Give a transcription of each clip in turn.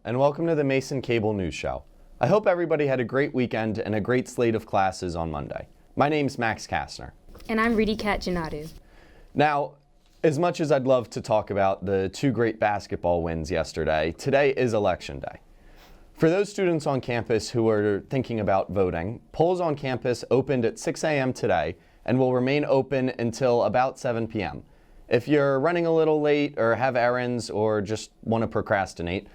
and welcome to the Mason Cable News Show. I hope everybody had a great weekend and a great slate of classes on Monday. My name's Max Castner. And I'm Ridikat Jinadu. Now, as much as I'd love to talk about the two great basketball wins yesterday, today is Election Day. For those students on campus who are thinking about voting, polls on campus opened at 6 a.m. today and will remain open until about 7 p.m. If you're running a little late or have errands or just want to procrastinate,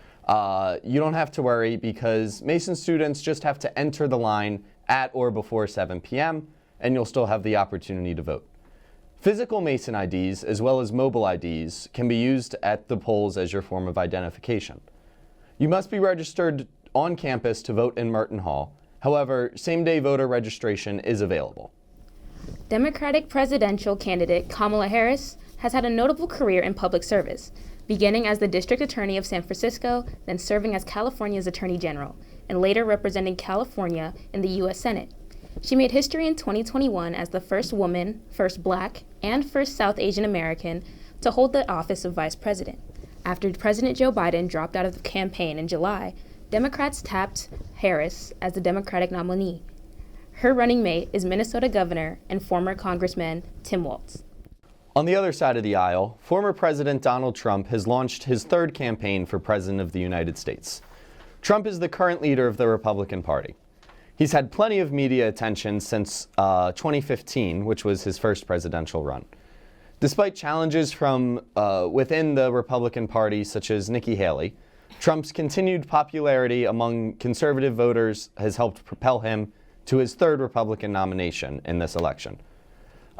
you don't have to worry because Mason students just have to enter the line at or before 7 p.m. and you'll still have the opportunity to vote. Physical Mason IDs as well as mobile IDs can be used at the polls as your form of identification. You must be registered on campus to vote in Merton Hall. However, same-day voter registration is available. Democratic presidential candidate Kamala Harris has had a notable career in public service, beginning as the District Attorney of San Francisco, then serving as California's Attorney General, and later representing California in the U.S. Senate. She made history in 2021 as the first woman, first Black, and first South Asian American to hold the office of Vice President. After President Joe Biden dropped out of the campaign in July, Democrats tapped Harris as the Democratic nominee. Her running mate is Minnesota Governor and former Congressman Tim Walz. On the other side of the aisle, former President Donald Trump has launched his third campaign for President of the United States. Trump is the current leader of the Republican Party. He's had plenty of media attention since 2015, which was his first presidential run. Despite challenges from within the Republican Party, such as Nikki Haley, Trump's continued popularity among conservative voters has helped propel him to his third Republican nomination in this election.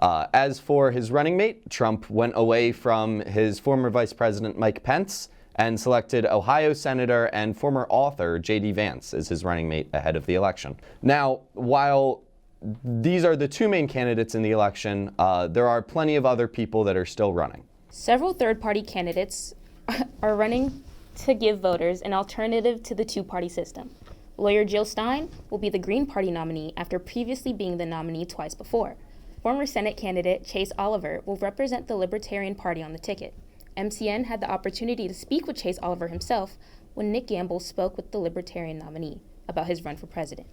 As for his running mate, Trump went away from his former Vice President Mike Pence and selected Ohio Senator and former author J.D. Vance as his running mate ahead of the election. Now, while these are the two main candidates in the election, there are plenty of other people that are still running. Several third-party candidates are running to give voters an alternative to the two-party system. Lawyer Jill Stein will be the Green Party nominee after previously being the nominee twice before. Former Senate candidate Chase Oliver will represent the Libertarian Party on the ticket. MCN had the opportunity to speak with Chase Oliver himself when Nick Gambill spoke with the Libertarian nominee about his run for president.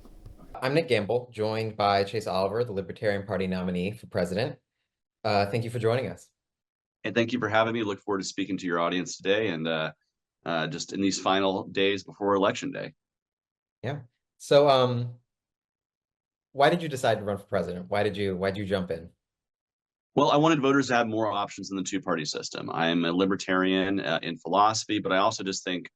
I'm Nick Gambill, joined by Chase Oliver, the Libertarian Party nominee for president. Thank you for joining us. And thank you for having me. Look forward to speaking to your audience today and just in these final days before Election Day. Yeah. So why did you decide to run for president? Why'd you jump in? Well, I wanted voters to have more options in the two-party system. I am a libertarian in philosophy, but I also just think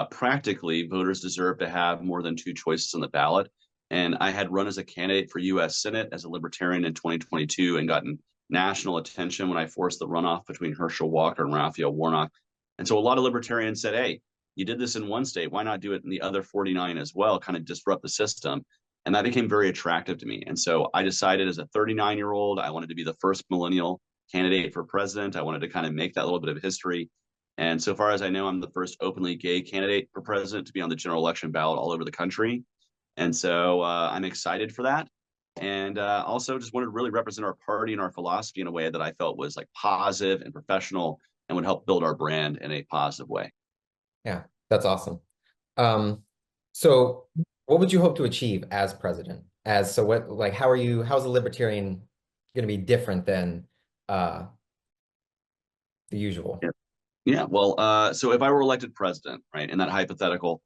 practically voters deserve to have more than two choices on the ballot. And I had run as a candidate for U.S. Senate as a libertarian in 2022 and gotten national attention when I forced the runoff between Herschel Walker and Raphael Warnock. And so a lot of libertarians said, hey, you did this in one state, why not do it in the other 49 as well, kind of disrupt the system. And that became very attractive to me. And so I decided as a 39-year-old, I wanted to be the first millennial candidate for president. I wanted to kind of make that little bit of history. And so far as I know, I'm the first openly gay candidate for president to be on the general election ballot all over the country. And so I'm excited for that. And also just wanted to really represent our party and our philosophy in a way that I felt was like positive and professional and would help build our brand in a positive way. Yeah, that's awesome. So what would you hope to achieve as president? How's a libertarian going to be different than the usual? Yeah. Well, so if I were elected president, right, in that hypothetical,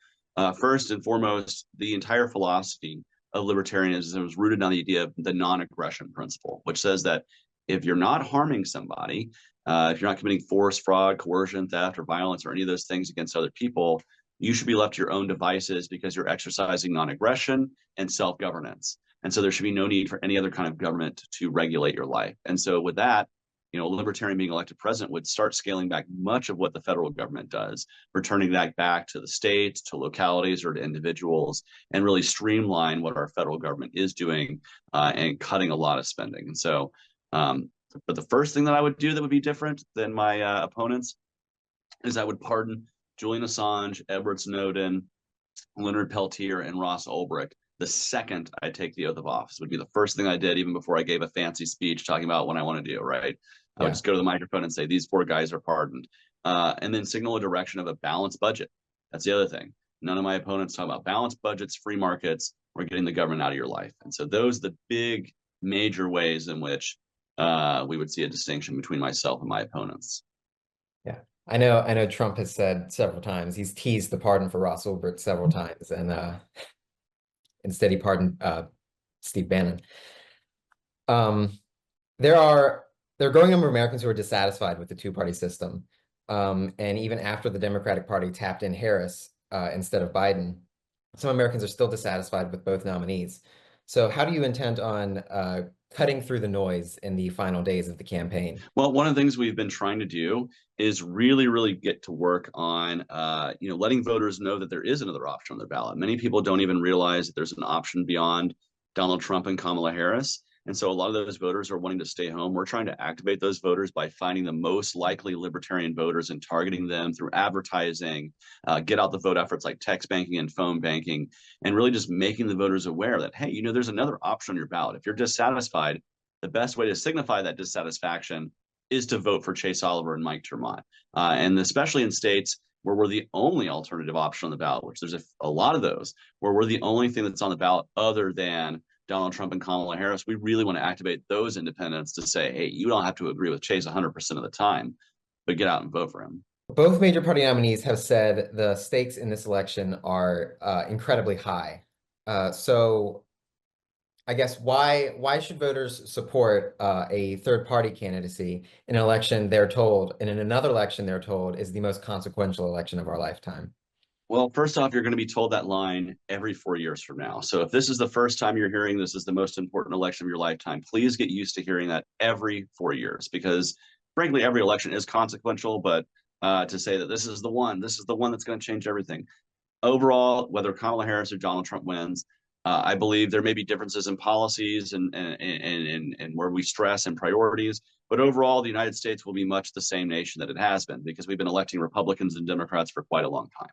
first and foremost, the entire philosophy of libertarianism was rooted on the idea of the non-aggression principle, which says that if you're not harming somebody, if you're not committing force, fraud, coercion, theft, or violence, or any of those things against other people, you should be left to your own devices because you're exercising non-aggression and self-governance. And so there should be no need for any other kind of government to regulate your life. And so with that, a libertarian being elected president would start scaling back much of what the federal government does, returning that back to the states, to localities, or to individuals, and really streamline what our federal government is doing and cutting a lot of spending. And so, but the first thing that I would do that would be different than my opponents is I would pardon Julian Assange, Edward Snowden, Leonard Peltier, and Ross Ulbricht the second I take the oath of office. Would be the first thing I did, even before I gave a fancy speech talking about what I want to do, right? I would just go to the microphone and say, these four guys are pardoned. And then signal a direction of a balanced budget. That's the other thing. None of my opponents talk about balanced budgets, free markets, or getting the government out of your life. And so those are the big, major ways in which we would see a distinction between myself and my opponents. Yeah, I know Trump has said several times, he's teased the pardon for Ross Ulbricht several times, and instead he pardoned Steve Bannon. There are a growing number of Americans who are dissatisfied with the two-party system. And even after the Democratic Party tapped in Harris instead of Biden, some Americans are still dissatisfied with both nominees. So how do you intend on cutting through the noise in the final days of the campaign? Well, one of the things we've been trying to do is really, really get to work on, letting voters know that there is another option on their ballot. Many people don't even realize that there's an option beyond Donald Trump and Kamala Harris. And so a lot of those voters are wanting to stay home. We're trying to activate those voters by finding the most likely libertarian voters and targeting them through advertising, get out the vote efforts like text banking and phone banking, and really just making the voters aware that, hey, there's another option on your ballot. If you're dissatisfied, the best way to signify that dissatisfaction is to vote for Chase Oliver and Mike Termont. And especially in states where we're the only alternative option on the ballot, which there's a lot of those, where we're the only thing that's on the ballot other than Donald Trump and Kamala Harris, we really want to activate those independents to say, hey, you don't have to agree with Chase 100% of the time, but get out and vote for him. Both major party nominees have said the stakes in this election are incredibly high. So I guess why should voters support a third party candidacy in an election in another election they're told is the most consequential election of our lifetime? Well, first off, you're going to be told that line every 4 years from now. So if this is the first time you're hearing this is the most important election of your lifetime, please get used to hearing that every 4 years, because frankly, every election is consequential, but to say that this is the one that's going to change everything. Overall, whether Kamala Harris or Donald Trump wins, I believe there may be differences in policies and where we stress and priorities, but overall, the United States will be much the same nation that it has been, because we've been electing Republicans and Democrats for quite a long time.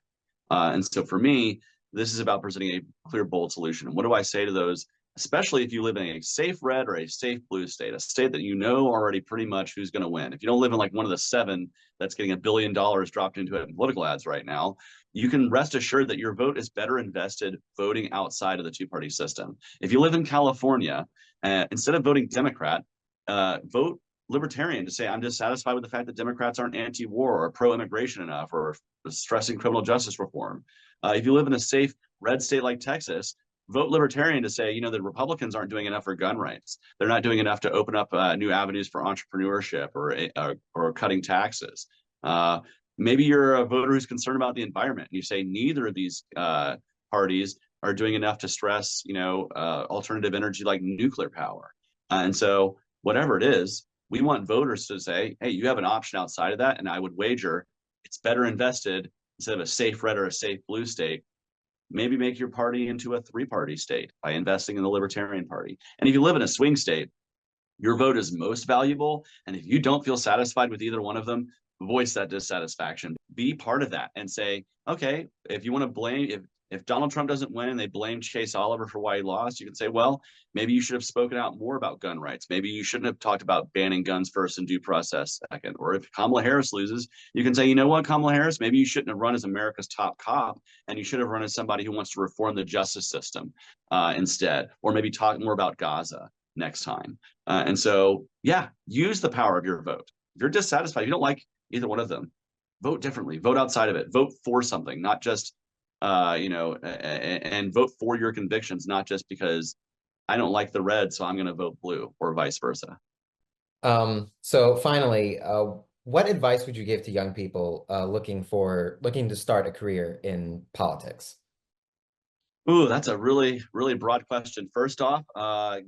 And so for me, this is about presenting a clear, bold solution. And what do I say to those, especially if you live in a safe red or a safe blue state, a state that you know already pretty much who's going to win? If you don't live in like one of the 7 that's getting $1 billion dropped into it in political ads right now, you can rest assured that your vote is better invested voting outside of the two-party system. If you live in California, instead of voting Democrat, vote Libertarian to say, I'm dissatisfied with the fact that Democrats aren't anti-war or pro-immigration enough or stressing criminal justice reform. If you live in a safe red state like Texas, vote Libertarian to say, the Republicans aren't doing enough for gun rights. They're not doing enough to open up new avenues for entrepreneurship or cutting taxes. Maybe you're a voter who's concerned about the environment, and you say neither of these parties are doing enough to stress, alternative energy like nuclear power. And so whatever it is, we want voters to say, hey, you have an option outside of that, and I would wager it's better invested instead of a safe red or a safe blue state. Maybe make your party into a 3-party state by investing in the Libertarian Party. And if you live in a swing state, your vote is most valuable. And if you don't feel satisfied with either one of them, voice that dissatisfaction. Be part of that and say, okay, if you want to blame, if Donald Trump doesn't win and they blame Chase Oliver for why he lost, you can say, well, maybe you should have spoken out more about gun rights. Maybe you shouldn't have talked about banning guns first and due process second. Or if Kamala Harris loses, you can say, you know what, Kamala Harris, maybe you shouldn't have run as America's top cop, and you should have run as somebody who wants to reform the justice system instead. Or maybe talk more about Gaza next time. And so, yeah, use the power of your vote. If you're dissatisfied, if you don't like either one of them, vote differently, vote outside of it, vote for something, not just and vote for your convictions, not just because I don't like the red, so I'm going to vote blue, or vice versa. So finally, what advice would you give to young people looking to start a career in politics? Ooh, that's a really, really broad question. First off,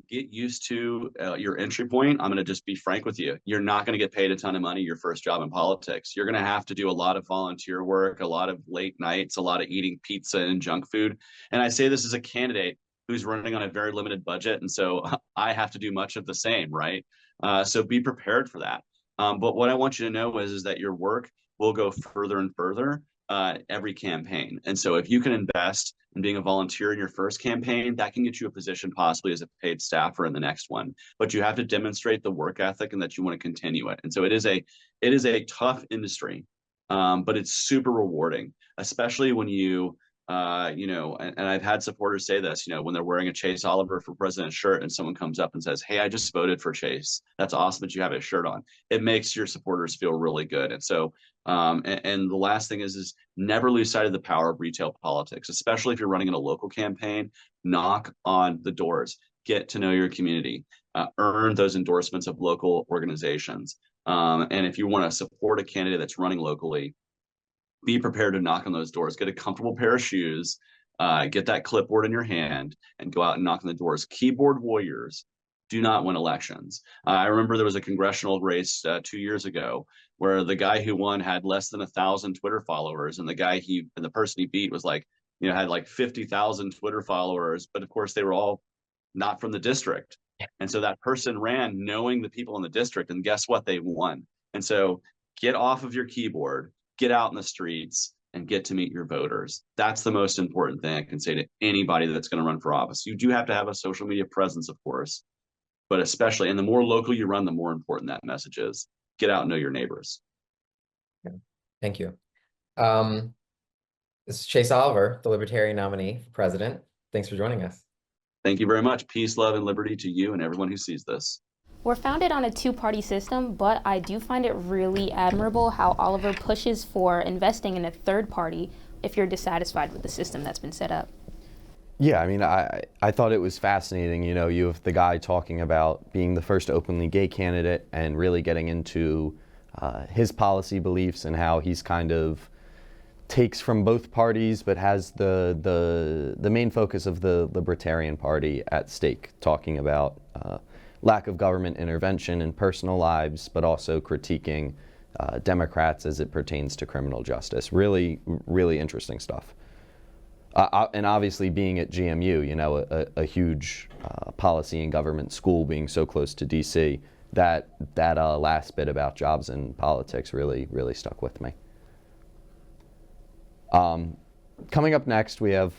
get used to your entry point. I'm going to just be frank with you. You're not going to get paid a ton of money your first job in politics. You're going to have to do a lot of volunteer work, a lot of late nights, a lot of eating pizza and junk food. And I say this as a candidate who's running on a very limited budget. And so I have to do much of the same, right? So be prepared for that. But what I want you to know is that your work will go further and further every campaign. And so if you can invest in being a volunteer in your first campaign, that can get you a position possibly as a paid staffer in the next one. But you have to demonstrate the work ethic and that you want to continue it. And so it is a tough industry, but it's super rewarding, especially when you, and I've had supporters say this, when they're wearing a Chase Oliver for president shirt and someone comes up and says, hey, I just voted for Chase. That's awesome that you have a shirt on. It makes your supporters feel really good. And so, and the last thing is never lose sight of the power of retail politics, especially if you're running in a local campaign. Knock on the doors, get to know your community, earn those endorsements of local organizations. And if you want to support a candidate that's running locally, be prepared to knock on those doors, get a comfortable pair of shoes, get that clipboard in your hand, and go out and knock on the doors. Keyboard warriors do not win elections. I remember there was a congressional race 2 years ago where the guy who won had less than 1,000 Twitter followers, and the person he beat was like, had like 50,000 Twitter followers, but of course they were all not from the district. And so that person ran knowing the people in the district, and guess what? They won. And so get off of your keyboard, get out in the streets, and get to meet your voters. That's the most important thing I can say to anybody that's going to run for office. You do have to have a social media presence, of course, but especially, and the more local you run, the more important that message is. Get out and know your neighbors. Yeah. Thank you. This is Chase Oliver, the Libertarian nominee for president. Thanks for joining us. Thank you very much. Peace, love, and liberty to you and everyone who sees this. We're founded on a two-party system, but I do find it really admirable how Oliver pushes for investing in a third party if you're dissatisfied with the system that's been set up. Yeah, I mean, I thought it was fascinating. You have the guy talking about being the first openly gay candidate and really getting into his policy beliefs and how he's kind of takes from both parties, but has the main focus of the Libertarian Party at stake, talking about lack of government intervention in personal lives, but also critiquing Democrats as it pertains to criminal justice. Really, really interesting stuff. And obviously being at GMU, a huge policy and government school, being so close to DC, that last bit about jobs and politics really, really stuck with me. Coming up next, we have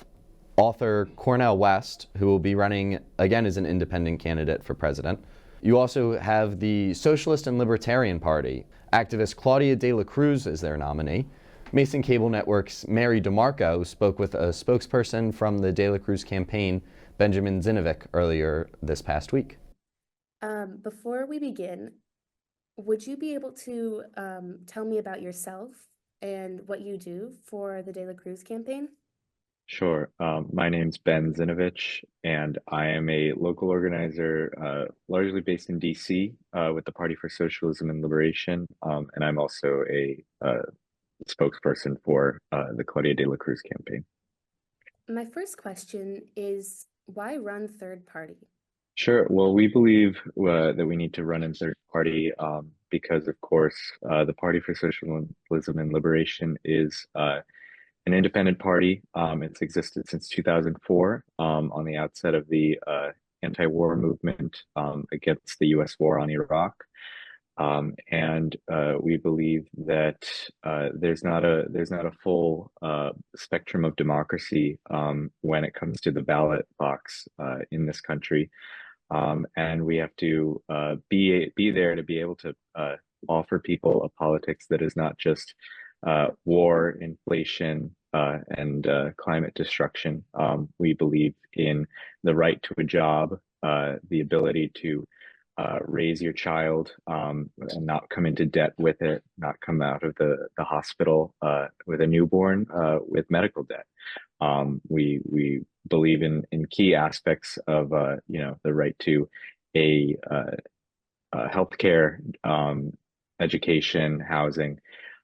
author Cornel West, who will be running again as an independent candidate for president. You also have the Socialist and Libertarian Party. Activist Claudia De La Cruz is their nominee. Mason Cable Network's Mary DeMarco spoke with a spokesperson from the De La Cruz campaign, Benjamin Zinovic, earlier this past week. Before we begin, would you be able to tell me about yourself and what you do for the De La Cruz campaign? Sure. My name's Ben Zinovich, and I am a local organizer, largely based in DC, with the Party for Socialism and Liberation, and I'm also a spokesperson for the Claudia De La Cruz campaign. My first question is, why run third party? Sure. Well, we believe that we need to run in third party because, of course, the Party for Socialism and Liberation is an independent party. It's existed since 2004 on the outset of the anti-war movement against the U.S. war on Iraq. And we believe that there's not a full spectrum of democracy when it comes to the ballot box in this country. And we have to be there to be able to offer people a politics that is not just war, inflation, and climate destruction. We believe in the right to a job, the ability to raise your child and not come into debt with it, not come out of the hospital with a newborn with medical debt. We believe in key aspects of the right to a healthcare, education, housing,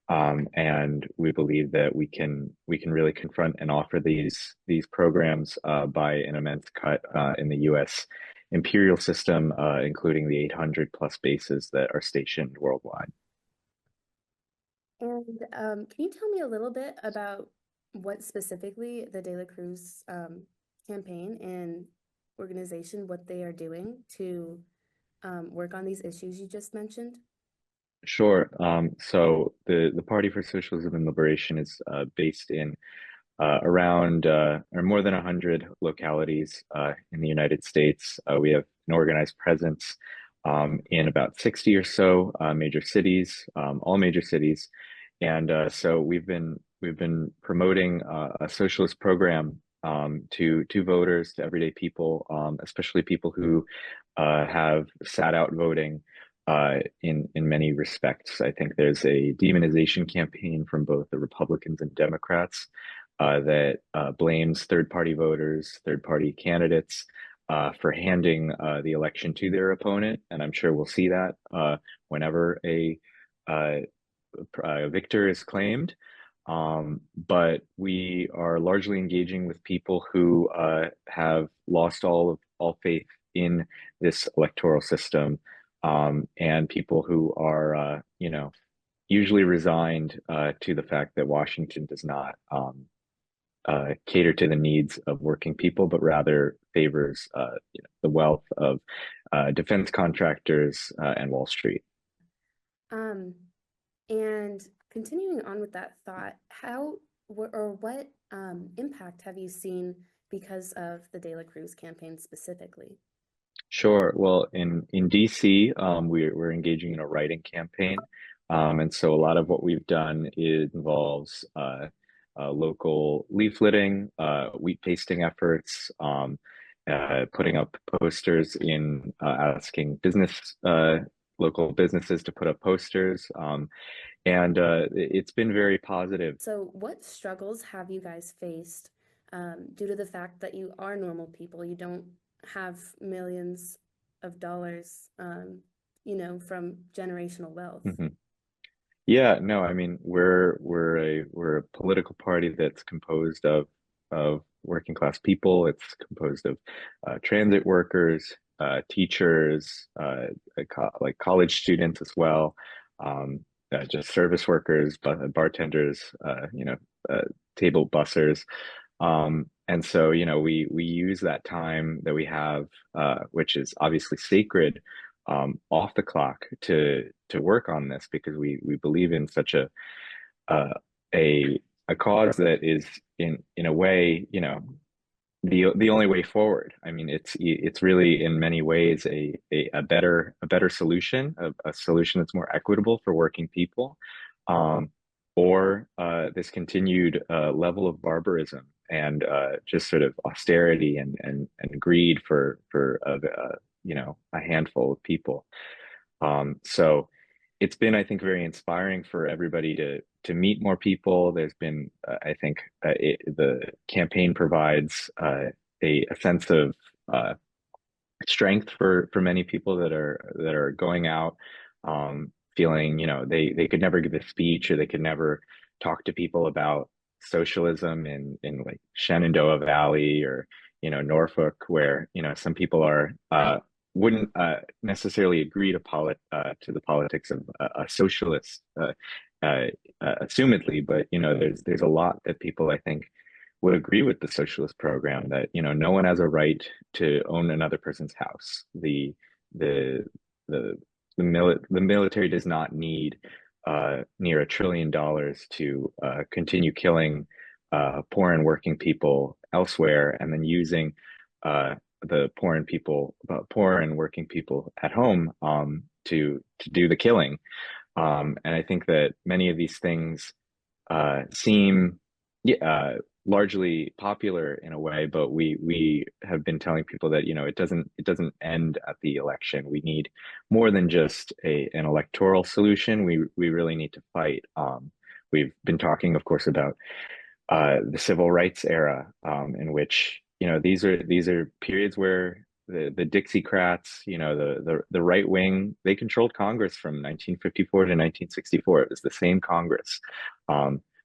and we believe that we can really confront and offer these programs by an immense cut in the U.S. imperial system, including the 800 plus bases that are stationed worldwide. And can you tell me a little bit about what specifically the De La Cruz campaign and organization, what they are doing to work on these issues you just mentioned? Sure. So the Party for Socialism and Liberation is based in around or more than 100 localities in the United States. We have an organized presence in about 60 or so major cities, all major cities. And so we've been we've been promoting a socialist program to voters, to everyday people, especially people who have sat out voting in many respects. I think there's a demonization campaign from both the Republicans and Democrats that blames third-party voters, third-party candidates for handing the election to their opponent, and I'm sure we'll see that whenever a victor is claimed. But we are largely engaging with people who have lost all faith in this electoral system, and people who are, usually resigned to the fact that Washington does not cater to the needs of working people, but rather favors, the wealth of defense contractors and Wall Street. And continuing on with that thought, what impact have you seen because of the De La Cruz campaign specifically? Sure. Well, in DC, we're engaging in a writing campaign, and so a lot of what we've done involves local leafleting, wheat pasting efforts, putting up posters in asking local businesses to put up posters, and it's been very positive. So what struggles have you guys faced due to the fact that you are normal people? You don't have millions of dollars, from generational wealth. Mm-hmm. Yeah, no, I mean we're a political party that's composed of working class people. It's composed of transit workers, teachers, like college students as well, just service workers, bartenders, table bussers. And so, we use that time that we have, which is obviously sacred, off the clock to work on this, because we believe in such a cause that is in a way, the only way forward. I mean, it's really in many ways a better solution, a solution that's more equitable for working people, or this continued level of barbarism and just sort of austerity and greed for a handful of people. So it's been, I think, very inspiring for everybody to meet more people. There's been, I think, the campaign provides a sense of strength for many people that are going out, feeling, they could never give a speech, or they could never talk to people about socialism in like Shenandoah Valley or Norfolk, where some people wouldn't necessarily agree to the politics of a socialist, assumedly, but there's a lot that people, I think, would agree with the socialist program, that no one has a right to own another person's house. The military does not need near $1 trillion to continue killing poor and working people elsewhere, and then using the poor and working people at home to do the killing. And I think that many of these things seem largely popular in a way, but we have been telling people that it doesn't end at the election. We need more than just an electoral solution. We really need to fight. We've been talking, of course, about the civil rights era, in which these are periods where the Dixiecrats, the right wing, they controlled Congress from 1954 to 1964. It was the same Congress.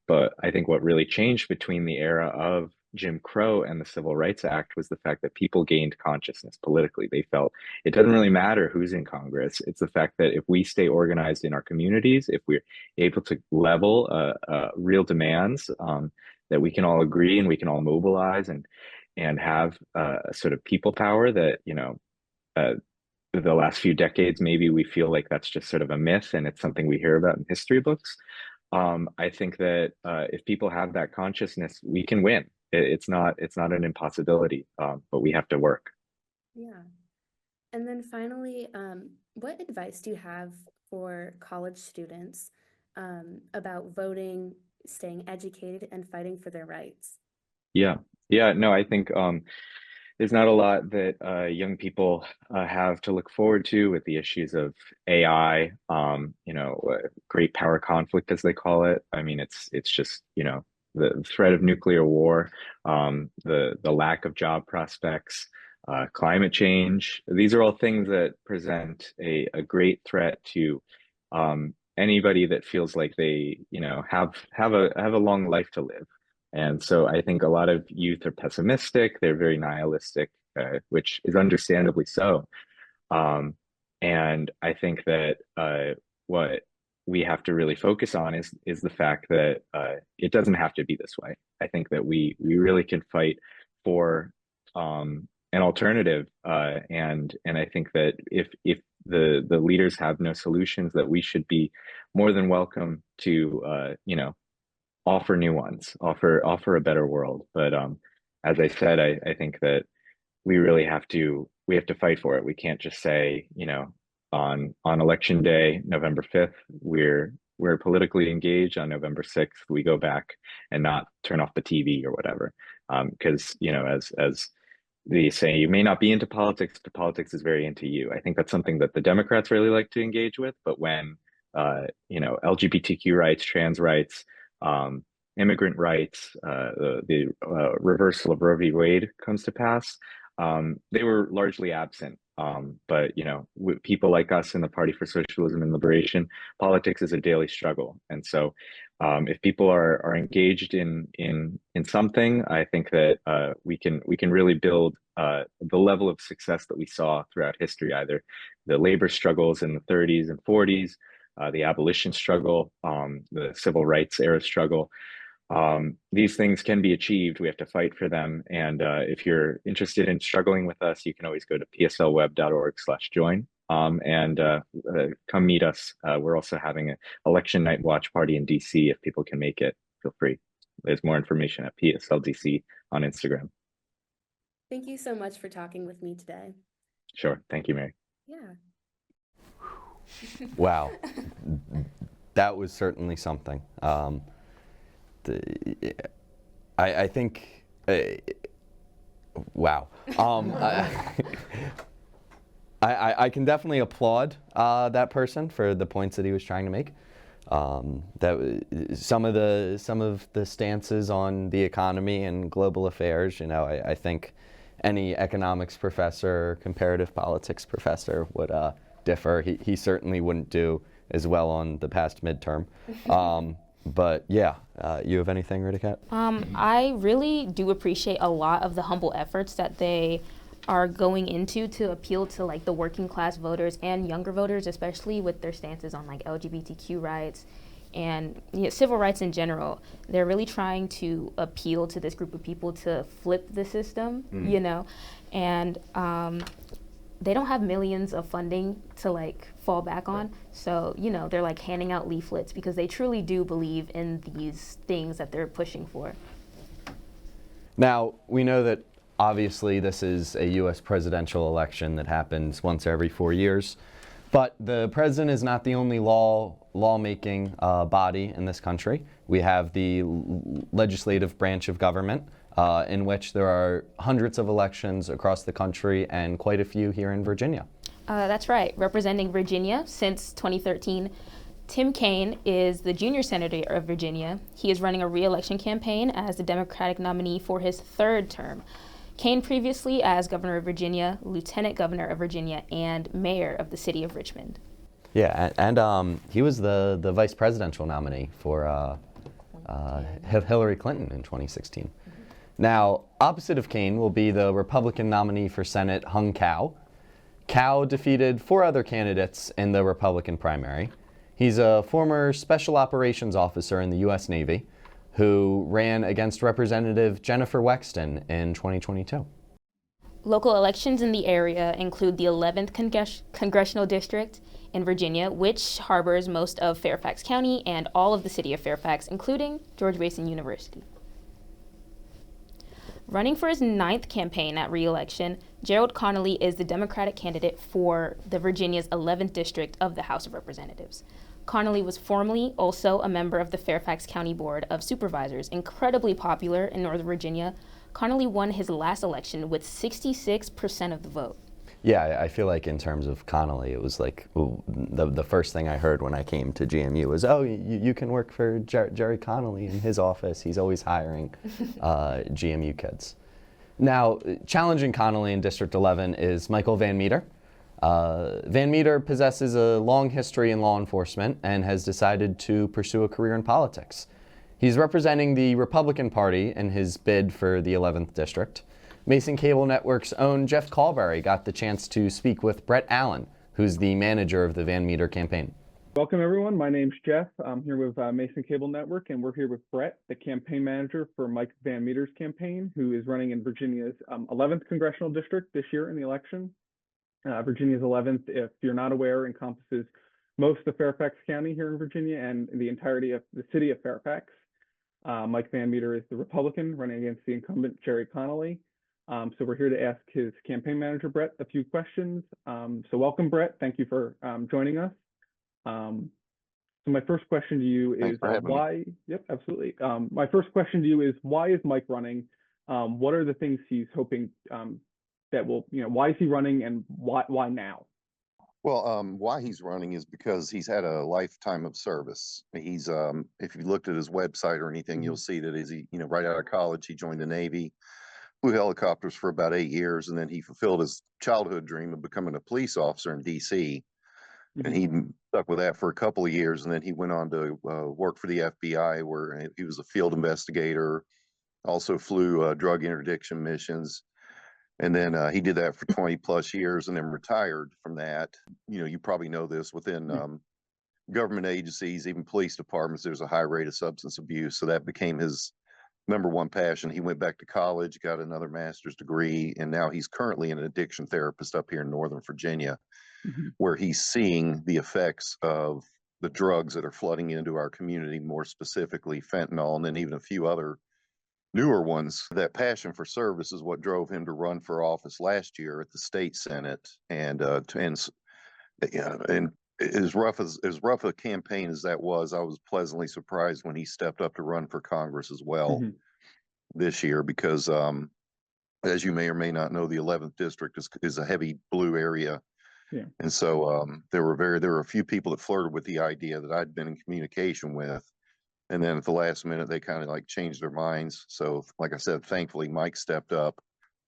But I think what really changed between the era of Jim Crow and the Civil Rights Act was the fact that people gained consciousness politically. They felt it doesn't really matter who's in Congress. It's the fact that if we stay organized in our communities, if we're able to level real demands, that we can all agree and we can all mobilize and have a sort of people power that, the last few decades, maybe we feel like that's just sort of a myth and it's something we hear about in history books. I think that if people have that consciousness, we can win. It's not an impossibility, but we have to work. Yeah. And then finally, what advice do you have for college students about voting staying educated and fighting for their rights? Yeah, yeah, no, I think there's not a lot that young people have to look forward to with the issues of AI, great power conflict, as they call it. I mean, it's just, the threat of nuclear war, the lack of job prospects, climate change. These are all things that present a great threat to anybody that feels like they, have a long life to live. And so I think a lot of youth are pessimistic, they're very nihilistic, which is understandably so. And I think that what we have to really focus on is the fact that it doesn't have to be this way. I think that we really can fight for an alternative, and I think that if the leaders have no solutions, that we should be more than welcome to offer new ones, offer a better world. But as I said, I think that we have to fight for it. We can't just say, on election day, November 5th, we're politically engaged. On November 6th, we go back and not turn off the TV or whatever. Because, as they say, you may not be into politics, but politics is very into you. I think that's something that the Democrats really like to engage with. But when LGBTQ rights, trans rights, immigrant rights, the reversal of Roe v. Wade comes to pass, they were largely absent. But with people like us in the Party for Socialism and Liberation, politics is a daily struggle. And so if people are engaged in something, I think that we can really build the level of success that we saw throughout history, either the labor struggles in the 30s and 40s, the abolition struggle, the civil rights era struggle. These things can be achieved. We have to fight for them. And if you're interested in struggling with us, you can always go to pslweb.org/join and come meet us. We're also having an election night watch party in DC. If people can make it, feel free. There's more information at PSLDC on Instagram. Thank you so much for talking with me today. Sure. Thank you, Mary. Yeah. Wow. That was certainly something. I think, wow. I can definitely applaud that person for the points that he was trying to make. Some of the stances on the economy and global affairs, I think any economics professor, comparative politics professor would differ. He certainly wouldn't do as well on the past midterm. But yeah, you have anything, Ridikat? I really do appreciate a lot of the humble efforts that they are going into to appeal to like the working class voters and younger voters, especially with their stances on like LGBTQ rights and civil rights in general. They're really trying to appeal to this group of people to flip the system, and they don't have millions of funding to like fall back on. So, they're like handing out leaflets because they truly do believe in these things that they're pushing for. Now, we know that obviously this is a U.S. presidential election that happens once every 4 years, but the president is not the only lawmaking body in this country. We have the legislative branch of government, in which there are hundreds of elections across the country and quite a few here in Virginia. That's right. Representing Virginia since 2013, Tim Kaine is the junior senator of Virginia. He is running a re-election campaign as the Democratic nominee for his third term. Kaine previously as governor of Virginia, lieutenant governor of Virginia, and mayor of the city of Richmond. Yeah, and he was the vice presidential nominee for Hillary Clinton in 2016. Now, opposite of Kaine will be the Republican nominee for Senate, Hung Cao. Cao defeated 4 other candidates in the Republican primary. He's a former special operations officer in the U.S. Navy who ran against Representative Jennifer Wexton in 2022. Local elections in the area include the 11th Congressional District in Virginia, which harbors most of Fairfax County and all of the city of Fairfax, including George Mason University. Running for his 9th campaign at re-election, Gerald Connolly is the Democratic candidate for the Virginia's 11th district of the House of Representatives. Connolly was formerly also a member of the Fairfax County Board of Supervisors. Incredibly popular in Northern Virginia, Connolly won his last election with 66% of the vote. Yeah, I feel like in terms of Connolly, it was like the first thing I heard when I came to GMU was, oh, you can work for Jerry Connolly in his office. He's always hiring GMU kids. Now, challenging Connolly in District 11 is Michael Van Meter. Van Meter possesses a long history in law enforcement and has decided to pursue a career in politics. He's representing the Republican Party in his bid for the 11th District. Mason Cable Network's own Jeff Carberry got the chance to speak with Brett Allen, who's the manager of the Van Meter campaign. Welcome, everyone. My name's Jeff. I'm here with Mason Cable Network, and we're here with Brett, the campaign manager for Mike Van Meter's campaign, who is running in Virginia's 11th congressional district this year in the election. Virginia's 11th, if you're not aware, encompasses most of Fairfax County here in Virginia and the entirety of the city of Fairfax. Mike Van Meter is the Republican running against the incumbent Jerry Connolly. So we're here to ask his campaign manager, Brett, a few questions. So welcome, Brett. Thank you for joining us. So my first question to you is why? Yep, absolutely. My first question to you is, why is Mike running? What are the things he's hoping that will, why is he running, and why now? Well, why he's running is because he's had a lifetime of service. He's, if you looked at his website or anything, you'll see that right out of college, he joined the Navy, flew helicopters for about 8 years, and then he fulfilled his childhood dream of becoming a police officer in D.C. And he stuck with that for a couple of years, and then he went on to work for the FBI, where he was a field investigator, also flew drug interdiction missions. And then he did that for 20 plus years and then retired from that. You probably know this, within government agencies, even police departments, there's a high rate of substance abuse. So that became his number one passion. He went back to college, got another master's degree, and now he's currently an addiction therapist up here in Northern Virginia, where he's seeing the effects of the drugs that are flooding into our community, more specifically fentanyl, and then even a few other newer ones. That passion for service is what drove him to run for office last year at the state senate. And as rough a campaign as that was, I was pleasantly surprised when he stepped up to run for Congress as well this year, because as you may or may not know, the 11th district is a heavy blue area. Yeah. And so there were a few people that flirted with the idea that I'd been in communication with. And then at the last minute, they kind of like changed their minds. So like I said, thankfully, Mike stepped up.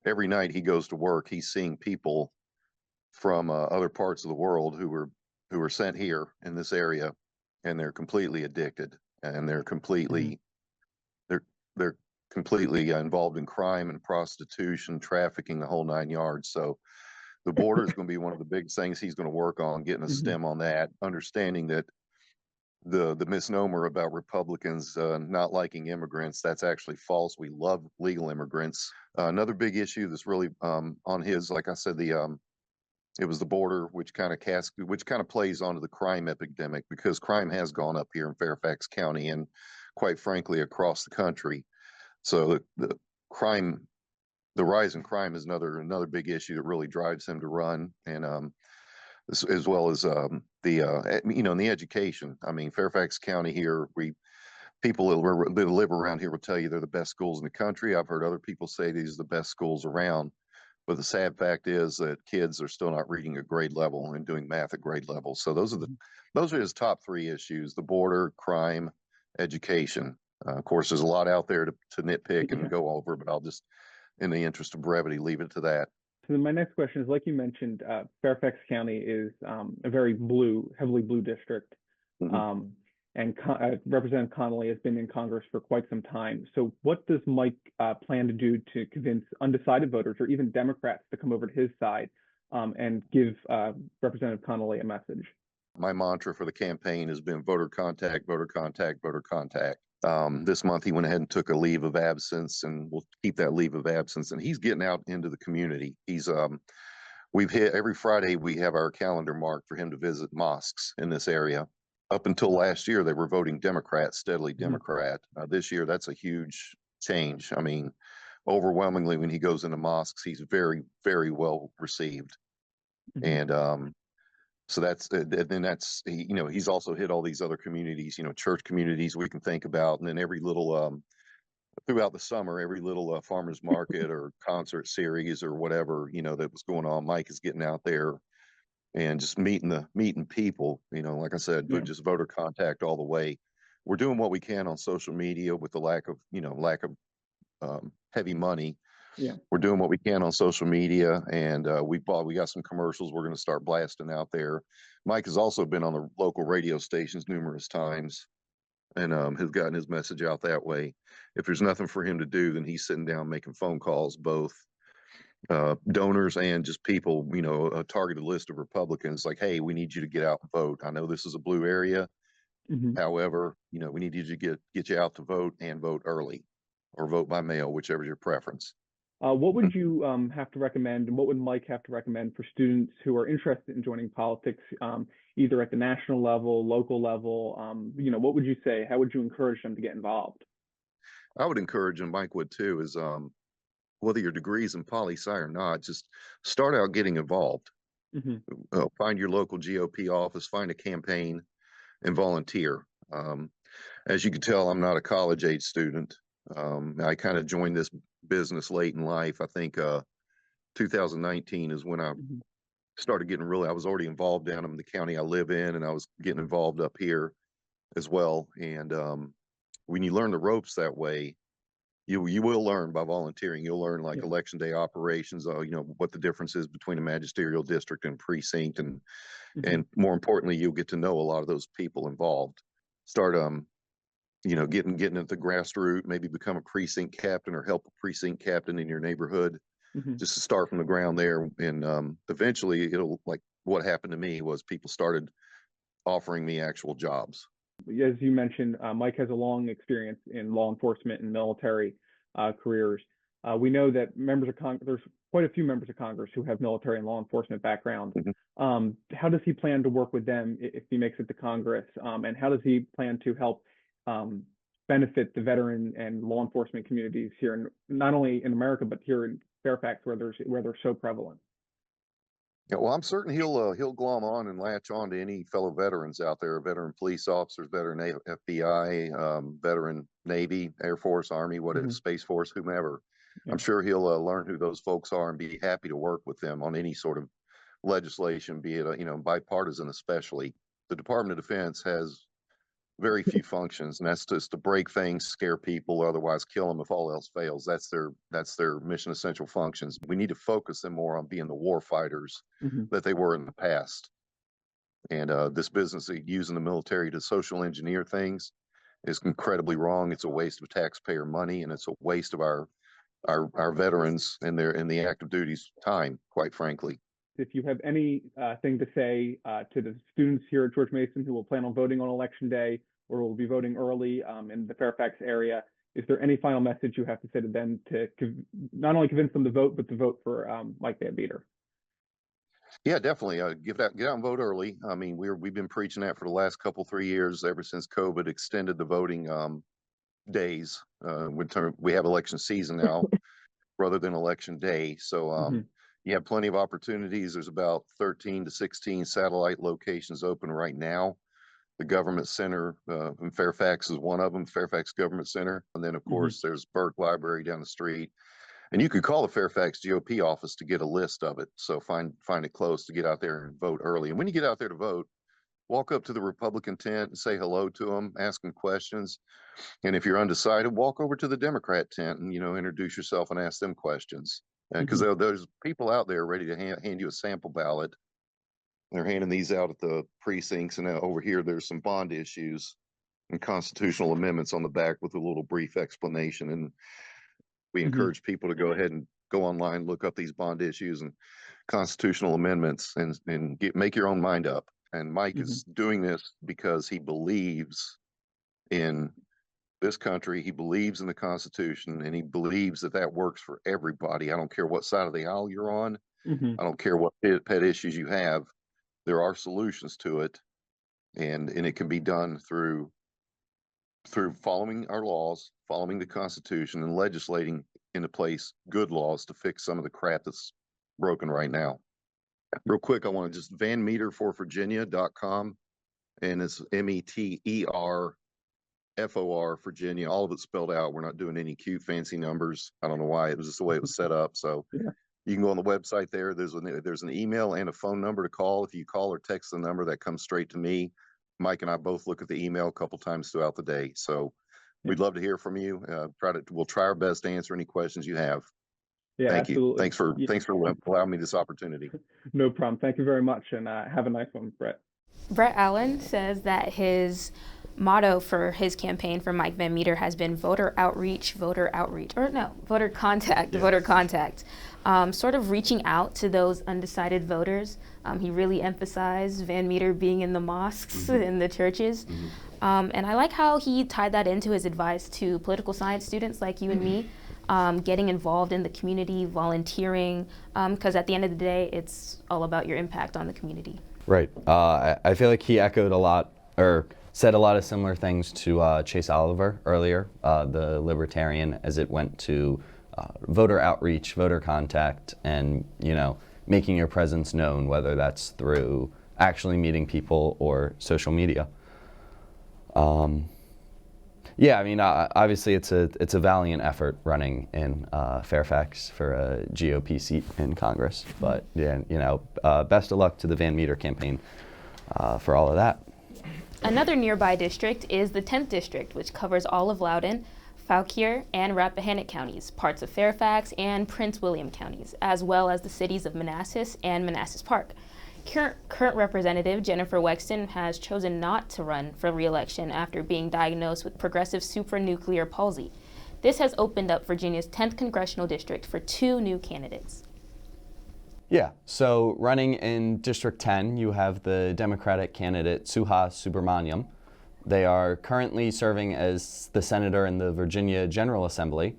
Every night he goes to work, he's seeing people from other parts of the world who were sent here in this area, and they're completely addicted, and they're completely they're completely involved in crime and prostitution, trafficking, the whole 9 yards. So the border is going to be one of the big things he's going to work on, getting a stem on that, understanding that the misnomer about Republicans not liking immigrants, that's actually false. We love legal immigrants. Another big issue that's really on his, like I said, it was the border, which kind of plays onto the crime epidemic, because crime has gone up here in Fairfax County and quite frankly across the country. So the rise in crime is another big issue that really drives him to run, and as well as in the education. I mean, Fairfax County here, people that live around here will tell you they're the best schools in the country. I've heard other people say these are the best schools around. But the sad fact is that kids are still not reading at grade level and doing math at grade level. So those are his top three issues: the border, crime, education. Of course, there's a lot out there to nitpick and go over, but I'll just, in the interest of brevity, leave it to that. So then my next question is, like you mentioned, Fairfax County is a very heavily blue district. And Representative Connolly has been in Congress for quite some time. So what does Mike plan to do to convince undecided voters or even Democrats to come over to his side and give Representative Connolly a message? My mantra for the campaign has been voter contact, voter contact, voter contact. This month he went ahead and took a leave of absence, and we'll keep that leave of absence. And he's getting out into the community. We've hit every Friday, we have our calendar marked for him to visit mosques in this area. Up until last year, they were voting Democrat, steadily Democrat. This year, that's a huge change. I mean, overwhelmingly, when he goes into mosques, he's very, very well received. And So then he's also hit all these other communities, church communities we can think about, and then every little throughout the summer, every little farmers market or concert series or whatever that was going on. Mike is getting out there and just meeting people. Like I said, just voter contact all the way. We're doing what we can on social media with the lack of heavy money. Yeah, we're doing what we can on social media, and we got some commercials we're going to start blasting out there. Mike has also been on the local radio stations numerous times, and has gotten his message out that way. If there's nothing for him to do, then he's sitting down making phone calls, both donors and just people, a targeted list of Republicans, like, hey, we need you to get out and vote. I know this is a blue area. However, we need you to get you out to vote, and vote early or vote by mail, whichever your preference. What would you have to recommend, and what would Mike have to recommend for students who are interested in joining politics, either at the national level, local level? What would you say? How would you encourage them to get involved? I would encourage, and Mike would too, is whether your degree's in poli-sci or not, just start out getting involved. Find your local GOP office, find a campaign, and volunteer. As you can tell, I'm not a college-age student. I kind of joined this business late in life. I think 2019 is when I started getting I was already involved down in the county I live in, and I was getting involved up here as well. And when you learn the ropes that way, you will learn by volunteering. You'll learn like election day operations, what the difference is between a magisterial district and precinct, and more importantly, you'll get to know a lot of those people involved. Start getting at the grassroots, maybe become a precinct captain or help a precinct captain in your neighborhood, just to start from the ground there. And eventually it'll, like what happened to me was, people started offering me actual jobs. As you mentioned, Mike has a long experience in law enforcement and military careers. We know that there's quite a few members of Congress who have military and law enforcement backgrounds. How does he plan to work with them if he makes it to Congress? And how does he plan to help benefit the veteran and law enforcement communities here, not only in America, but here in Fairfax, where they're so prevalent? Yeah, well, I'm certain he'll glom on and latch on to any fellow veterans out there, veteran police officers, veteran FBI, veteran Navy, Air Force, Army, whatever, Space Force, whomever. I'm sure he'll learn who those folks are and be happy to work with them on any sort of legislation, be it bipartisan especially. The Department of Defense has very few functions, and that's just to break things, scare people, or otherwise kill them if all else fails. That's their mission essential functions. We need to focus them more on being the war fighters that they were in the past. And this business of using the military to social engineer things is incredibly wrong. It's a waste of taxpayer money, and it's a waste of our veterans and the active duty's time, quite frankly. If you have any thing to say to the students here at George Mason who will plan on voting on Election Day or will be voting early in the Fairfax area, is there any final message you have to say to them to not only convince them to vote, but to vote for Mike Van Meter? Yeah, definitely. Get out and vote early. I mean, we've been preaching that for the last 3 years, ever since COVID extended the voting days. We have election season now rather than election day. So you have plenty of opportunities. There's about 13 to 16 satellite locations open right now. The government center in Fairfax is one of them, Fairfax Government Center. And then, of course, there's Burke Library down the street. And you could call the Fairfax GOP office to get a list of it. So find it close to get out there and vote early. And when you get out there to vote, walk up to the Republican tent and say hello to them, ask them questions. And if you're undecided, walk over to the Democrat tent and, introduce yourself and ask them questions. Because there's people out there ready to hand you a sample ballot. They're handing these out at the precincts, and over here there's some bond issues and constitutional amendments on the back with a little brief explanation. And we encourage people to go ahead and go online, look up these bond issues and constitutional amendments, and make your own mind up. And Mike is doing this because he believes in this country. He believes in the Constitution, and he believes that works for everybody. I don't care what side of the aisle you're on. I don't care what pet issues you have. There are solutions to it, and it can be done through following our laws, following the Constitution, and legislating into place good laws to fix some of the crap that's broken right now. Real quick, I want to just vanmeterforvirginia.com, and it's METERFOR Virginia. All of it's spelled out. We're not doing any cute fancy numbers. I don't know why. It was just the way it was set up. So Yeah. you can go on the website there. There's an email and a phone number to call. If you call or text the number, that comes straight to me. Mike and I both look at the email a couple times throughout the day. So we'd love to hear from you. We'll try our best to answer any questions you have. Yeah, Thank absolutely. you. Thanks for allowing me this opportunity. No problem. Thank you very much, and have a nice one, Brett. Brett Allen says that his motto for his campaign for Mike Van Meter has been voter contact, sort of reaching out to those undecided voters. He really emphasized Van Meter being in the mosques and the churches. And I like how he tied that into his advice to political science students like you and me, getting involved in the community, volunteering, because at the end of the day, it's all about your impact on the community. Right. I feel like he echoed a lot, or said a lot of similar things to Chase Oliver earlier, the libertarian, as it went to voter outreach, voter contact, and, making your presence known, whether that's through actually meeting people or social media. Yeah, I mean, obviously it's a valiant effort running in Fairfax for a GOP seat in Congress. But yeah, best of luck to the Van Meter campaign for all of that. Another nearby district is the 10th district, which covers all of Loudoun, Fauquier, and Rappahannock counties, parts of Fairfax and Prince William counties, as well as the cities of Manassas and Manassas Park. Current Representative Jennifer Wexton has chosen not to run for re-election after being diagnosed with progressive supranuclear palsy. This has opened up Virginia's 10th congressional district for 2 new candidates. Yeah, so running in District 10, you have the Democratic candidate Suhas Subramaniam. They are currently serving as the senator in the Virginia General Assembly.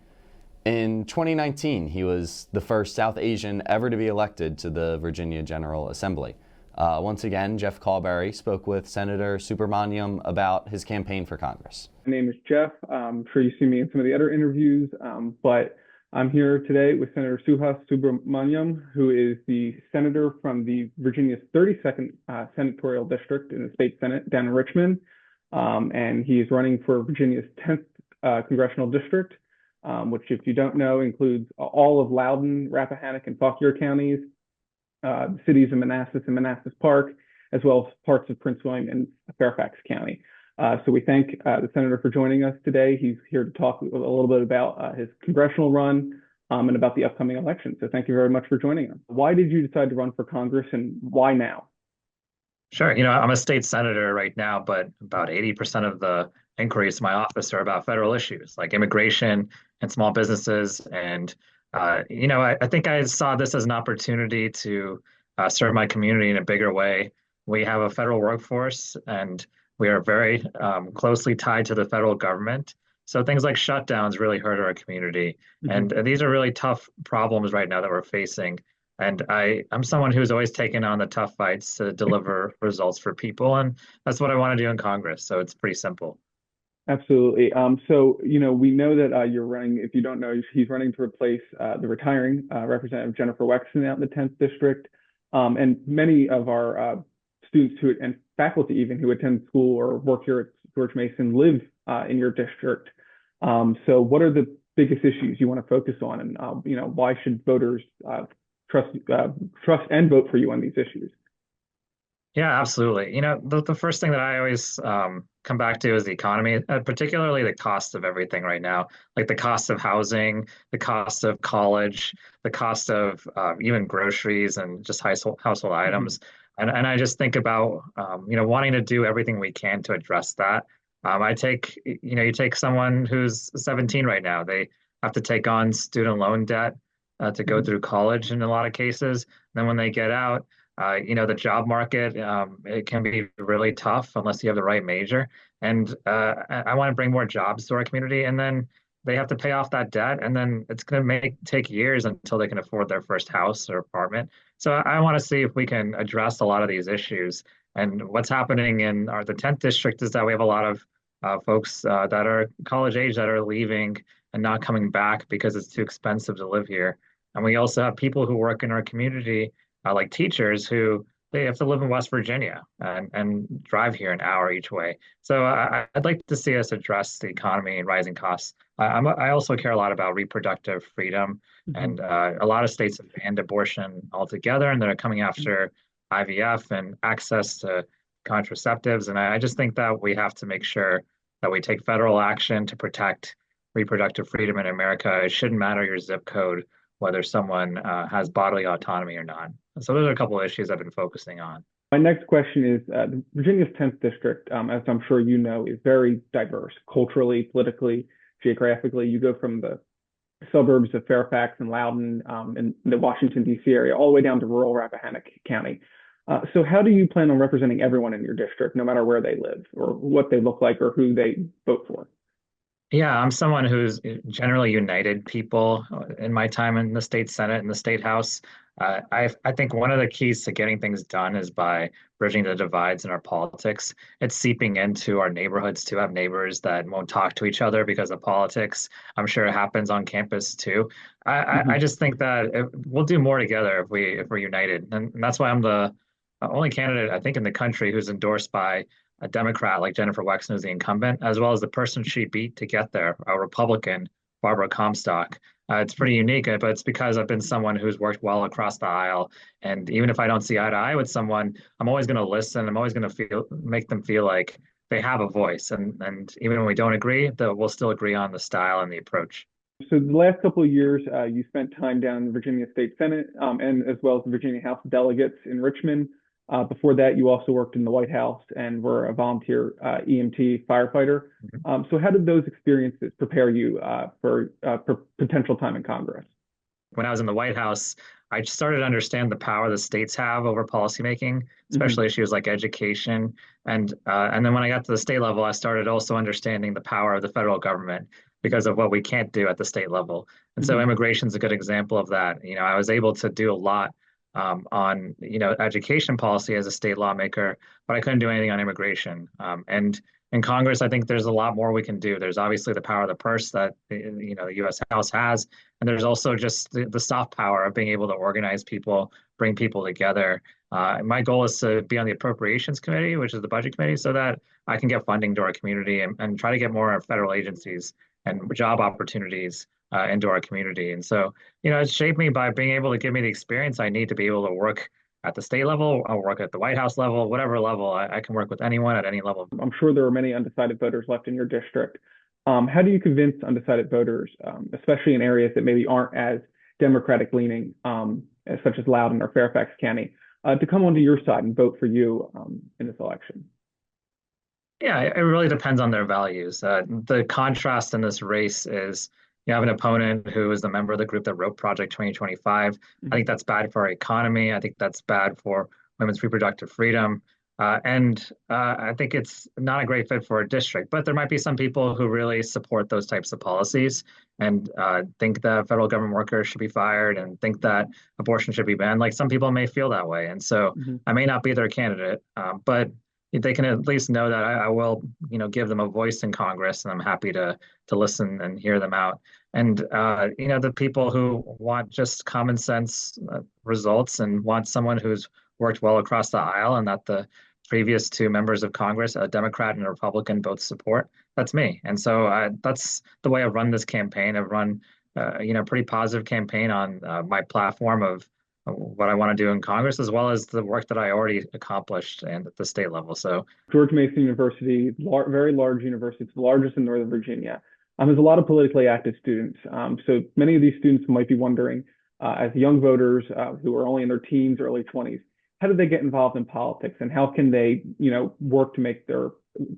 In 2019, he was the first South Asian ever to be elected to the Virginia General Assembly. Once again, Jeff Carberry spoke with Senator Subramaniam about his campaign for Congress. My name is Jeff. I'm sure you've seen me in some of the other interviews, but I'm here today with Senator Suhas Subramaniam, who is the senator from the Virginia's 32nd senatorial district in the state Senate down in Richmond, and he is running for Virginia's 10th congressional district, which, if you don't know, includes all of Loudoun, Rappahannock, and Fauquier counties, the cities of Manassas and Manassas Park, as well as parts of Prince William and Fairfax County. So we thank the senator for joining us today. He's here to talk a little bit about his congressional run and about the upcoming election. So thank you very much for joining us. Why did you decide to run for Congress, and why now? Sure. I'm a state senator right now, but about 80% of the inquiries to my office are about federal issues like immigration and small businesses. And, I think I saw this as an opportunity to serve my community in a bigger way. We have a federal workforce, and we are very closely tied to the federal government. So things like shutdowns really hurt our community. And these are really tough problems right now that we're facing. And I'm someone who's always taken on the tough fights to deliver results for people. And that's what I want to do in Congress. So it's pretty simple. Absolutely. So, we know that you're running, if you don't know, he's running to replace the retiring Representative Jennifer Wexton out in the 10th district. And many of our students and faculty even who attend school or work here at George Mason live in your district. So what are the biggest issues you want to focus on, and why should voters trust and vote for you on these issues? Yeah, absolutely. The first thing that I always come back to is the economy, particularly the cost of everything right now, like the cost of housing, the cost of college, the cost of even groceries and just household items. And I just think about, wanting to do everything we can to address that. You take someone who's 17 right now, they have to take on student loan debt to go through college in a lot of cases. Then when they get out, the job market, it can be really tough unless you have the right major. And I want to bring more jobs to our community. And then they have to pay off that debt. And then it's going to take years until they can afford their first house or apartment. So I want to see if we can address a lot of these issues. And what's happening in the 10th district is that we have a lot of folks that are college age that are leaving and not coming back because it's too expensive to live here. And we also have people who work in our community like teachers who they have to live in West Virginia and drive here an hour each way. So I'd like to see us address the economy and rising costs. I also care a lot about reproductive freedom, and a lot of states have banned abortion altogether, and they're coming after IVF and access to contraceptives. And I just think that we have to make sure that we take federal action to protect reproductive freedom in America. It shouldn't matter your zip code, whether someone has bodily autonomy or not. So those are a couple of issues I've been focusing on. My next question is Virginia's 10th district, as I'm sure you know, is very diverse culturally, politically, geographically. You go from the suburbs of Fairfax and Loudoun in the Washington, D.C. area, all the way down to rural Rappahannock County. So how do you plan on representing everyone in your district, no matter where they live or what they look like or who they vote for? Yeah, I'm someone who's generally united people in my time in the state Senate and the state House. I think one of the keys to getting things done is by bridging the divides in our politics. It's seeping into our neighborhoods to have neighbors that won't talk to each other because of politics. I'm sure it happens on campus too. I just think that we'll do more together if we're united, and that's why I'm the only candidate I think in the country who's endorsed by a Democrat like Jennifer Wexner, who's the incumbent, as well as the person she beat to get there, a Republican, Barbara Comstock. It's pretty unique, but it's because I've been someone who's worked well across the aisle. And even if I don't see eye to eye with someone, I'm always going to listen. I'm always going to make them feel like they have a voice. And even when we don't agree, we'll still agree on the style and the approach. So the last couple of years, you spent time down in the Virginia State Senate and as well as the Virginia House of Delegates in Richmond. Before that, you also worked in the White House and were a volunteer EMT firefighter. So how did those experiences prepare you for potential time in Congress? When I was in the White House, I started to understand the power the states have over policymaking, especially issues like education. And then when I got to the state level, I started also understanding the power of the federal government because of what we can't do at the state level. And so immigration is a good example of that. I was able to do a lot on education policy as a state lawmaker, but I couldn't do anything on immigration. And in Congress, I think there's a lot more we can do. There's obviously the power of the purse that the U.S. House has, and there's also just the soft power of being able to organize people, bring people together. My goal is to be on the Appropriations Committee, which is the Budget Committee, so that I can get funding to our community and try to get more federal agencies and job opportunities into our community. And so, it's shaped me by being able to give me the experience I need to be able to work at the state level, I'll work at the White House level, whatever level. I can work with anyone at any level. I'm sure there are many undecided voters left in your district. How do you convince undecided voters, especially in areas that maybe aren't as Democratic leaning, such as Loudoun or Fairfax County, to come onto your side and vote for you in this election? Yeah, it really depends on their values. The contrast in this race is you have an opponent who is the member of the group that wrote Project 2025. I think that's bad for our economy. I think that's bad for women's reproductive freedom. And I think it's not a great fit for a district. But there might be some people who really support those types of policies and think that federal government workers should be fired and think that abortion should be banned. Like some people may feel that way. And so I may not be their candidate, but they can at least know that I will, give them a voice in Congress, and I'm happy to listen and hear them out. And the people who want just common sense results and want someone who's worked well across the aisle and that the previous two members of Congress, a Democrat and a Republican, both support. That's me. And so that's the way I've run this campaign. I've run, a pretty positive campaign on my platform of what I want to do in Congress, as well as the work that I already accomplished and at the state level. So George Mason University, very large university, it's the largest in Northern Virginia. There's a lot of politically active students. So many of these students might be wondering, as young voters who are only in their teens, early 20s, how do they get involved in politics, and how can they, work to make their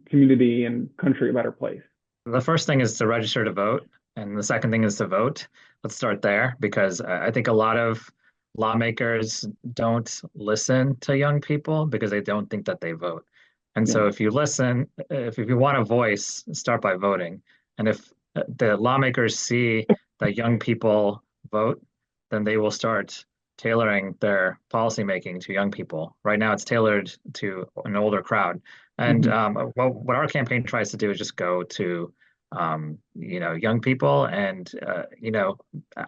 community and country a better place? The first thing is to register to vote, and the second thing is to vote. Let's start there, because I think a lot of lawmakers don't listen to young people because they don't think that they vote. And so if you listen, if you want a voice, start by voting. And if the lawmakers see that young people vote, then they will start tailoring their policymaking to young people. Right now, it's tailored to an older crowd. And what our campaign tries to do is just go to young people and,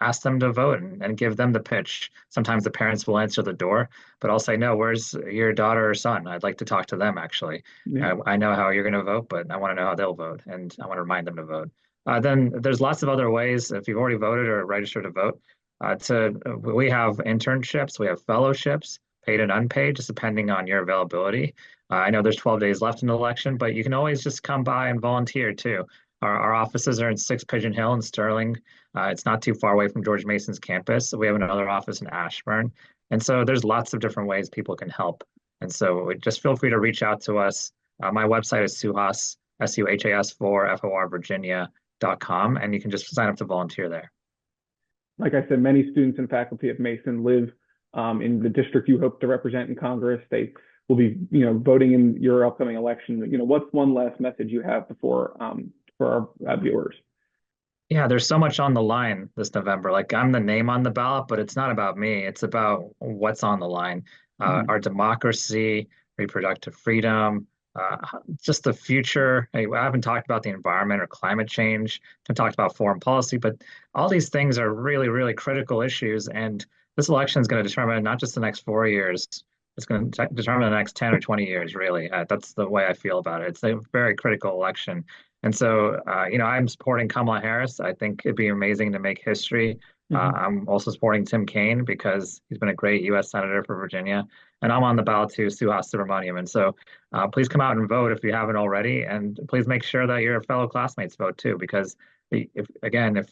ask them to vote and give them the pitch. Sometimes the parents will answer the door, but I'll say, no, where's your daughter or son? I'd like to talk to them, actually. Yeah. I know how you're going to vote, but I want to know how they'll vote, and I want to remind them to vote. Then there's lots of other ways, if you've already voted or registered to vote, we have internships, we have fellowships, paid and unpaid, just depending on your availability. I know there's 12 days left in the election, but you can always just come by and volunteer too. Our offices are in 6 Pigeon Hill in Sterling. It's not too far away from George Mason's campus. We have another office in Ashburn. And so there's lots of different ways people can help. And so just feel free to reach out to us. My website is Suhas, SUHAS4FOR Virginia.com, and you can just sign up to volunteer there. Like I said, many students and faculty at Mason live in the district you hope to represent in Congress. They will be, voting in your upcoming election. What's one last message you have before for our viewers? Yeah, there's so much on the line this November. Like, I'm the name on the ballot, but it's not about me. It's about what's on the line. Our democracy, reproductive freedom, just the future. I haven't talked about the environment or climate change. I haven't talked about foreign policy, but all these things are really, really critical issues. And this election is going to determine not just the next 4 years, it's going to determine the next 10 or 20 years, really. That's the way I feel about it. It's a very critical election. And so, I'm supporting Kamala Harris. I think it'd be amazing to make history. I'm also supporting Tim Kaine because he's been a great U.S. Senator for Virginia. And I'm on the ballot too, Suhas Subramaniam. And so please come out and vote if you haven't already. And please make sure that your fellow classmates vote too, because if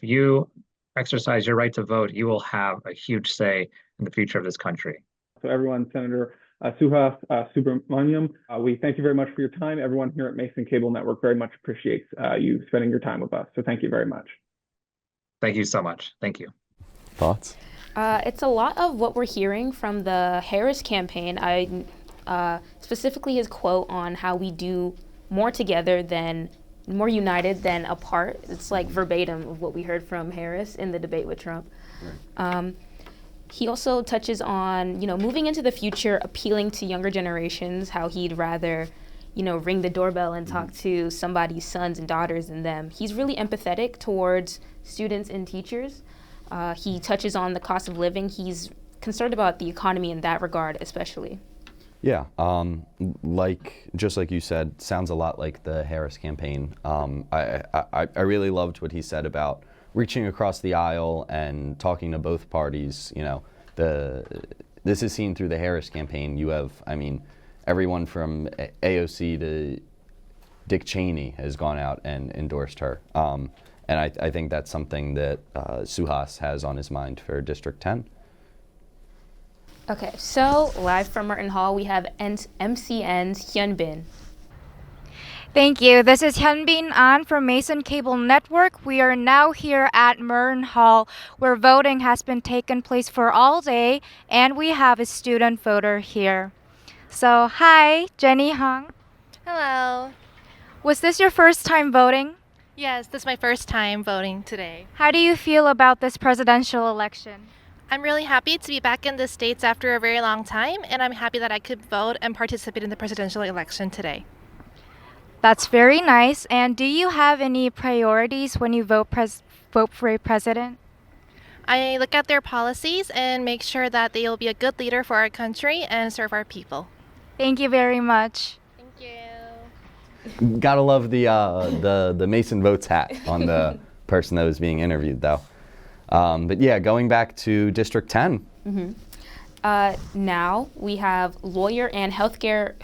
you exercise your right to vote, you will have a huge say in the future of this country. So everyone, Senator Suhas Subramaniam, we thank you very much for your time. Everyone here at Mason Cable Network very much appreciates you spending your time with us. So thank you very much. Thank you so much. Thank you. Thoughts? It's a lot of what we're hearing from the Harris campaign. Specifically his quote on how we do more together more united than apart. It's like verbatim of what we heard from Harris in the debate with Trump. Right. He also touches on, moving into the future, appealing to younger generations, how he'd rather, ring the doorbell and talk to somebody's sons and daughters than them. He's really empathetic towards students and teachers. He touches on the cost of living. He's concerned about the economy in that regard, especially. Yeah, just like you said, sounds a lot like the Harris campaign. I really loved what he said about reaching across the aisle and talking to both parties. This is seen through the Harris campaign. You have, everyone from AOC to Dick Cheney has gone out and endorsed her. And I think that's something that Suhas has on his mind for District 10. Okay, so live from Merton Hall, we have MCN's Hyunbeen. Thank you. This is Hyunbeen An from Mason Cable Network. We are now here at Merton Hall, where voting has been taking place for all day, and we have a student voter here. So, hi, Jenny Hung. Hello. Was this your first time voting? Yes, this is my first time voting today. How do you feel about this presidential election? I'm really happy to be back in the States after a very long time, and I'm happy that I could vote and participate in the presidential election today. That's very nice. And do you have any priorities when you vote for a president? I look at their policies and make sure that they will be a good leader for our country and serve our people. Thank you very much. Thank you. Gotta love the Mason Votes hat on the person that was being interviewed, though. But yeah, going back to District 10. Now we have lawyer and healthcare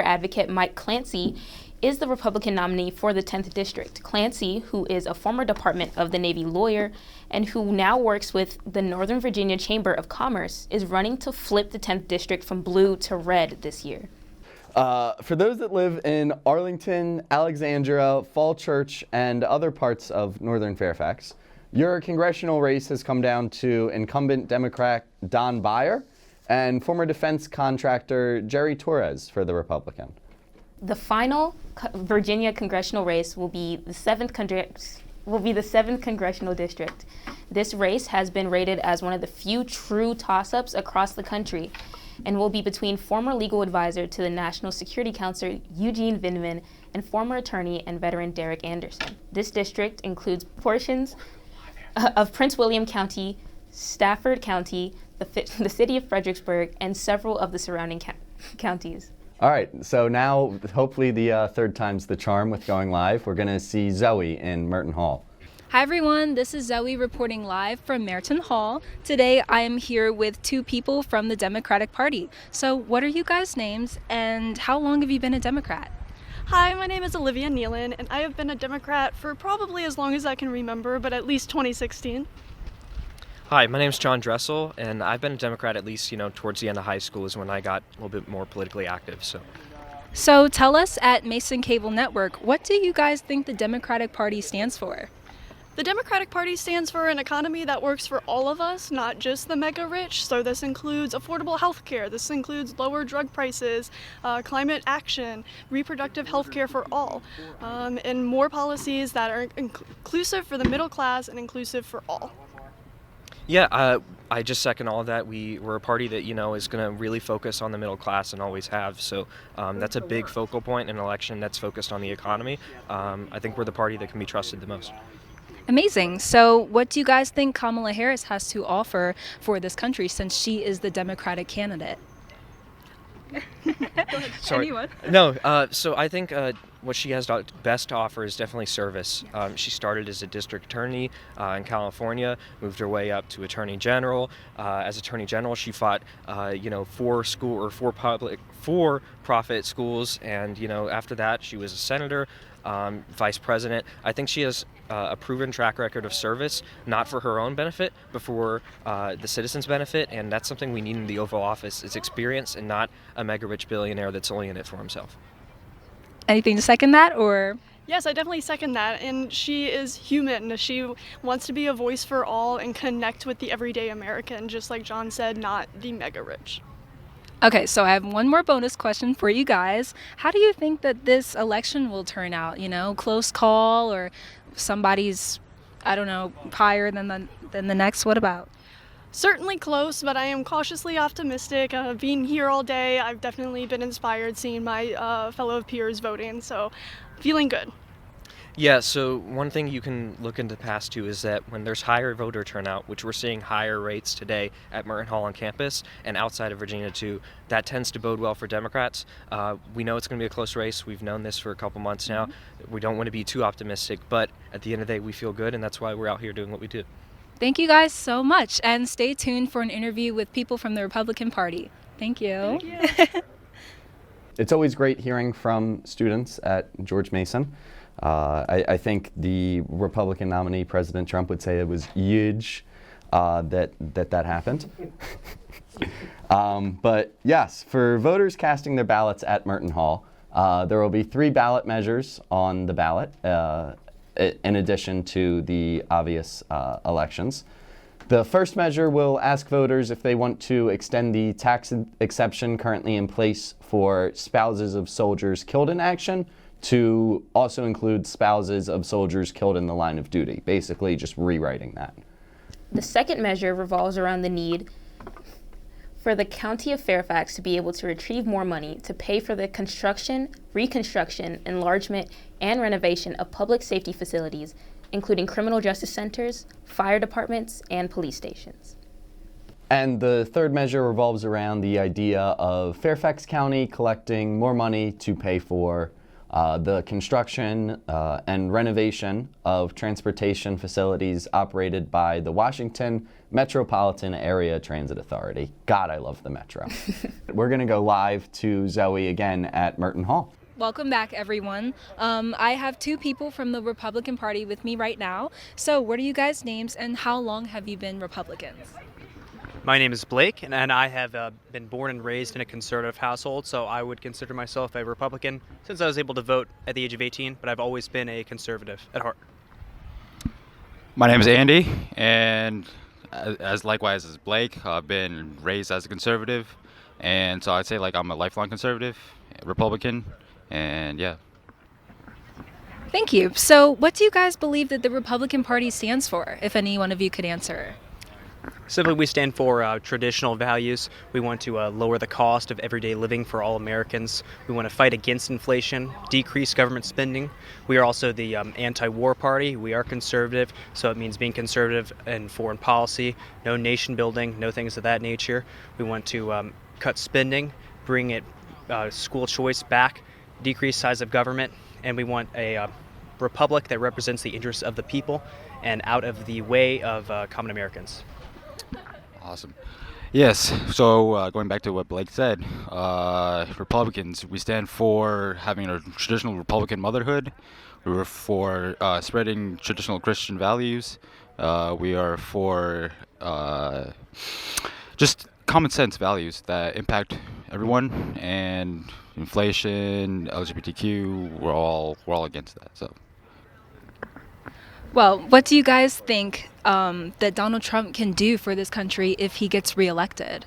advocate Mike Clancy is the Republican nominee for the 10th District. Clancy, who is a former Department of the Navy lawyer and who now works with the Northern Virginia Chamber of Commerce, is running to flip the 10th District from blue to red this year. For those that live in Arlington, Alexandria, Fall Church, and other parts of Northern Fairfax, your congressional race has come down to incumbent Democrat Don Beyer and former defense contractor Jerry Torres for the Republican. The final Virginia congressional race will be the 7th congressional district. This race has been rated as one of the few true toss-ups across the country. and will be between former legal advisor to the National Security Council Eugene Vindman and former attorney and veteran Derek Anderson. This district includes portions of Prince William County, Stafford County, the city of Fredericksburg, and several of the surrounding counties. All right, so now hopefully the third time's the charm with going live. We're going to see Zoe in Merton Hall. Hi everyone, this is Zoe reporting live from Merton Hall. Today I am here with two people from the Democratic Party. So what are you guys' names and how long have you been a Democrat? Hi, my name is Olivia Nealon and I have been a Democrat for probably as long as I can remember, but at least 2016. Hi, my name is John Dressel and I've been a Democrat at least, towards the end of high school is when I got a little bit more politically active. So tell us at Mason Cable Network, what do you guys think the Democratic Party stands for? The Democratic Party stands for an economy that works for all of us, not just the mega rich. So this includes affordable health care, this includes lower drug prices, climate action, reproductive health care for all, and more policies that are inclusive for the middle class and inclusive for all. Yeah, I just second all of that. We're a party that, is going to really focus on the middle class and always have. So that's a big focal point in an election that's focused on the economy. I think we're the party that can be trusted the most. Amazing. So what do you guys think Kamala Harris has to offer for this country since she is the Democratic candidate? Sorry. Anyone? No, so I think what she has best to offer is definitely service. She started as a district attorney in California, moved her way up to attorney general. As attorney general, she fought, for-profit schools, and after that, she was a senator, vice president. I think she has a proven track record of service, not for her own benefit, but for the citizens' benefit, and that's something we need in the Oval Office, is experience and not a mega-rich billionaire that's only in it for himself. Anything to second that, or? Yes, I definitely second that, and she is human. She wants to be a voice for all and connect with the everyday American, just like John said, not the mega rich. Okay, so I have one more bonus question for you guys. How do you think that this election will turn out? Close call, or somebody's, higher than the next? What about? Certainly close, but I am cautiously optimistic. Being here all day, I've definitely been inspired seeing my fellow peers voting, so feeling good. Yeah, so one thing you can look into past too is that when there's higher voter turnout, which we're seeing higher rates today at Merton Hall on campus and outside of Virginia too, that tends to bode well for Democrats. We know it's going to be a close race. We've known this for a couple months now. We don't want to be too optimistic, but at the end of the day, we feel good, and that's why we're out here doing what we do. Thank you guys so much, and stay tuned for an interview with people from the Republican Party. Thank you. Thank you. It's always great hearing from students at George Mason. I think the Republican nominee, President Trump, would say it was huge that happened. But yes, for voters casting their ballots at Merton Hall, there will be 3 ballot measures on the ballot, in addition to the obvious elections. The first measure will ask voters if they want to extend the tax exception currently in place for spouses of soldiers killed in action to also include spouses of soldiers killed in the line of duty, basically just rewriting that. The second measure revolves around the need for the County of Fairfax to be able to retrieve more money to pay for the construction, reconstruction, enlargement, and renovation of public safety facilities, including criminal justice centers, fire departments, and police stations. And the third measure revolves around the idea of Fairfax County collecting more money to pay for the construction and renovation of transportation facilities operated by the Washington Metropolitan Area Transit Authority. God, I love the Metro. We're going to go live to Zoe again at Merton Hall. Welcome back, everyone. I have 2 people from the Republican Party with me right now. So what are you guys' names and how long have you been Republicans? My name is Blake, and I have been born and raised in a conservative household, so I would consider myself a Republican since I was able to vote at the age of 18, but I've always been a conservative at heart. My name is Andy, and likewise as Blake, I've been raised as a conservative, and so I'd say I'm a lifelong conservative, Republican, and yeah. Thank you. So what do you guys believe that the Republican Party stands for, if any one of you could answer? Simply, we stand for traditional values. We want to lower the cost of everyday living for all Americans. We want to fight against inflation, decrease government spending. We are also the anti-war party. We are conservative, so it means being conservative in foreign policy, no nation building, no things of that nature. We want to cut spending, bring it school choice back, decrease size of government, and we want a republic that represents the interests of the people and out of the way of common Americans. Awesome. Yes, so going back to what Blake said, Republicans, we stand for having a traditional Republican motherhood. We're for spreading traditional Christian values. We are for just common sense values that impact everyone, and inflation, LGBTQ, we're all against that. So. Well, what do you guys think that Donald Trump can do for this country if he gets reelected?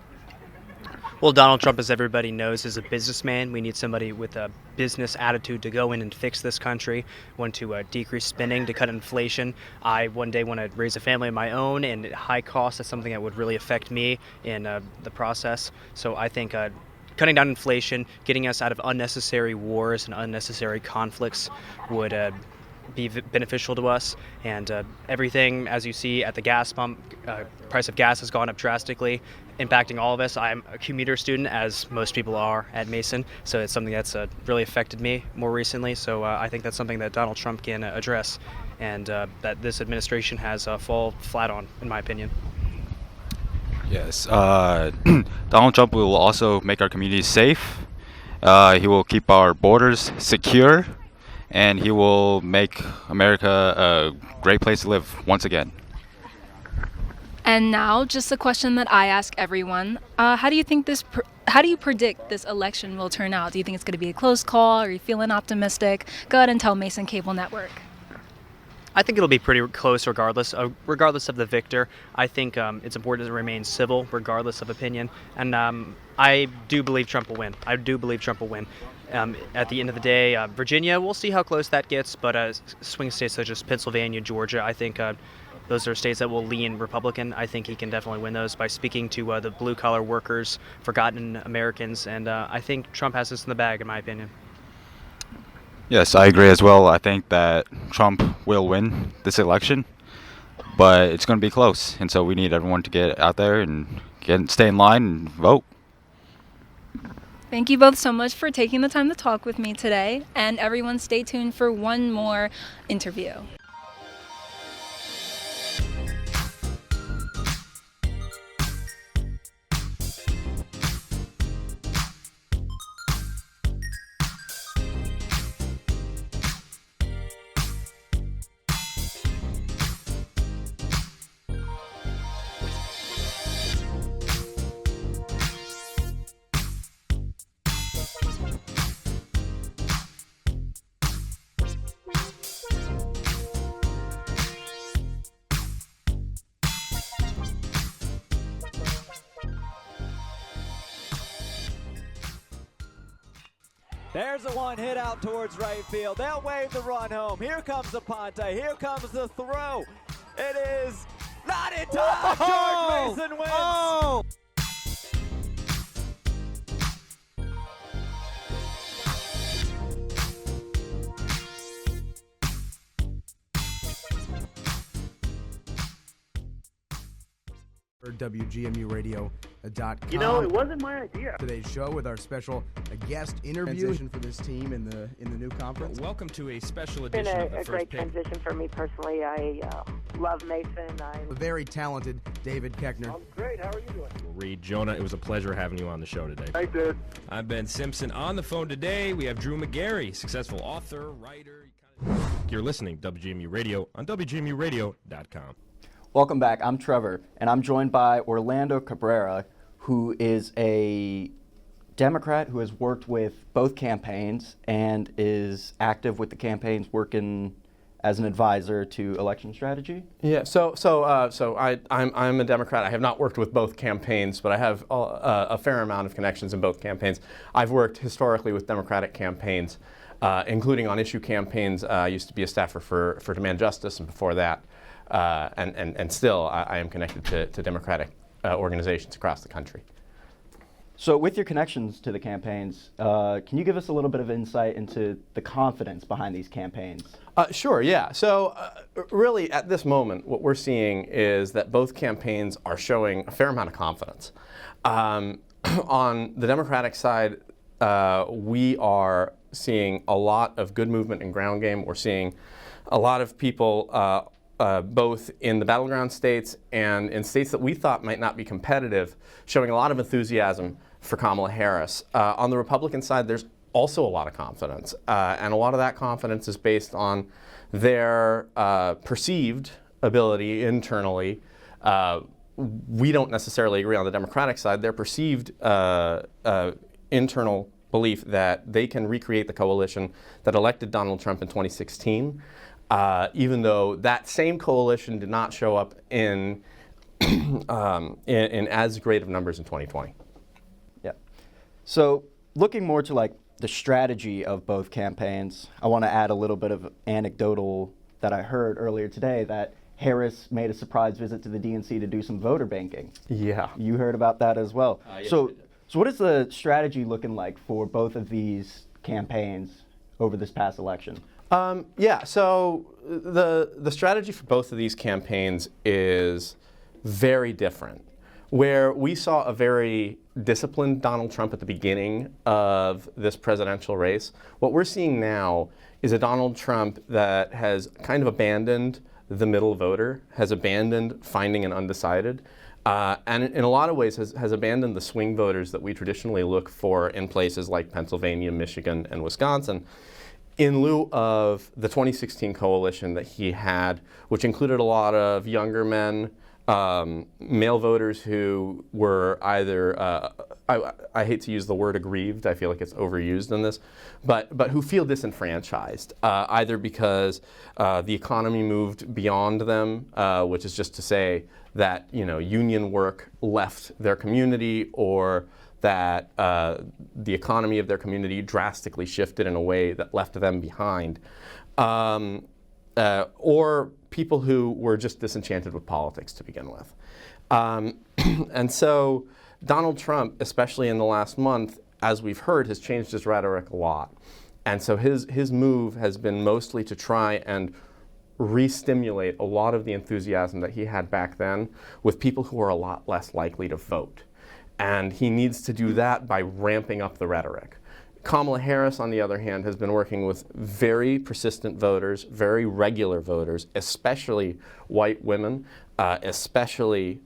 Well, Donald Trump, as everybody knows, is a businessman. We need somebody with a business attitude to go in and fix this country. Want to decrease spending, to cut inflation. I one day want to raise a family of my own, and at high cost, that's something that would really affect me in the process. So I think cutting down inflation, getting us out of unnecessary wars and unnecessary conflicts would be beneficial to us. And everything, as you see at the gas pump, price of gas has gone up drastically, impacting all of us. I'm a commuter student, as most people are at Mason, so it's something that's really affected me more recently. So I think that's something that Donald Trump can address, and that this administration has fallen flat on, in my opinion. Yes, Donald Trump will also make our communities safe. He will keep our borders secure, and he will make America a great place to live once again. And now, just a question that I ask everyone: how do you think how do you predict this election will turn out? Do you think it's going to be a close call? Are you feeling optimistic? Go ahead and tell Mason Cable Network. I think it'll be pretty close regardless of the victor. I think it's important to remain civil regardless of opinion. And I do believe Trump will win. At the end of the day, Virginia, we'll see how close that gets. But swing states such as Pennsylvania, Georgia, I think those are states that will lean Republican. I think he can definitely win those by speaking to the blue-collar workers, forgotten Americans. And I think Trump has this in the bag, in my opinion. Yes, I agree as well. I think that Trump will win this election, but it's going to be close, and so we need everyone to get out there and stay in line and vote. Thank you both so much for taking the time to talk with me today, and everyone stay tuned for one more interview. There's a one hit out towards right field. They'll wave the run home. Here comes the Ponte. Here comes the throw. It is not in time. George Mason wins. Oh. WGMUradio.com. You know, it wasn't my idea. Today's show with our special guest interview. Transition for this team in the new conference. Welcome to a special It's been edition of the a First great Pick. transition for me personally. I love Mason. The very talented David Keckner. I'm great. How are you doing? Reed, Jonah, it was a pleasure having you on the show today. Thanks, dude. I'm Ben Simpson. On the phone today, we have Drew McGarry, successful author, writer. You're listening to WGMU Radio on WGMUradio.com. Welcome back. I'm Trevor, and I'm joined by Orlando Cabrera, who is a Democrat who has worked with both campaigns and is active with the campaigns, working as an advisor to election strategy. Yeah. So I'm a Democrat. I have not worked with both campaigns, but I have a fair amount of connections in both campaigns. I've worked historically with Democratic campaigns, including on issue campaigns. I used to be a staffer for Demand Justice, and before that, and still I am connected to Democratic organizations across the country. So with your connections to the campaigns, can you give us a little bit of insight into the confidence behind these campaigns? Sure, yeah. So really at this moment, what we're seeing is that both campaigns are showing a fair amount of confidence. On the Democratic side, we are seeing a lot of good movement in ground game. We're seeing a lot of people both in the battleground states and in states that we thought might not be competitive, showing a lot of enthusiasm for Kamala Harris. On the Republican side, there's also a lot of confidence, and a lot of that confidence is based on their perceived ability internally. We don't necessarily agree on the Democratic side. Their perceived internal belief that they can recreate the coalition that elected Donald Trump in 2016, even though that same coalition did not show up in as great of numbers in 2020. Yeah. So looking more to like the strategy of both campaigns, I want to add a little bit of anecdotal that I heard earlier today that Harris made a surprise visit to the DNC to do some voter banking. Yeah. You heard about that as well. Yes, So what is the strategy looking like for both of these campaigns over this past election? Yeah, so the strategy for both of these campaigns is very different. Where we saw a very disciplined Donald Trump at the beginning of this presidential race, what we're seeing now is a Donald Trump that has kind of abandoned the middle voter, has abandoned finding an undecided, and in a lot of ways has abandoned the swing voters that we traditionally look for in places like Pennsylvania, Michigan, and Wisconsin, in lieu of the 2016 coalition that he had, which included a lot of younger men, male voters who were either, I hate to use the word aggrieved, I feel like it's overused in this, but who feel disenfranchised, either because the economy moved beyond them, which is just to say that union work left their community, or that the economy of their community drastically shifted in a way that left them behind. Or people who were just disenchanted with politics to begin with. And so Donald Trump, especially in the last month, as we've heard, has changed his rhetoric a lot. And so his move has been mostly to try and re-stimulate a lot of the enthusiasm that he had back then with people who are a lot less likely to vote. And he needs to do that by ramping up the rhetoric. Kamala Harris, on the other hand, has been working with very persistent voters, very regular voters, especially white women, especially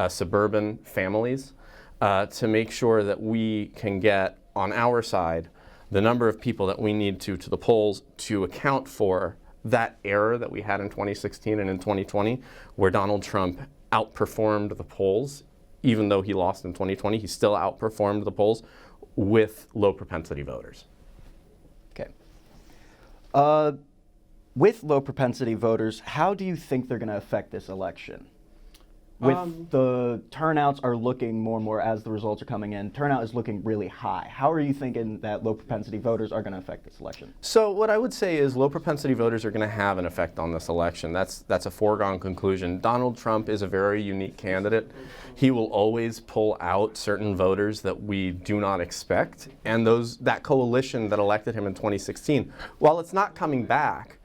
suburban families, to make sure that we can get on our side the number of people that we need to the polls to account for that error that we had in 2016 and in 2020, where Donald Trump outperformed the polls. Even though he lost in 2020, he still outperformed the polls with low propensity voters. Okay. With low propensity voters, how do you think they're going to affect this election? With the turnouts are looking more and more as the results are coming in, turnout is looking really high. How are you thinking that low propensity voters are going to affect this election? So what I would say is low propensity voters are going to have an effect on this election. That's a foregone conclusion. Donald Trump is a very unique candidate. He will always pull out certain voters that we do not expect, and that coalition that elected him in 2016, while it's not coming back,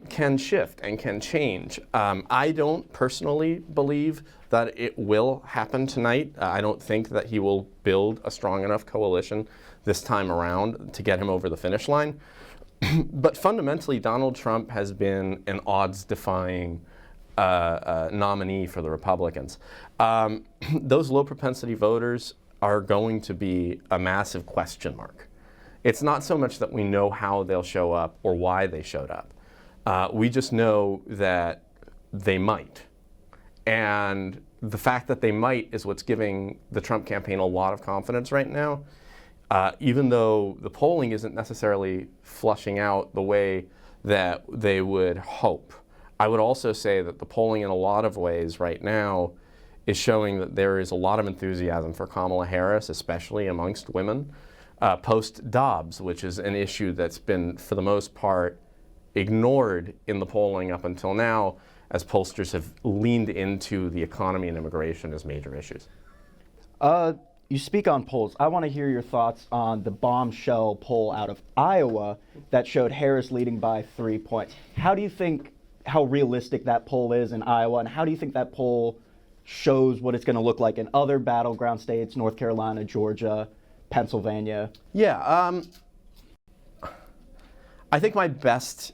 can shift and can change. I don't personally believe that it will happen tonight. I don't think that he will build a strong enough coalition this time around to get him over the finish line. But fundamentally, Donald Trump has been an odds-defying nominee for the Republicans. Those low propensity voters are going to be a massive question mark. It's not so much that we know how they'll show up or why they showed up. We just know that they might. And the fact that they might is what's giving the Trump campaign a lot of confidence right now, even though the polling isn't necessarily flushing out the way that they would hope. I would also say that the polling in a lot of ways right now is showing that there is a lot of enthusiasm for Kamala Harris, especially amongst women, post-Dobbs, which is an issue that's been, for the most part, ignored in the polling up until now, as pollsters have leaned into the economy and immigration as major issues. You speak on polls. I want to hear your thoughts on the bombshell poll out of Iowa that showed Harris leading by 3 points. How do you think, how realistic that poll is in Iowa, and how do you think that poll shows what it's going to look like in other battleground states, North Carolina, Georgia, Pennsylvania? Yeah, I think my best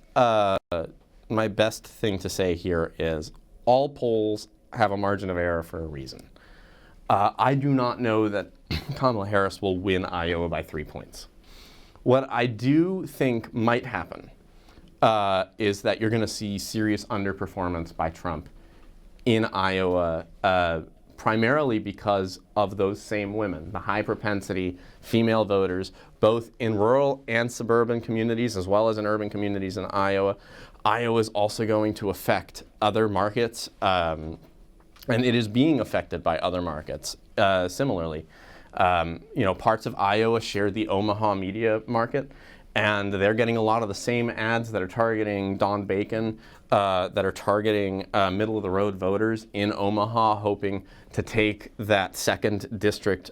thing to say here is all polls have a margin of error for a reason. I do not know that Kamala Harris will win Iowa by 3 points. What I do think might happen is that you're going to see serious underperformance by Trump in Iowa, primarily because of those same women, the high propensity female voters, both in rural and suburban communities as well as in urban communities in Iowa. Iowa is also going to affect other markets, and it is being affected by other markets similarly. Parts of Iowa share the Omaha media market, and they're getting a lot of the same ads that are targeting Don Bacon, that are targeting middle-of-the-road voters in Omaha, hoping to take that second district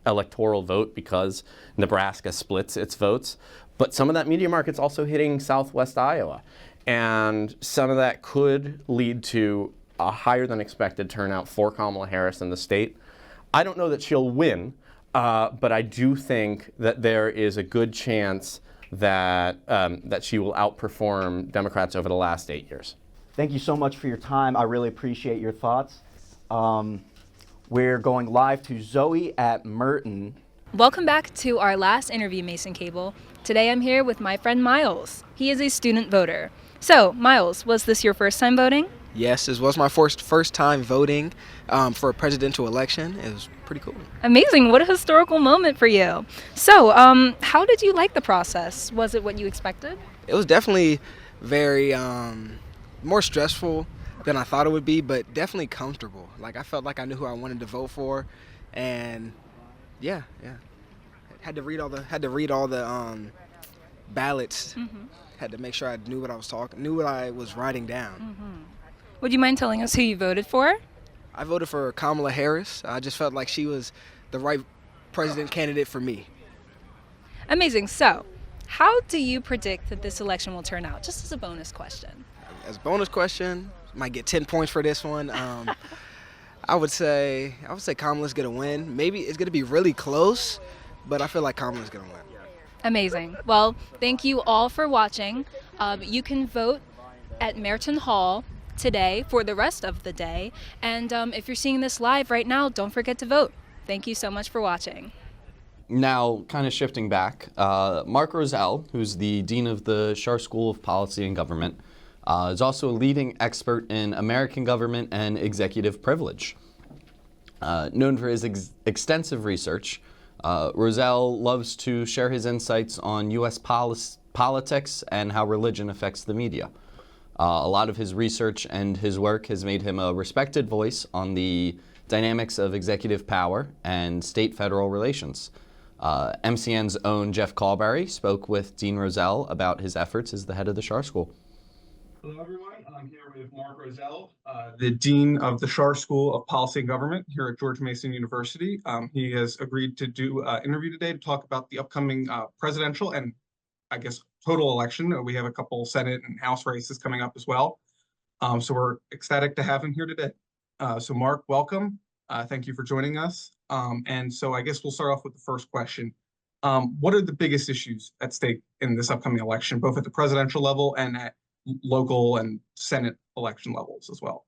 electoral vote because Nebraska splits its votes. But some of that media market's also hitting southwest Iowa, and some of that could lead to a higher than expected turnout for Kamala Harris in the state. I don't know that she'll win, but I do think that there is a good chance that that she will outperform Democrats over the last 8 years. Thank you so much for your time. I really appreciate your thoughts. We're going live to Zoe at Merton. Welcome back to our last interview, Mason Cable. Today I'm here with my friend Miles. He is a student voter. So, Miles, was this your first time voting? Yes, this was my first time voting for a presidential election. It was pretty cool. Amazing. What a historical moment for you. So, how did you like the process? Was it what you expected? It was definitely very more stressful than I thought it would be, but definitely comfortable. Like, I felt like I knew who I wanted to vote for, and yeah. Had to read all the ballots. Mm-hmm. Had to make sure I knew what I was writing down. Mm-hmm. Would you mind telling us who you voted for? I voted for Kamala Harris. I just felt like she was the right president candidate for me. Amazing. So, how do you predict that this election will turn out? Just as a bonus question. As a bonus question, might get 10 points for this one. I would say Kamala's gonna win. Maybe it's gonna be really close, but I feel like Kamala's gonna win. Amazing. Well, thank you all for watching. You can vote at Merton Hall today for the rest of the day. And if you're seeing this live right now, don't forget to vote. Thank you so much for watching. Now, kind of shifting back, Mark Rozelle, who's the Dean of the Schar School of Policy and Government, is also a leading expert in American government and executive privilege. Known for his extensive research, Rozelle loves to share his insights on U.S. politics and how religion affects the media. A lot of his research and his work has made him a respected voice on the dynamics of executive power and state-federal relations. MCN's own Jeff Carberry spoke with Dean Rozelle about his efforts as the head of the Schar School. Hello, everyone. I'm here with Mark Rozelle, the Dean of the Schar School of Policy and Government here at George Mason University. He has agreed to do an interview today to talk about the upcoming presidential and, I guess, total election. We have a couple Senate and House races coming up as well. So we're ecstatic to have him here today. So Mark, welcome. Thank you for joining us. And so I guess we'll start off with the first question. What are the biggest issues at stake in this upcoming election, both at the presidential level and at local and Senate election levels as well?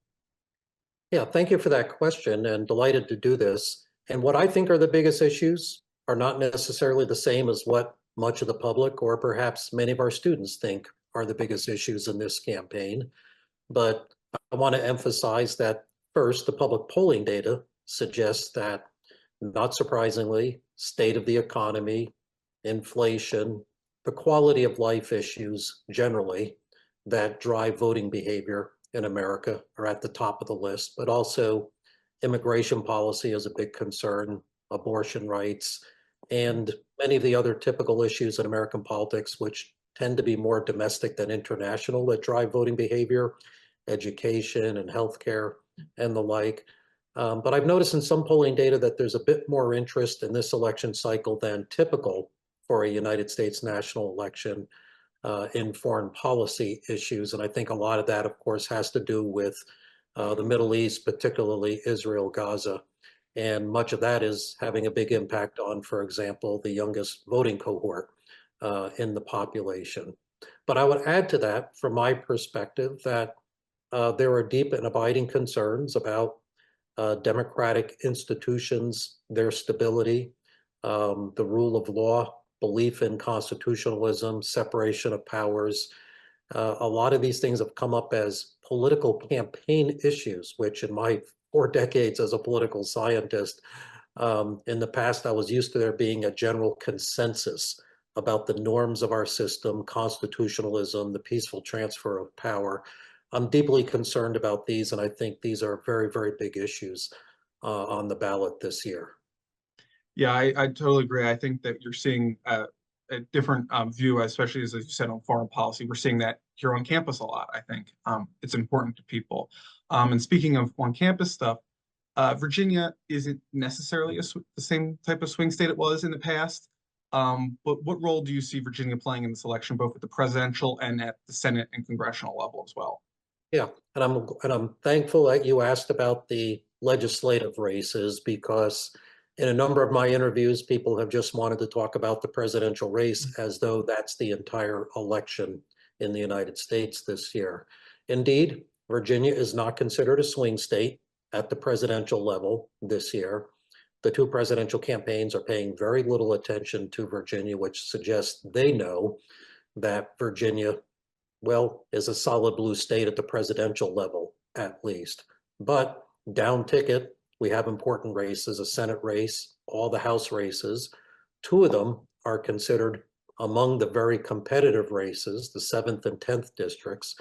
Yeah, thank you for that question, and delighted to do this. And what I think are the biggest issues are not necessarily the same as what much of the public or perhaps many of our students think are the biggest issues in this campaign. But I want to emphasize that first, the public polling data suggests that, not surprisingly, state of the economy, inflation, the quality of life issues generally that drive voting behavior in America are at the top of the list, but also immigration policy is a big concern, abortion rights, and many of the other typical issues in American politics, which tend to be more domestic than international, that drive voting behavior. education and healthcare and the like. But I've noticed in some polling data that there's a bit more interest in this election cycle than typical for a United States national election in foreign policy issues. And I think a lot of that, of course, has to do with the Middle East, particularly Israel, Gaza. And much of that is having a big impact on, for example, the youngest voting cohort in the population. But I would add to that, from my perspective, that there are deep and abiding concerns about democratic institutions, their stability, the rule of law, belief in constitutionalism, separation of powers. A lot of these things have come up as political campaign issues, which in my 4 decades as a political scientist, in the past, I was used to there being a general consensus about the norms of our system, constitutionalism, the peaceful transfer of power. I'm deeply concerned about these, and I think these are very, very big issues on the ballot this year. Yeah, I totally agree. I think that you're seeing a different view, especially as you said, on foreign policy. We're seeing that here on campus a lot, I think. It's important to people. And speaking of on-campus stuff, Virginia isn't necessarily the same type of swing state it was in the past. But what role do you see Virginia playing in this election, both at the presidential and at the Senate and congressional level as well? Yeah, and I'm thankful that you asked about the legislative races, because in a number of my interviews, people have just wanted to talk about the presidential race as though that's the entire election in the United States this year. Indeed, Virginia is not considered a swing state at the presidential level this year. The 2 presidential campaigns are paying very little attention to Virginia, which suggests they know that Virginia, well, is a solid blue state at the presidential level, at least. But down ticket, we have important races, a Senate race, all the House races. 2 of them are considered among the very competitive races, the 7th and 10th districts.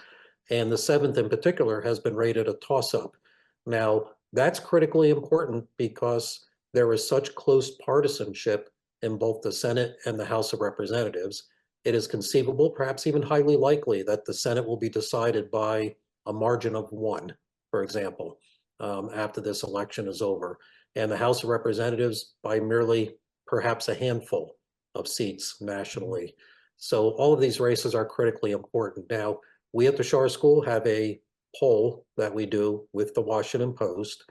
And the 7th in particular has been rated a toss-up. Now, that's critically important because there is such close partisanship in both the Senate and the House of Representatives. It is conceivable, perhaps even highly likely, that the Senate will be decided by a margin of 1, for example, after this election is over, and the House of Representatives by merely perhaps a handful of seats nationally. So all of these races are critically important. Now, we at the Schar School have a poll that we do with the Washington Post.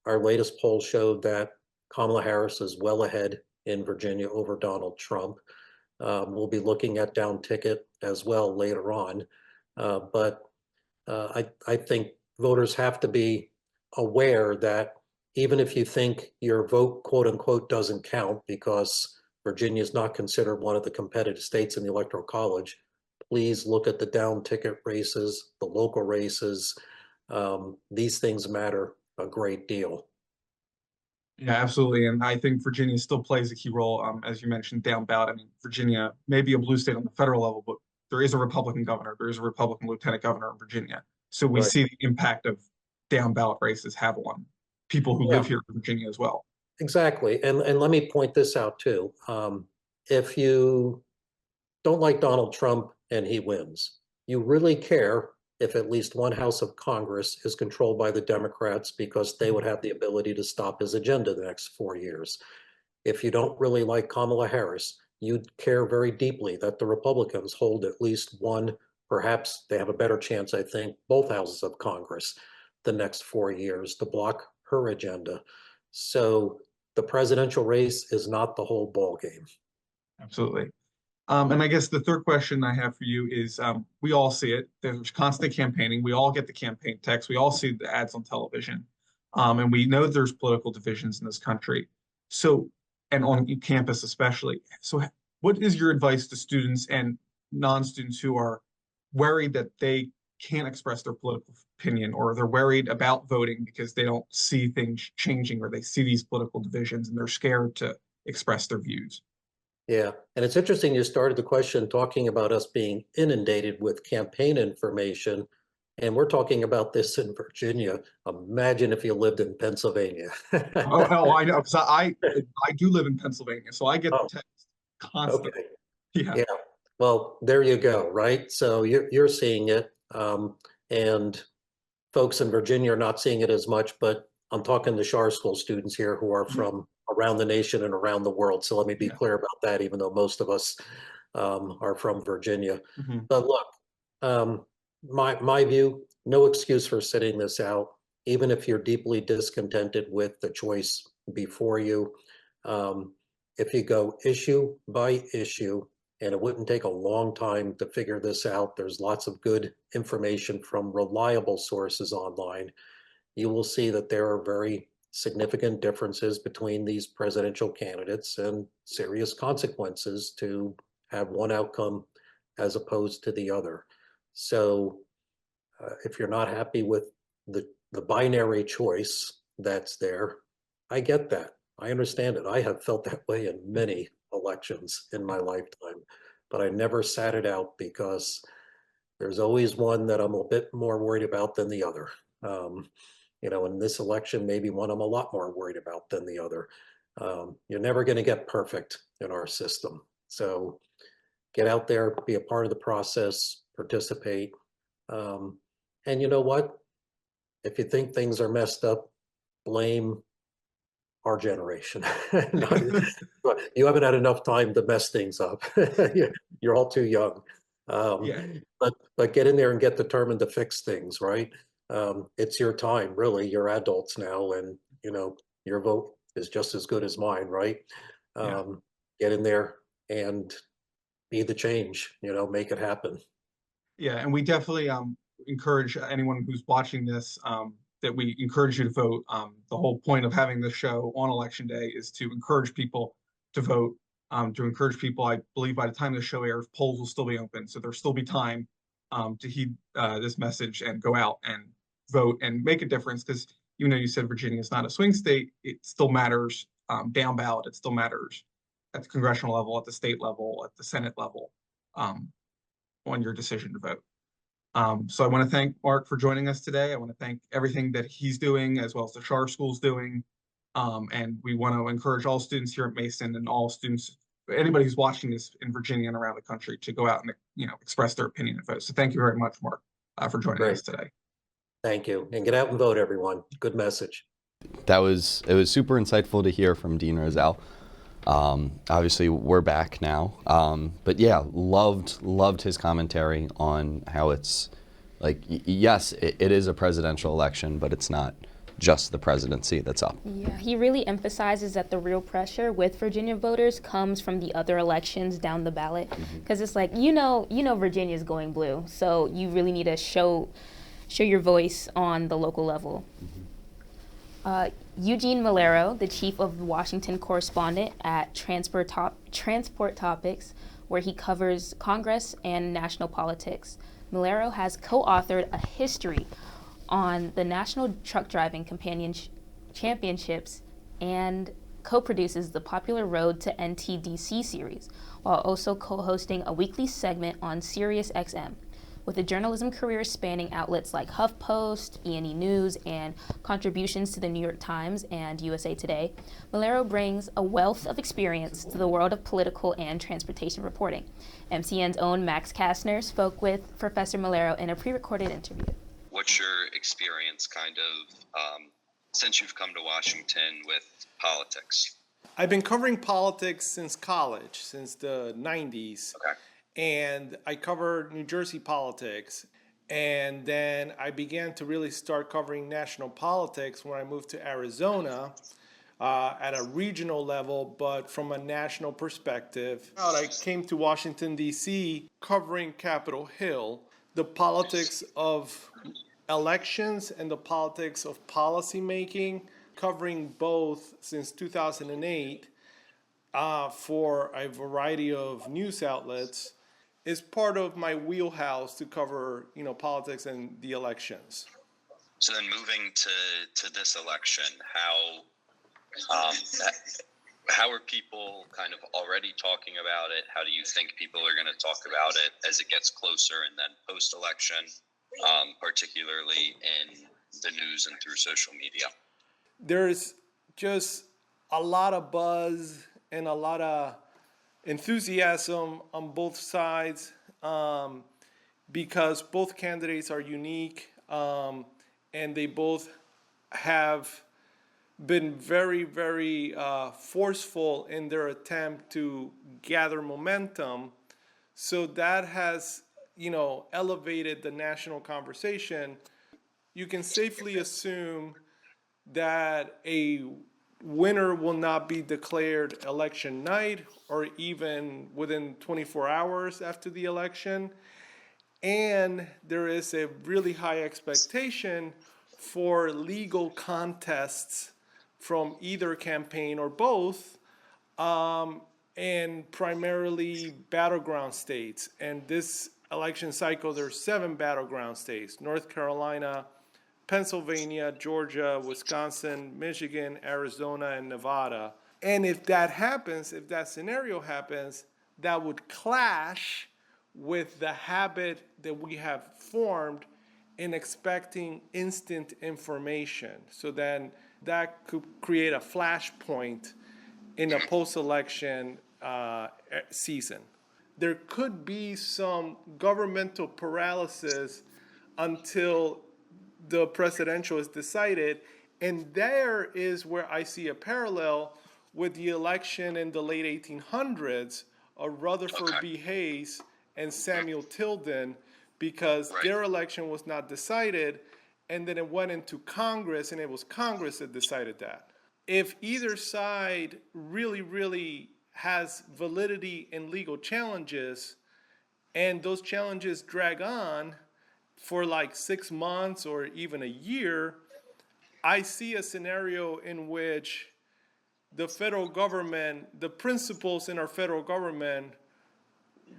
Our latest poll showed that Kamala Harris is well ahead in Virginia over Donald Trump. We'll be looking at down ticket as well later on. But I think voters have to be aware that even if you think your vote, quote unquote, doesn't count because Virginia is not considered one of the competitive states in the Electoral College, please look at the down ticket races, the local races. These things matter a great deal. Yeah, absolutely. And I think Virginia still plays a key role, as you mentioned, down ballot. I mean, Virginia may be a blue state on the federal level, but there is a Republican governor, there is a Republican lieutenant governor in Virginia. So we see the impact of down ballot races have on people who live here in Virginia as well. Exactly. And let me point this out too. If you don't like Donald Trump and he wins, you really care if at least 1 House of Congress is controlled by the Democrats, because they would have the ability to stop his agenda the next 4 years. If you don't really like Kamala Harris, you'd care very deeply that the Republicans hold at least 1, perhaps they have a better chance, I think, both houses of Congress the next 4 years to block her agenda. So the presidential race is not the whole ball game. Absolutely. And I guess the third question I have for you is, we all see it. There's constant campaigning. We all get the campaign text. We all see the ads on television. And we know there's political divisions in this country. So, and on campus especially. So what is your advice to students and non-students who are worried that they can't express their political opinion, or they're worried about voting because they don't see things changing, or they see these political divisions and they're scared to express their views? Yeah, and it's interesting you started the question talking about us being inundated with campaign information, and we're talking about this in Virginia. Imagine if you lived in Pennsylvania. I know, because I do live in Pennsylvania, so I get the text constantly. Okay. Yeah. Yeah. Well, there you go, right? So you're seeing it, and folks in Virginia are not seeing it as much, but I'm talking to Shar School students here who are from around the nation and around the world. So let me be clear about that, even though most of us are from Virginia. But look, my view, no excuse for sitting this out, even if you're deeply discontented with the choice before you. If you go issue by issue, and it wouldn't take a long time to figure this out, there's lots of good information from reliable sources online. You will see that there are very significant differences between these presidential candidates and serious consequences to have one outcome as opposed to the other. So if you're not happy with the binary choice that's there, I get that. I understand it. I have felt that way in many elections in my lifetime, but I never sat it out because there's always one that I'm a bit more worried about than the other. You know, in this election, maybe one I'm a lot more worried about than the other. You're never going to get perfect in our system. So get out there, be a part of the process, participate. And you know what? If you think things are messed up, blame our generation. You haven't had enough time to mess things up. You're all too young. But get in there and get determined to fix things, right? It's your time, really. You're adults now, and you know your vote is just as good as mine, right? Get in there and be the change. You know, make it happen. Yeah, and we definitely encourage anyone who's watching this that we encourage you to vote. The whole point of having this show on election day is to encourage people to vote, to encourage people. I believe by the time the show airs, polls will still be open, so there'll still be time to heed this message and go out and vote and make a difference. Because even though you said Virginia is not a swing state, it still matters down ballot. It still matters at the congressional level, at the state level, at the Senate level, on your decision to vote. So I want to thank Mark for joining us today. I want to thank everything that he's doing, as well as the Shar School's doing. And we want to encourage all students here at Mason and all students, anybody who's watching this in Virginia and around the country, to go out and express their opinion and vote. So thank you very much, Mark, for joining us today. Thank you. And get out and vote, everyone. Good message. It was super insightful to hear from Dean Rozelle. Obviously we're back now, but yeah, loved his commentary on how it's like, yes, it is a presidential election, but it's not just the presidency that's up. Yeah, he really emphasizes that the real pressure with Virginia voters comes from the other elections down the ballot, because it's like, you know Virginia's going blue, so you really need to show your voice on the local level. Eugene Malero, the chief of the Washington correspondent at Transport Topics, where he covers Congress and national politics. Malero has co-authored a history on the National Truck Driving Championships and co-produces the popular Road to NTDC series, while also co-hosting a weekly segment on SiriusXM. With a journalism career spanning outlets like HuffPost, E&E News, and contributions to the New York Times and USA Today, Malero brings a wealth of experience to the world of political and transportation reporting. MCN's own Max Castner spoke with Professor Malero in a pre-recorded interview. What's your experience since you've come to Washington with politics? I've been covering politics since college, since the 90s. Okay. And I covered New Jersey politics. And then I began to really start covering national politics when I moved to Arizona at a regional level, but from a national perspective. I came to Washington, D.C., covering Capitol Hill, the politics of elections and the politics of policymaking, covering both since 2008 for a variety of news outlets, is part of my wheelhouse to cover, politics and the elections. So then moving to this election, how are people kind of already talking about it? How do you think people are going to talk about it as it gets closer and then post-election, particularly in the news and through social media? There's just a lot of buzz and a lot of enthusiasm on both sides because both candidates are unique and they both have been very, very forceful in their attempt to gather momentum. So that has, elevated the national conversation. You can safely assume that a winner will not be declared election night or even within 24 hours after the election. And there is a really high expectation for legal contests from either campaign or both, and primarily battleground states. And this election cycle, there's 7 battleground states: North Carolina, Pennsylvania, Georgia, Wisconsin, Michigan, Arizona, and Nevada. And if that happens, if that scenario happens, that would clash with the habit that we have formed in expecting instant information. So then that could create a flashpoint in a post-election season. There could be some governmental paralysis until the presidential is decided, and there is where I see a parallel with the election in the late 1800s of Rutherford B. Hayes and Samuel Tilden, because their election was not decided, and then it went into Congress, and it was Congress that decided that. If either side really, really has validity and legal challenges, and those challenges drag on for like 6 months or even a year, I see a scenario in which the federal government, the principals in our federal government,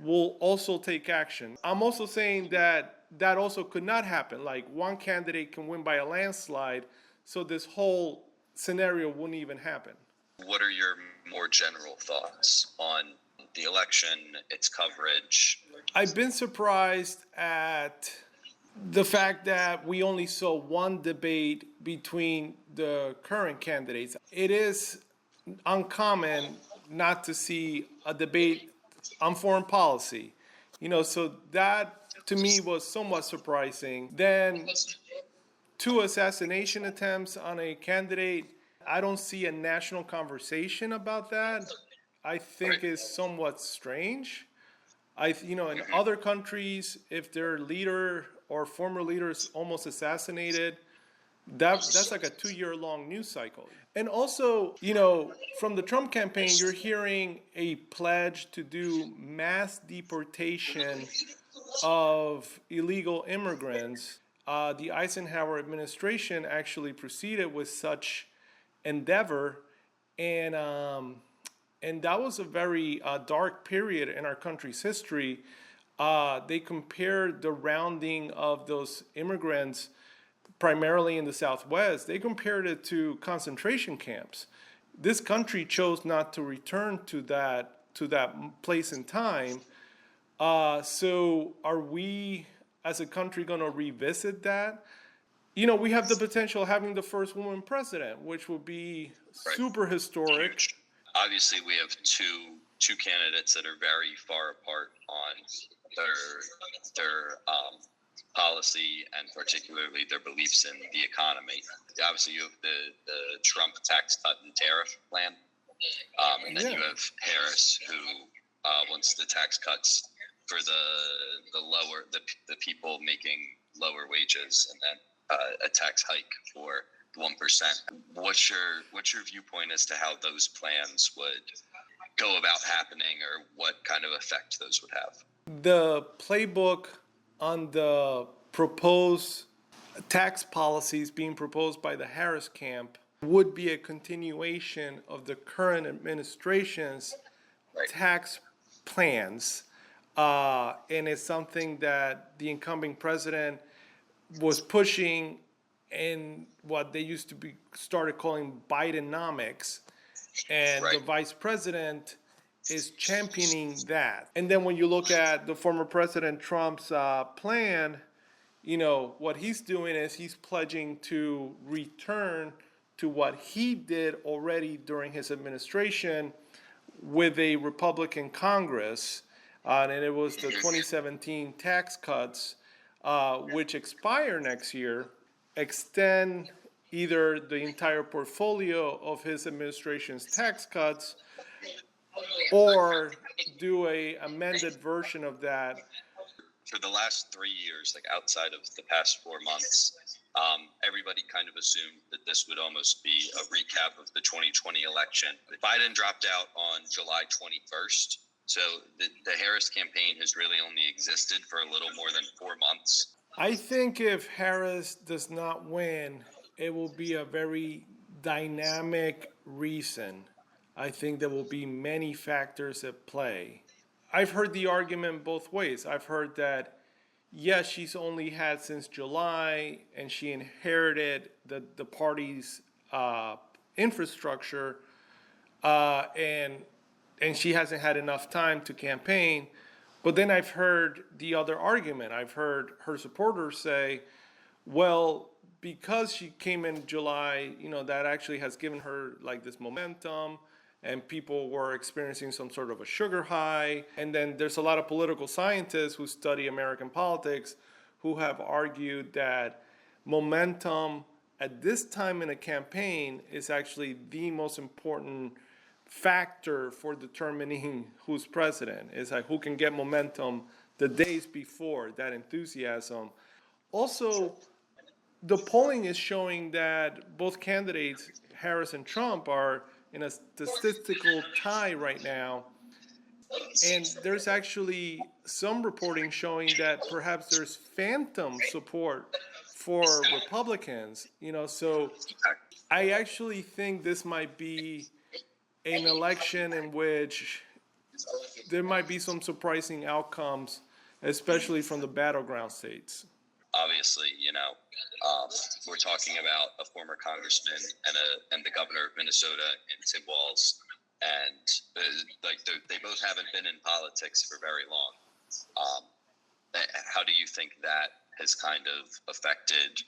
will also take action. I'm also saying that that also could not happen. Like, one candidate can win by a landslide, so this whole scenario wouldn't even happen. What are your more general thoughts on the election, its coverage? I've been surprised at the fact that we only saw one debate between the current candidates. It is uncommon not to see a debate on foreign policy. So that to me was somewhat surprising. Then 2 assassination attempts on a candidate. I don't see a national conversation about that. I think is somewhat strange. In other countries, if their leader or former leader is almost assassinated, that's like a 2-year-long news cycle. And also, from the Trump campaign, you're hearing a pledge to do mass deportation of illegal immigrants. The Eisenhower administration actually proceeded with such endeavor, and that was a very dark period in our country's history. They compared the rounding of those immigrants, primarily in the Southwest, they compared it to concentration camps. This country chose not to return to that place in time. So are we, as a country, going to revisit that? We have the potential of having the first woman president, which will be super historic. Huge. Obviously, we have two candidates that are very far apart on their policy and particularly their beliefs in the economy. Obviously, you have the Trump tax cut and tariff plan, and then you have Harris, who wants the tax cuts for the people making lower wages, and then a tax hike for 1%. What's your viewpoint as to how those plans would go about happening, or what kind of effect those would have? The playbook on the proposed tax policies being proposed by the Harris camp would be a continuation of the current administration's tax plans. And it's something that the incumbent president was pushing in what they used to be started calling Bidenomics. And the vice president is championing that. And then when you look at the former President Trump's plan, what he's doing is he's pledging to return to what he did already during his administration with a Republican Congress. And it was the 2017 tax cuts, which expire next year. extend either the entire portfolio of his administration's tax cuts or do a amended version of that. For the last 3 years, like outside of the past 4 months, everybody kind of assumed that this would almost be a recap of the 2020 election. Biden dropped out on July 21st. So the Harris campaign has really only existed for a little more than 4 months. I think if Harris does not win, it will be a very dynamic reason. I think there will be many factors at play. I've heard the argument both ways. I've heard that, yes, she's only had since July, and she inherited the party's infrastructure, and she hasn't had enough time to campaign. But then I've heard the other argument. I've heard her supporters say, well, because she came in July, that actually has given her like this momentum, and people were experiencing some sort of a sugar high. And then there's a lot of political scientists who study American politics who have argued that momentum at this time in a campaign is actually the most important factor for determining who's president. Is like who can get momentum the days before, that enthusiasm. Also, the polling is showing that both candidates, Harris and Trump, are in a statistical tie right now. And there's actually some reporting showing that perhaps there's phantom support for Republicans. So I actually think this might be an election in which there might be some surprising outcomes, especially from the battleground states. Obviously, we're talking about a former congressman and the governor of Minnesota in Tim Walz, and they both haven't been in politics for very long. How do you think that has kind of affected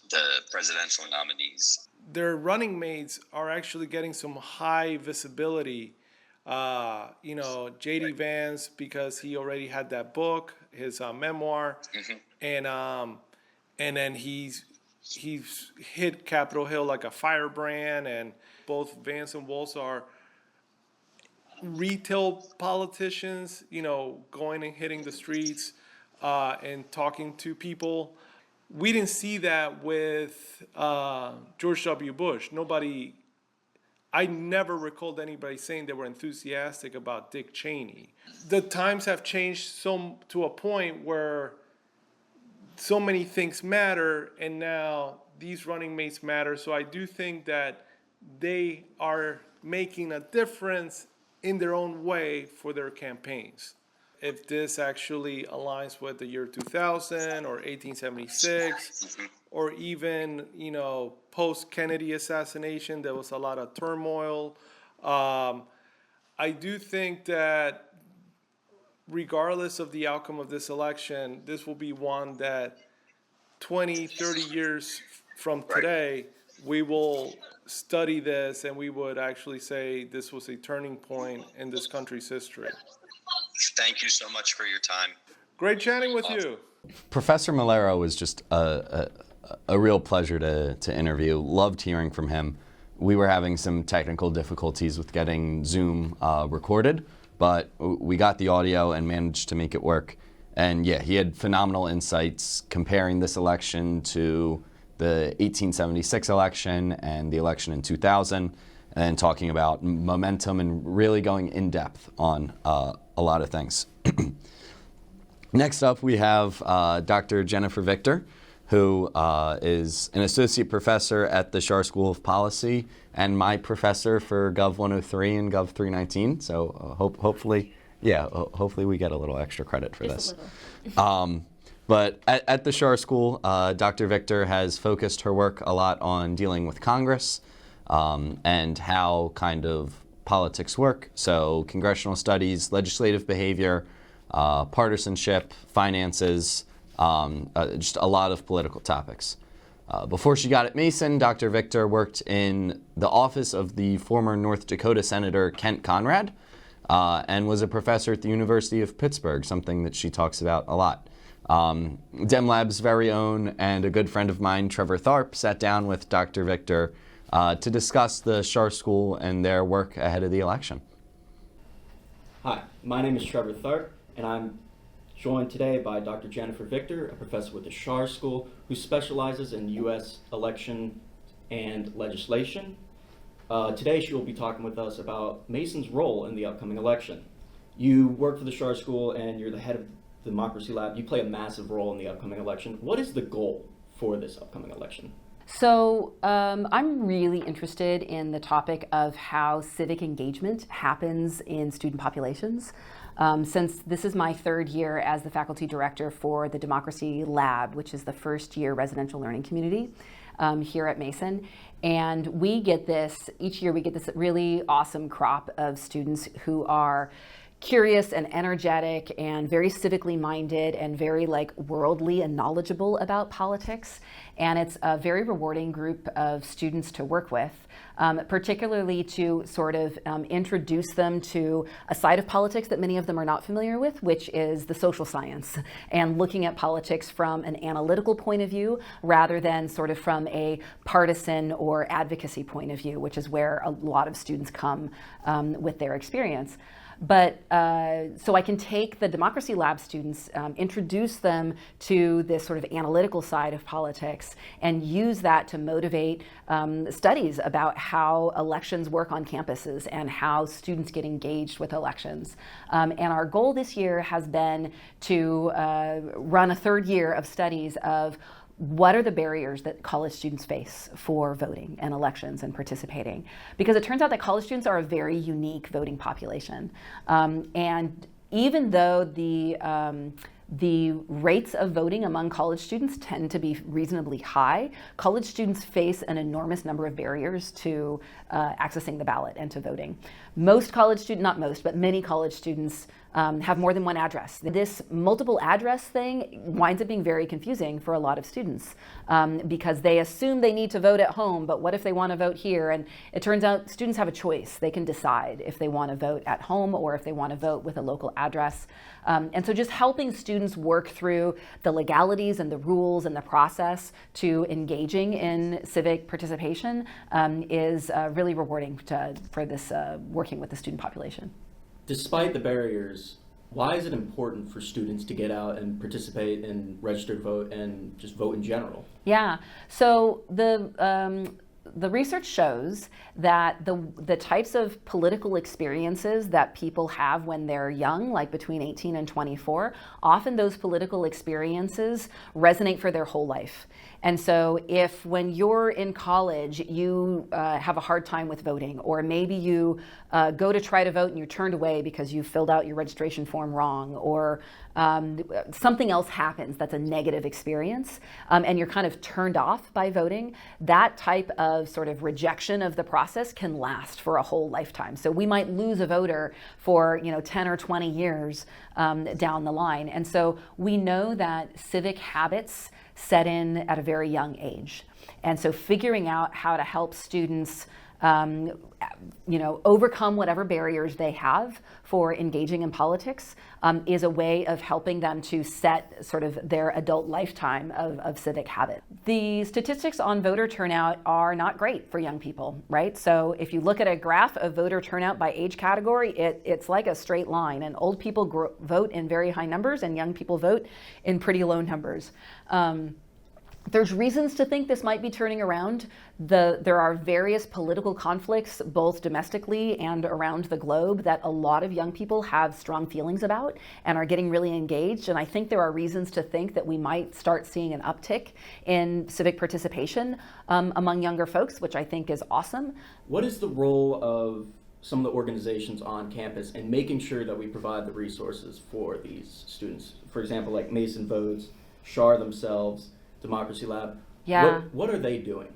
the presidential nominees? Their running mates are actually getting some high visibility. J.D. Vance, because he already had that book, his memoir, and then he's hit Capitol Hill like a firebrand, and both Vance and Walz are retail politicians, going and hitting the streets and talking to people. We didn't see that with George W. Bush. I never recalled anybody saying they were enthusiastic about Dick Cheney. The times have changed to a point where so many things matter, and now these running mates matter. So I do think that they are making a difference in their own way for their campaigns. If this actually aligns with the year 2000 or 1876, or even, post-Kennedy assassination, there was a lot of turmoil. I do think that regardless of the outcome of this election, this will be one that 20, 30 years from today, we will study this and we would actually say this was a turning point in this country's history. Thank you so much for your time. Great chatting with you. Professor Malero was just a real pleasure to interview. Loved hearing from him. We were having some technical difficulties with getting Zoom recorded, but we got the audio and managed to make it work. And yeah, he had phenomenal insights comparing this election to the 1876 election and the election in 2000, and talking about momentum and really going in depth on a lot of things. Next up, we have Dr. Jennifer Victor, who is an associate professor at the Schar School of Policy and my professor for Gov 103 and Gov 319. So hopefully we get a little extra credit for this. But at the Schar School, Dr. Victor has focused her work a lot on dealing with Congress and how kind of politics work. So congressional studies, legislative behavior, partisanship, finances, just a lot of political topics. Before she got at Mason, Dr. Victor worked in the office of the former North Dakota Senator Kent Conrad and was a professor at the University of Pittsburgh, something that she talks about a lot. DemLab's very own and a good friend of mine, Trevor Tharp, sat down with Dr. Victor to discuss the Schar School and their work ahead of the election. Hi, my name is Trevor Tharp, and I'm joined today by Dr. Jennifer Victor, a professor with the Schar School, who specializes in U.S. election and legislation. Today she will be talking with us about Mason's role in the upcoming election. You work for the Schar School and you're the head of the Democracy Lab. You play a massive role in the upcoming election. What is the goal for this upcoming election? So I'm really interested in the topic of how civic engagement happens in student populations. Since this is my third year as the faculty director for the Democracy Lab, which is the first year residential learning community here at Mason. And we get this, each year we get this really awesome crop of students who are curious and energetic and very civically minded and very worldly and knowledgeable about politics. And it's a very rewarding group of students to work with, particularly to sort of introduce them to a side of politics that many of them are not familiar with, which is the social science, and looking at politics from an analytical point of view rather than sort of from a partisan or advocacy point of view, which is where a lot of students come with their experience. But so I can take the Democracy Lab students, introduce them to this sort of analytical side of politics, and use that to motivate studies about how elections work on campuses and how students get engaged with elections. And our goal this year has been to run a third year of studies of what are the barriers that college students face for voting and elections and participating? Because it turns out that college students are a very unique voting population. And even though the rates of voting among college students tend to be reasonably high, college students face an enormous number of barriers to accessing the ballot and to voting. Most college students, not most, but many college students have more than one address. This multiple address thing winds up being very confusing for a lot of students because they assume they need to vote at home, but what if they want to vote here? And it turns out students have a choice. They can decide if they want to vote at home or if they want to vote with a local address. And so just helping students work through the legalities and the rules and the process to engaging in civic participation is really rewarding for this working with the student population. Despite the barriers, why is it important for students to get out and participate and register to vote and just vote in general? Yeah, so the research shows that the types of political experiences that people have when they're young, like between 18 and 24, often those political experiences resonate for their whole life. And so if when you're in college, you have a hard time with voting, or maybe you go to try to vote and you're turned away because you filled out your registration form wrong, or something else happens that's a negative experience, and you're kind of turned off by voting, that type of sort of rejection of the process can last for a whole lifetime. So we might lose a voter for 10 or 20 years down the line. And so we know that civic habits set in at a very young age. And so figuring out how to help students overcome whatever barriers they have for engaging in politics is a way of helping them to set sort of their adult lifetime of civic habit. The statistics on voter turnout are not great for young people, right? So if you look at a graph of voter turnout by age category, it's like a straight line, and old people vote in very high numbers and young people vote in pretty low numbers. There's reasons to think this might be turning around. There are various political conflicts, both domestically and around the globe, that a lot of young people have strong feelings about and are getting really engaged. And I think there are reasons to think that we might start seeing an uptick in civic participation among younger folks, which I think is awesome. What is the role of some of the organizations on campus in making sure that we provide the resources for these students? For example, like Mason Votes, Schar themselves, Democracy Lab. Yeah. What are they doing?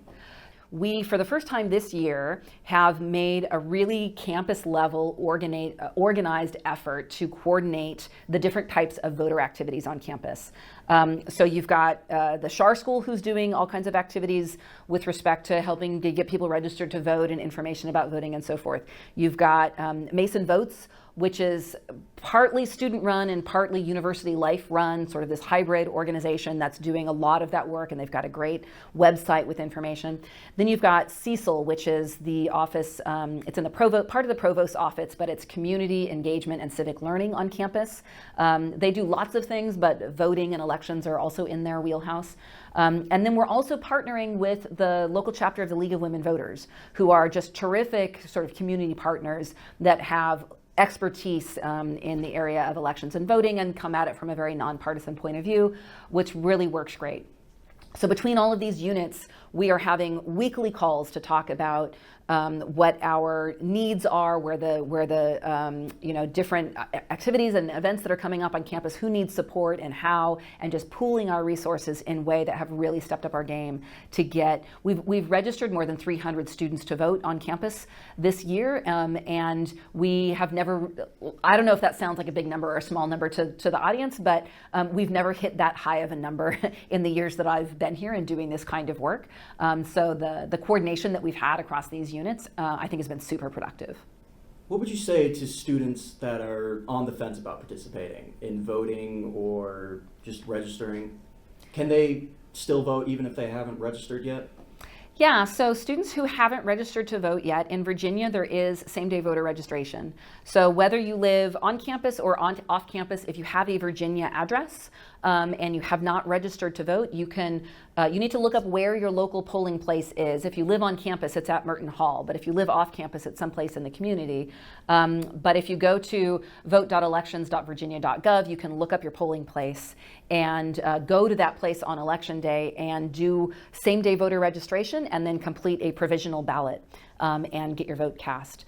We, for the first time this year, have made a really campus-level organized effort to coordinate the different types of voter activities on campus. So you've got the Shar School, who's doing all kinds of activities with respect to helping to get people registered to vote and information about voting and so forth. You've got Mason Votes, which is partly student run and partly university life run, sort of this hybrid organization that's doing a lot of that work, and they've got a great website with information. Then you've got Cecil, which is the office, it's in the part of the provost's office, but it's community engagement and civic learning on campus. They do lots of things, but voting and elections are also in their wheelhouse. And then we're also partnering with the local chapter of the League of Women Voters, who are just terrific sort of community partners that have expertise in the area of elections and voting and come at it from a very nonpartisan point of view, which really works great. So between all of these units, we are having weekly calls to talk about what our needs are, where the different activities and events that are coming up on campus, who needs support and how, and just pooling our resources in a way that have really stepped up our game to get. We've registered more than 300 students to vote on campus this year, and we have never. I don't know if that sounds like a big number or a small number to the audience, but we've never hit that high of a number in the years that I've been here and doing this kind of work. So the coordination that we've had across these units, I think has been super productive. What would you say to students that are on the fence about participating in voting or just registering? Can they still vote even if they haven't registered yet? Yeah, so students who haven't registered to vote yet, in Virginia there is same-day voter registration. So whether you live on campus or off campus, if you have a Virginia address and you have not registered to vote, you need to look up where your local polling place is. If you live on campus, it's at Merton Hall, but if you live off campus, it's someplace in the community. But if you go to vote.elections.virginia.gov, you can look up your polling place and go to that place on election day and do same-day voter registration and then complete a provisional ballot and get your vote cast.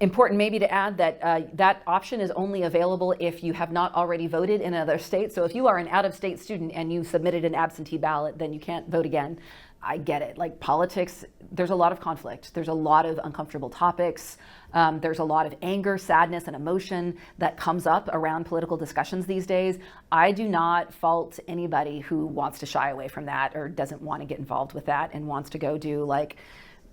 Important maybe to add that that option is only available if you have not already voted in another state. So if you are an out-of-state student and you submitted an absentee ballot, then you can't vote again. I get it. Like politics, there's a lot of conflict. There's a lot of uncomfortable topics. There's a lot of anger, sadness, and emotion that comes up around political discussions these days. I do not fault anybody who wants to shy away from that or doesn't want to get involved with that and wants to go do like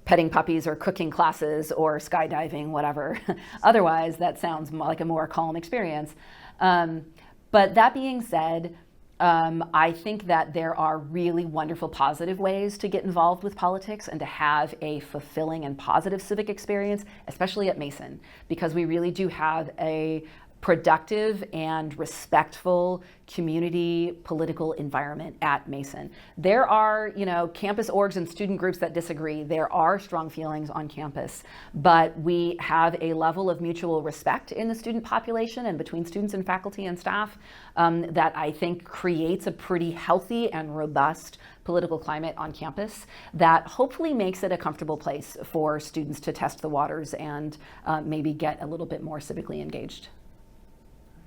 petting puppies or cooking classes or skydiving, whatever. Otherwise, that sounds like a more calm experience. But that being said, I think that there are really wonderful positive ways to get involved with politics and to have a fulfilling and positive civic experience, especially at Mason, because we really do have a productive and respectful community political environment at Mason. There are, campus orgs and student groups that disagree. There are strong feelings on campus, but we have a level of mutual respect in the student population and between students and faculty and staff that I think creates a pretty healthy and robust political climate on campus that hopefully makes it a comfortable place for students to test the waters and maybe get a little bit more civically engaged.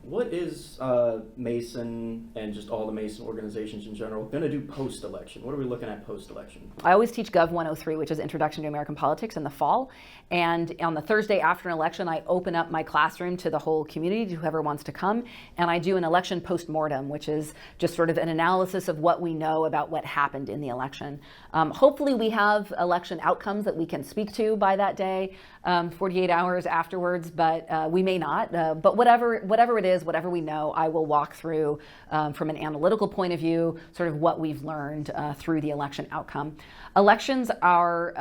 What is Mason and just all the Mason organizations in general going to do post-election? What are we looking at post-election? I always teach Gov 103, which is Introduction to American Politics, in the fall. And on the Thursday after an election, I open up my classroom to the whole community, to whoever wants to come. And I do an election post-mortem, which is just sort of an analysis of what we know about what happened in the election. Hopefully we have election outcomes that we can speak to by that day, 48 hours afterwards, but we may not. But whatever it is, whatever we know, I will walk through from an analytical point of view, sort of what we've learned through the election outcome. Elections are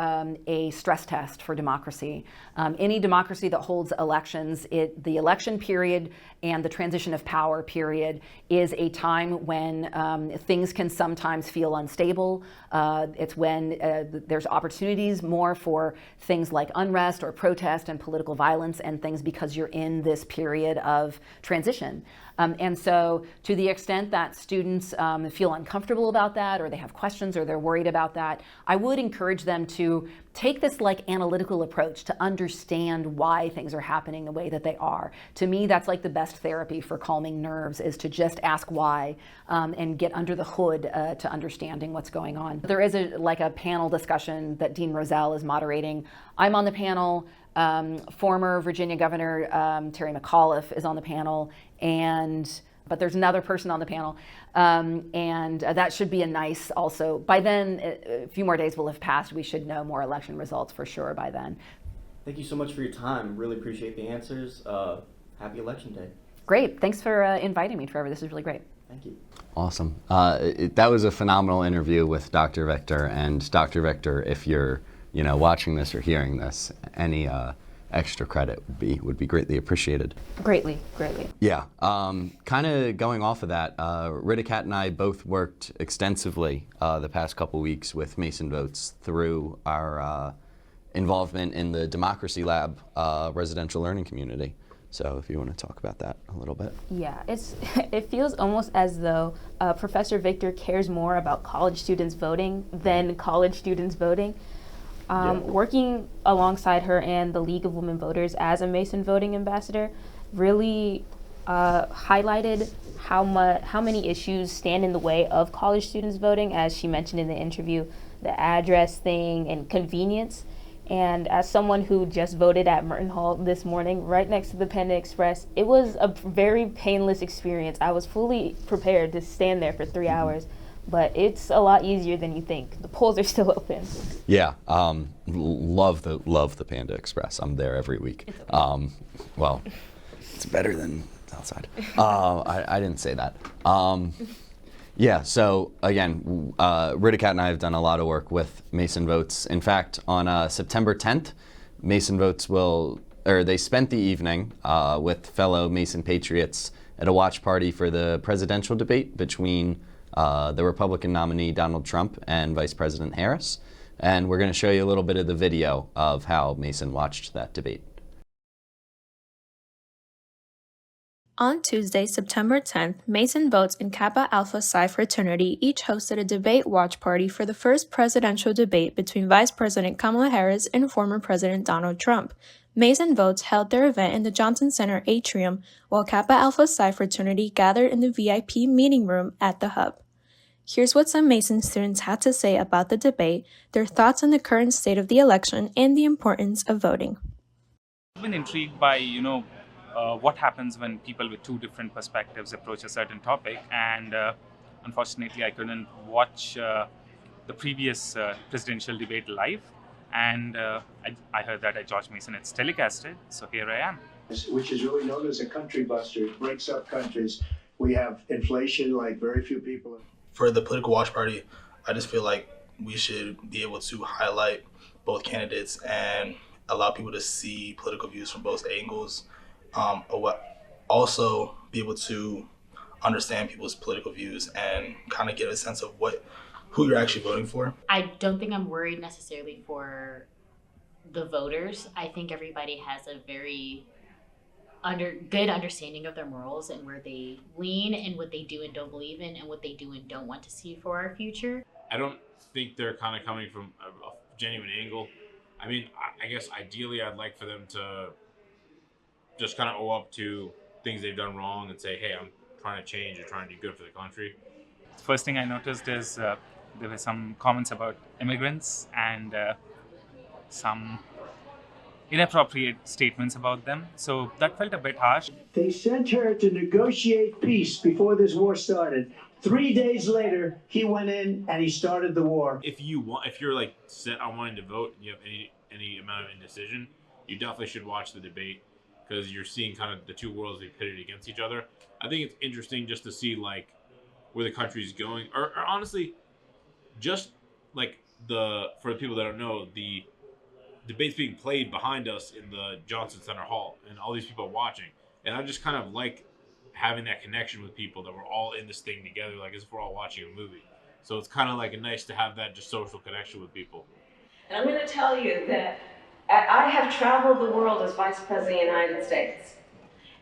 a stress test for democracy. Any democracy that holds elections, the election period and the transition of power period is a time when things can sometimes feel unstable. It's when there's opportunities more for things like unrest or protest and political violence and things because you're in this period of transition. And so to the extent that students feel uncomfortable about that, or they have questions, or they're worried about that, I would encourage them to take this analytical approach to understand why things are happening the way that they are. To me, that's like the best therapy for calming nerves, is to just ask why and get under the hood to understanding what's going on. There is a panel discussion that Dean Rozelle is moderating. I'm on the panel. Former Virginia Governor Terry McAuliffe is on the panel, and but there's another person on the panel, and that should be a nice also. By then, a few more days will have passed. We should know more election results for sure by then. Thank you so much for your time. Really appreciate the answers. Happy Election Day. Great. Thanks for inviting me, Trevor. This is really great. Thank you. Awesome. That was a phenomenal interview with Dr. Victor. And Dr. Victor, if you're watching this or hearing this, any extra credit would be greatly appreciated. Greatly. Yeah. Kind of going off of that, Ridikat and I both worked extensively the past couple weeks with Mason Votes through our involvement in the Democracy Lab residential learning community. So if you want to talk about that a little bit. Yeah, it feels almost as though Professor Victor cares more about college students voting than college students voting. Working alongside her and the League of Women Voters as a Mason voting ambassador really highlighted how many issues stand in the way of college students voting, as she mentioned in the interview, the address thing and convenience. And as someone who just voted at Merton Hall this morning, right next to the Panda Express, it was a very painless experience. I was fully prepared to stand there for 3 hours, but it's a lot easier than you think. The polls are still open. Yeah, love the Panda Express. I'm there every week. Well, it's better than outside. I didn't say that. Yeah, so again, Ridikat and I have done a lot of work with Mason Votes. In fact, on September 10th, Mason Votes they spent the evening with fellow Mason patriots at a watch party for the presidential debate between the Republican nominee Donald Trump and Vice President Harris. And we're going to show you a little bit of the video of how Mason watched that debate. On Tuesday, September 10th, Mason Votes and Kappa Alpha Psi fraternity each hosted a debate watch party for the first presidential debate between Vice President Kamala Harris and former President Donald Trump. Mason Votes held their event in the Johnson Center atrium, while Kappa Alpha Psi fraternity gathered in the VIP meeting room at the Hub. Here's what some Mason students had to say about the debate, their thoughts on the current state of the election, and the importance of voting. I've been intrigued by, what happens when people with two different perspectives approach a certain topic, and unfortunately I couldn't watch the previous presidential debate live, and I heard that at George Mason it's telecasted, so here I am. Which is really known as a country buster. It breaks up countries. We have inflation like very few people. For the political watch party, I just feel like we should be able to highlight both candidates and allow people to see political views from both angles. Also be able to understand people's political views and kind of get a sense of who you're actually voting for. I don't think I'm worried necessarily for the voters. I think everybody has a very good understanding of their morals and where they lean and what they do and don't believe in and what they do and don't want to see for our future. I don't think they're kind of coming from a genuine angle. I mean, I guess ideally I'd like for them to just kind of owe up to things they've done wrong and say, hey, I'm trying to change or trying to do good for the country. First thing I noticed is there were some comments about immigrants and some inappropriate statements about them. So that felt a bit harsh. They sent her to negotiate peace before this war started. 3 days later, he went in and he started the war. If you're like set on wanting to vote and you have any amount of indecision, you definitely should watch the debate, because you're seeing kind of the two worlds be pitted against each other. I think it's interesting just to see like where the country's going, or honestly, just like for the people that don't know, the debate's being played behind us in the Johnson Center Hall, and all these people watching. And I just kind of like having that connection with people that we're all in this thing together, like as if we're all watching a movie. So it's kind of like nice to have that just social connection with people. And I'm going to tell you that I have traveled the world as Vice President of the United States,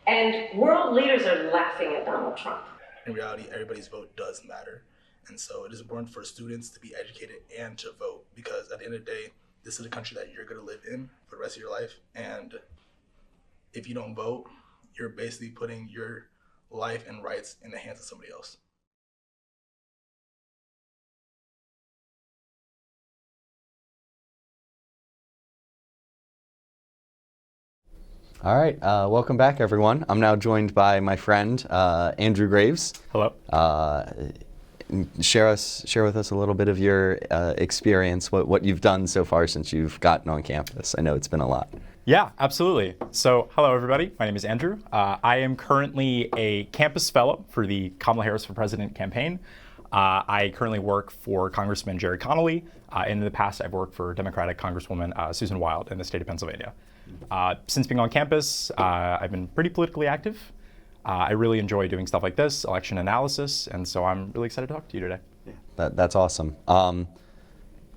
and world leaders are laughing at Donald Trump. In reality, everybody's vote does matter. And so it is important for students to be educated and to vote, because at the end of the day, this is the country that you're going to live in for the rest of your life. And if you don't vote, you're basically putting your life and rights in the hands of somebody else. All right, welcome back, everyone. I'm now joined by my friend, Andrew Graves. Hello. Share with us a little bit of your experience, what you've done so far since you've gotten on campus. I know it's been a lot. Yeah, absolutely. So, hello everybody. My name is Andrew. I am currently a campus fellow for the Kamala Harris for President campaign. I currently work for Congressman Jerry Donnelly. In the past, I've worked for Democratic Congresswoman Susan Wild in the state of Pennsylvania. Since being on campus, I've been pretty politically active. I really enjoy doing stuff like this, election analysis, and so I'm really excited to talk to you today. That's awesome.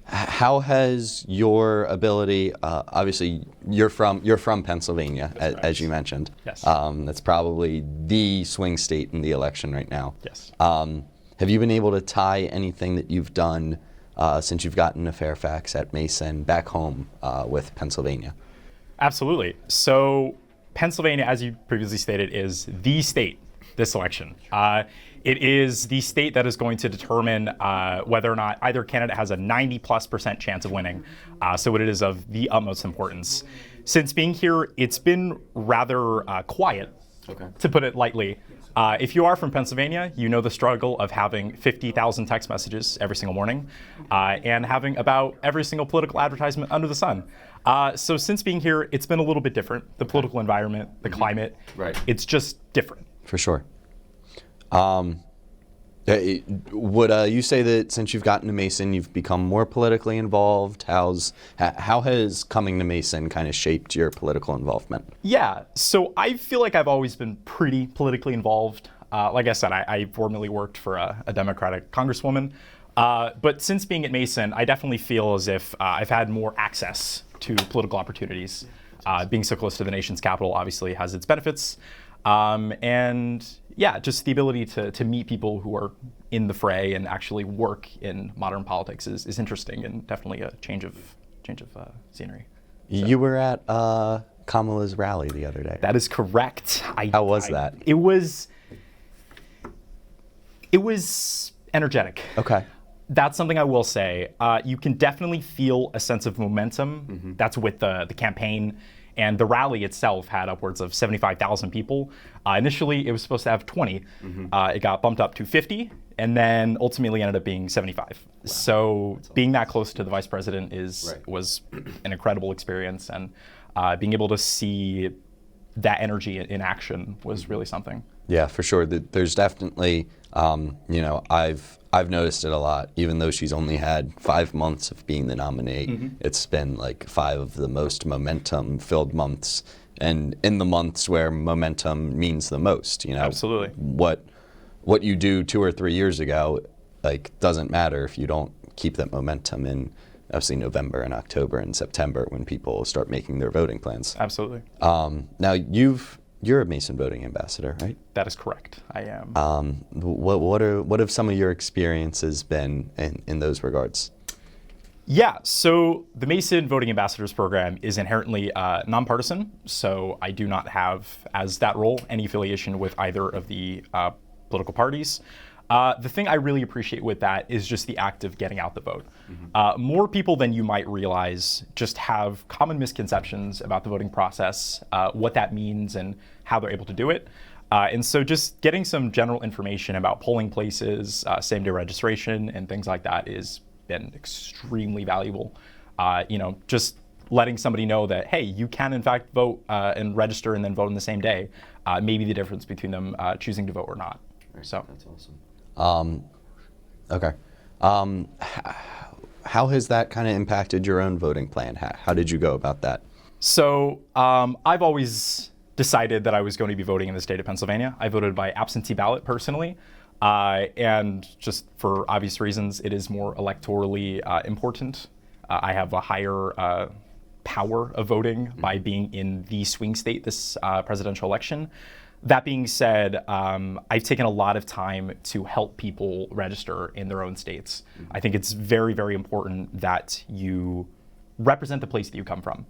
How has your ability? Obviously, you're from Pennsylvania, as you mentioned. Yes. That's probably the swing state in the election right now. Yes. Have you been able to tie anything that you've done since you've gotten to Fairfax at Mason back home with Pennsylvania? Absolutely. So Pennsylvania, as you previously stated, is the state this election. It is the state that is going to determine whether or not either candidate has a 90+% chance of winning. So it is of the utmost importance. Since being here, it's been rather quiet, to put it lightly. If you are from Pennsylvania, you know the struggle of having 50,000 text messages every single morning and having about every single political advertisement under the sun. So since being here, it's been a little bit different. The political environment, the climate, it's just different. For sure. Would you say that since you've gotten to Mason, you've become more politically involved? How has coming to Mason kind of shaped your political involvement? Yeah, so I feel like I've always been pretty politically involved. Like I said, I formerly worked for a Democratic Congresswoman. But since being at Mason, I definitely feel as if I've had more access to political opportunities. Being so close to the nation's capital obviously has its benefits. And yeah, just the ability to meet people who are in the fray and actually work in modern politics is interesting and definitely a change of scenery. So. You were at Kamala's rally the other day. That is correct. How was that? It was energetic. Okay. That's something I will say. You can definitely feel a sense of momentum that's with the campaign. And the rally itself had upwards of 75,000 people. Initially, it was supposed to have 20. It got bumped up to 50, and then ultimately ended up being 75. Wow. So being that close to the vice president was an incredible experience, and being able to see that energy in action was really something. Yeah, for sure. There's definitely, I've noticed it a lot. Even though she's only had 5 months of being the nominee, it's been like 5 of the most momentum-filled months, and in the months where momentum means the most. Absolutely. What you do 2 or 3 years ago, doesn't matter if you don't keep that momentum in. Obviously, November and October and September when people start making their voting plans. Absolutely. Now you're a Mason voting ambassador, right? That is correct. I am. What have some of your experiences been in those regards? Yeah, so the Mason Voting Ambassadors Program is inherently nonpartisan, so I do not have, as that role, any affiliation with either of the political parties. The thing I really appreciate with that is just the act of getting out the vote. More people than you might realize just have common misconceptions about the voting process, what that means and how they're able to do it. And so just getting some general information about polling places, same-day registration, and things like that has been extremely valuable. Just letting somebody know that, hey, you can in fact vote and register and then vote on the same day, may be the difference between them choosing to vote or not. So that's awesome. Okay. How has that kind of impacted your own voting plan? How did you go about that? So I've always decided that I was going to be voting in the state of Pennsylvania. I voted by absentee ballot personally. And just for obvious reasons, it is more electorally important. I have a higher power of voting by being in the swing state this presidential election. That being said, I've taken a lot of time to help people register in their own states. I think it's very, very important that you represent the place that you come from.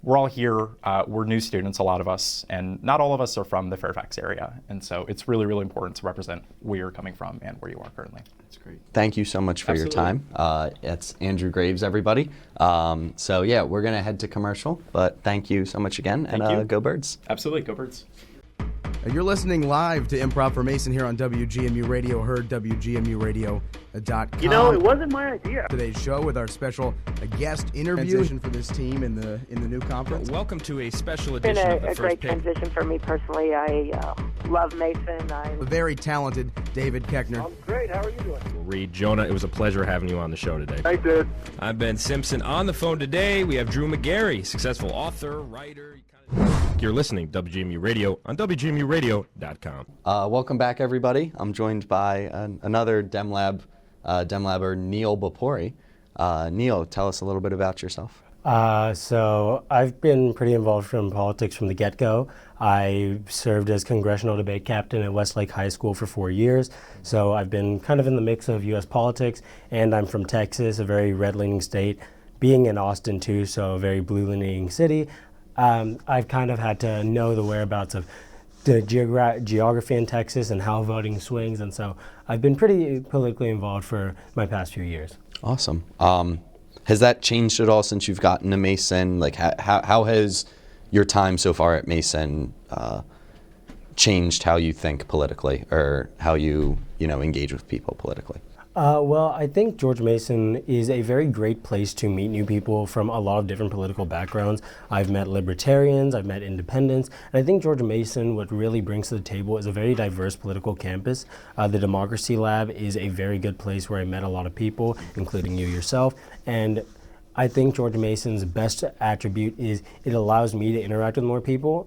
we're all here, we're new students, a lot of us, and not all of us are from the Fairfax area. And so it's really, really important to represent where you're coming from and where you are currently. That's great. Thank you so much for your time. It's Andrew Graves, everybody. So yeah, we're going to head to commercial, but thank you so much again, and go Birds. Absolutely, go Birds. You're listening live to Improv for Mason here on WGMU Radio, heard WGMUradio.com. It wasn't my idea. Today's show with our special guest interview for this team in the new conference. Welcome to a special It's been edition of the a First great Pick. transition for me personally. I love Mason. The very talented David Keckner. Great. How are you doing? Reed, Jonah, it was a pleasure having you on the show today. Thanks, dude. I'm Ben Simpson. On the phone today, we have Drew McGarry, successful author, writer. You're listening to WGMU Radio on WGMUradio.com. Welcome back, everybody. I'm joined by another DemLabber, Neil Bapori. Neil, tell us a little bit about yourself. So I've been pretty involved in politics from the get-go. I served as congressional debate captain at Westlake High School for 4 years. So I've been kind of in the mix of U.S. politics, and I'm from Texas, a very red-leaning state. Being in Austin, too, so a very blue-leaning city, I've kind of had to know the whereabouts of the geography in Texas and how voting swings, and so I've been pretty politically involved for my past few years. Awesome. Has that changed at all since you've gotten to Mason? Like, how has your time so far at Mason changed how you think politically, or how you engage with people politically? Well, I think George Mason is a very great place to meet new people from a lot of different political backgrounds. I've met libertarians, I've met independents, and I think George Mason, what really brings to the table is a very diverse political campus. The Democracy Lab is a very good place where I met a lot of people, including you yourself, and I think George Mason's best attribute is it allows me to interact with more people.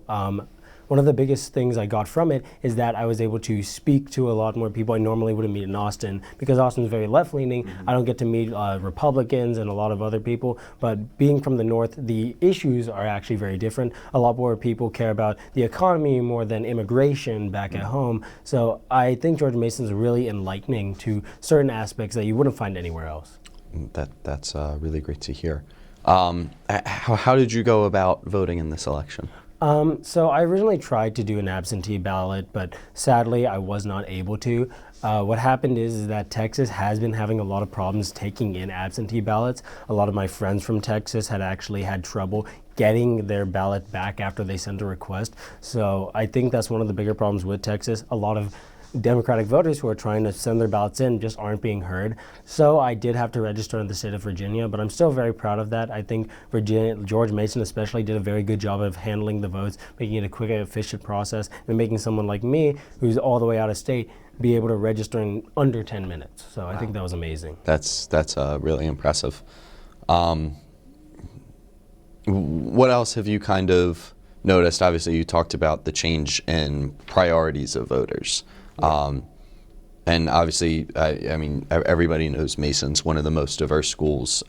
One of the biggest things I got from it is that I was able to speak to a lot more people I normally wouldn't meet in Austin, because Austin's very left-leaning. I don't get to meet Republicans and a lot of other people, but being from the North, the issues are actually very different. A lot more people care about the economy more than immigration back at home. So I think George Mason's really enlightening to certain aspects that you wouldn't find anywhere else. That's really great to hear. How did you go about voting in this election? So I originally tried to do an absentee ballot, but sadly I was not able to. What happened is that Texas has been having a lot of problems taking in absentee ballots. A lot of my friends from Texas had actually had trouble getting their ballot back after they sent a request. So I think that's one of the bigger problems with Texas. A lot of Democratic voters who are trying to send their ballots in just aren't being heard. So I did have to register in the state of Virginia, but I'm still very proud of that. I think George Mason especially did a very good job of handling the votes, making it a quick and efficient process, and making someone like me, who's all the way out of state, be able to register in under 10 minutes. So I think that was amazing. That's really impressive. What else have you kind of noticed? Obviously, you talked about the change in priorities of voters. And obviously, I mean, everybody knows Mason's one of the most diverse schools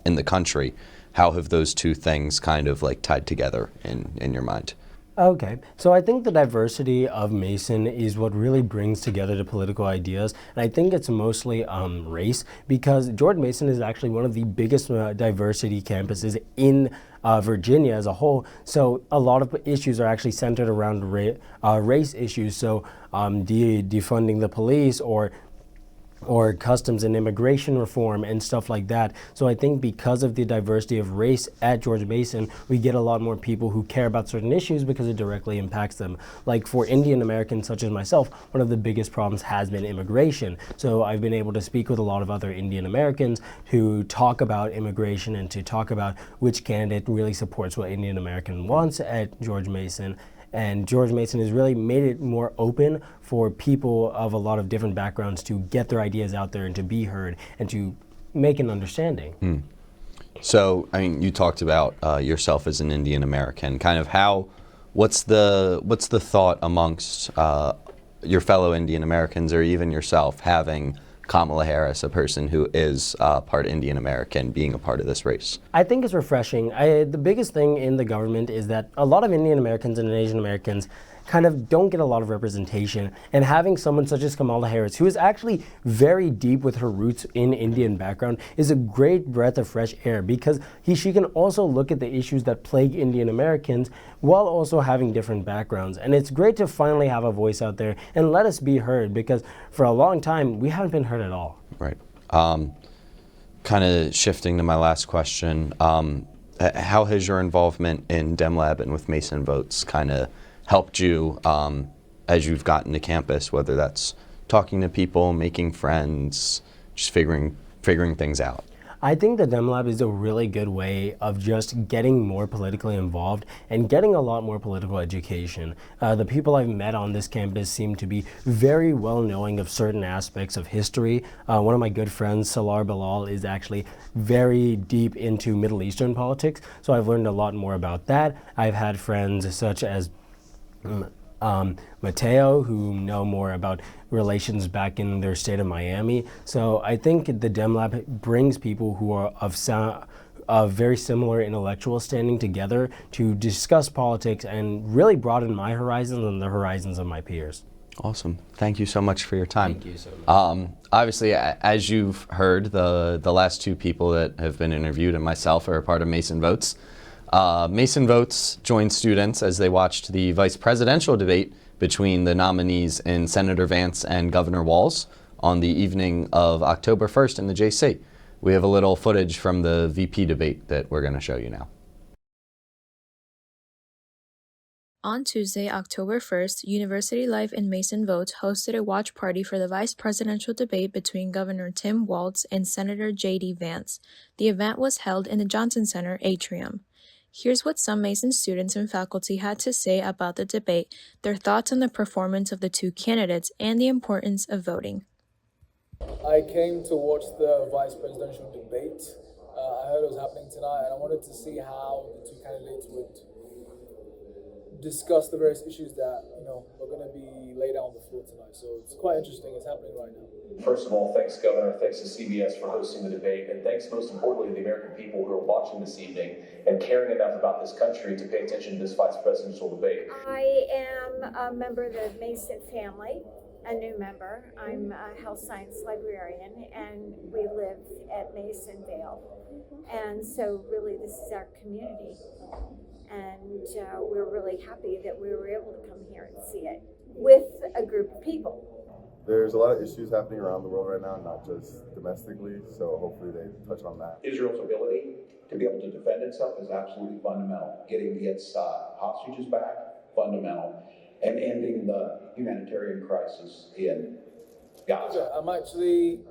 in the country. How have those two things kind of like tied together in your mind? Okay, so I think the diversity of Mason is what really brings together the political ideas, and I think it's mostly race, because George Mason is actually one of the biggest diversity campuses in Virginia as a whole. So a lot of issues are actually centered around race issues. So defunding the police, or customs and immigration reform and stuff like that. So I think because of the diversity of race at George Mason, we get a lot more people who care about certain issues because it directly impacts them. Like for Indian Americans such as myself, one of the biggest problems has been immigration. So I've been able to speak with a lot of other Indian Americans who talk about immigration and to talk about which candidate really supports what Indian American wants at George Mason. And George Mason has really made it more open for people of a lot of different backgrounds to get their ideas out there and to be heard and to make an understanding. So, I mean, you talked about yourself as an Indian American. Kind of what's the thought amongst your fellow Indian Americans, or even yourself, having Kamala Harris, a person who is part Indian American, being a part of this race? I think it's refreshing. The biggest thing in the government is that a lot of Indian Americans and Asian Americans kind of don't get a lot of representation. And having someone such as Kamala Harris, who is actually very deep with her roots in Indian background, is a great breath of fresh air because she can also look at the issues that plague Indian Americans while also having different backgrounds. And it's great to finally have a voice out there and let us be heard, because for a long time we haven't been heard at all. Right. Kind of shifting to my last question, how has your involvement in DemLab and with Mason Votes kind of helped you as you've gotten to campus, whether that's talking to people, making friends, just figuring things out? I think the DemLab is a really good way of just getting more politically involved and getting a lot more political education. The people I've met on this campus seem to be very well knowing of certain aspects of history. One of my good friends, Salar Bilal, is actually very deep into Middle Eastern politics, so I've learned a lot more about that. I've had friends such as Mateo, who know more about relations back in their state of Miami. So I think the DemLab brings people who are of very similar intellectual standing together to discuss politics and really broaden my horizons and the horizons of my peers. Awesome. Thank you so much for your time. Thank you so much. Obviously, as you've heard, the last two people that have been interviewed and myself are a part of Mason Votes. Mason Votes joined students as they watched the vice presidential debate between the nominees in Senator Vance and Governor Walz on the evening of October 1st in the JC. We have a little footage from the VP debate that we're going to show you now. On Tuesday, October 1st, University Life in Mason Votes hosted a watch party for the vice presidential debate between Governor Tim Walz and Senator J.D. Vance. The event was held in the Johnson Center atrium. Here's what some Mason students and faculty had to say about the debate, their thoughts on the performance of the two candidates, and the importance of voting. I came to watch the vice presidential debate. I heard it was happening tonight, and I wanted to see how the two candidates would discuss the various issues that are going to be laid out on the floor tonight. So it's quite interesting. It's happening right now. First of all, thanks, Governor. Thanks to CBS for hosting the debate, and thanks most importantly to the American people who are watching this evening and caring enough about this country to pay attention to this vice presidential debate. I am a member of the Mason family, a new member. I'm a health science librarian, and we live at Masonville. And so really this is our community. And we're really happy that we were able to come here and see it with a group of people. There's a lot of issues happening around the world right now, not just domestically, so hopefully they touch on that. Israel's ability to be able to defend itself is absolutely fundamental. Getting its hostages back, fundamental, and ending the humanitarian crisis in Gaza. I'm actually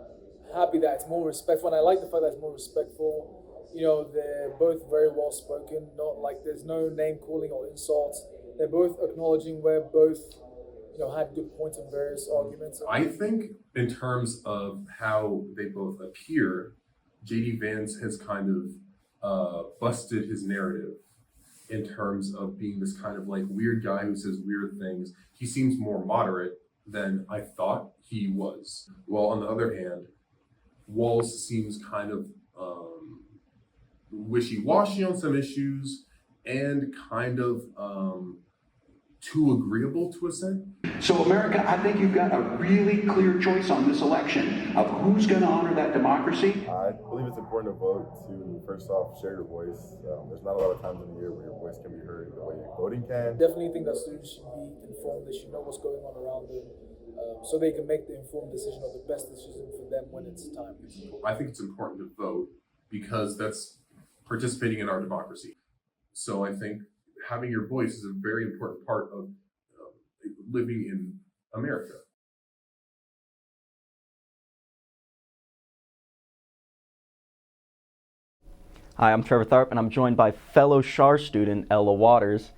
happy that it's more respectful, and I like the fact that it's more respectful. They're both very well spoken, not like there's no name calling or insults. They're both acknowledging where both had good points in various arguments. I think in terms of how they both appear, J.D. Vance has kind of busted his narrative in terms of being this kind of like weird guy who says weird things. He seems more moderate than I thought he was. While on the other hand, Walz seems kind of wishy-washy on some issues and kind of too agreeable to a sense. So America, I think you've got a really clear choice on this election of who's going to honor that democracy. I believe it's important to vote to, first off, share your voice. There's not a lot of times in the year where your voice can be heard the way voting can. Definitely think that students should be informed. They should know what's going on around them so they can make the informed decision or the best decision for them when it's time. I think it's important to vote because that's participating in our democracy. So I think having your voice is a very important part of living in America. Hi, I'm Trevor Tharp, and I'm joined by fellow Shar student Ella Waters.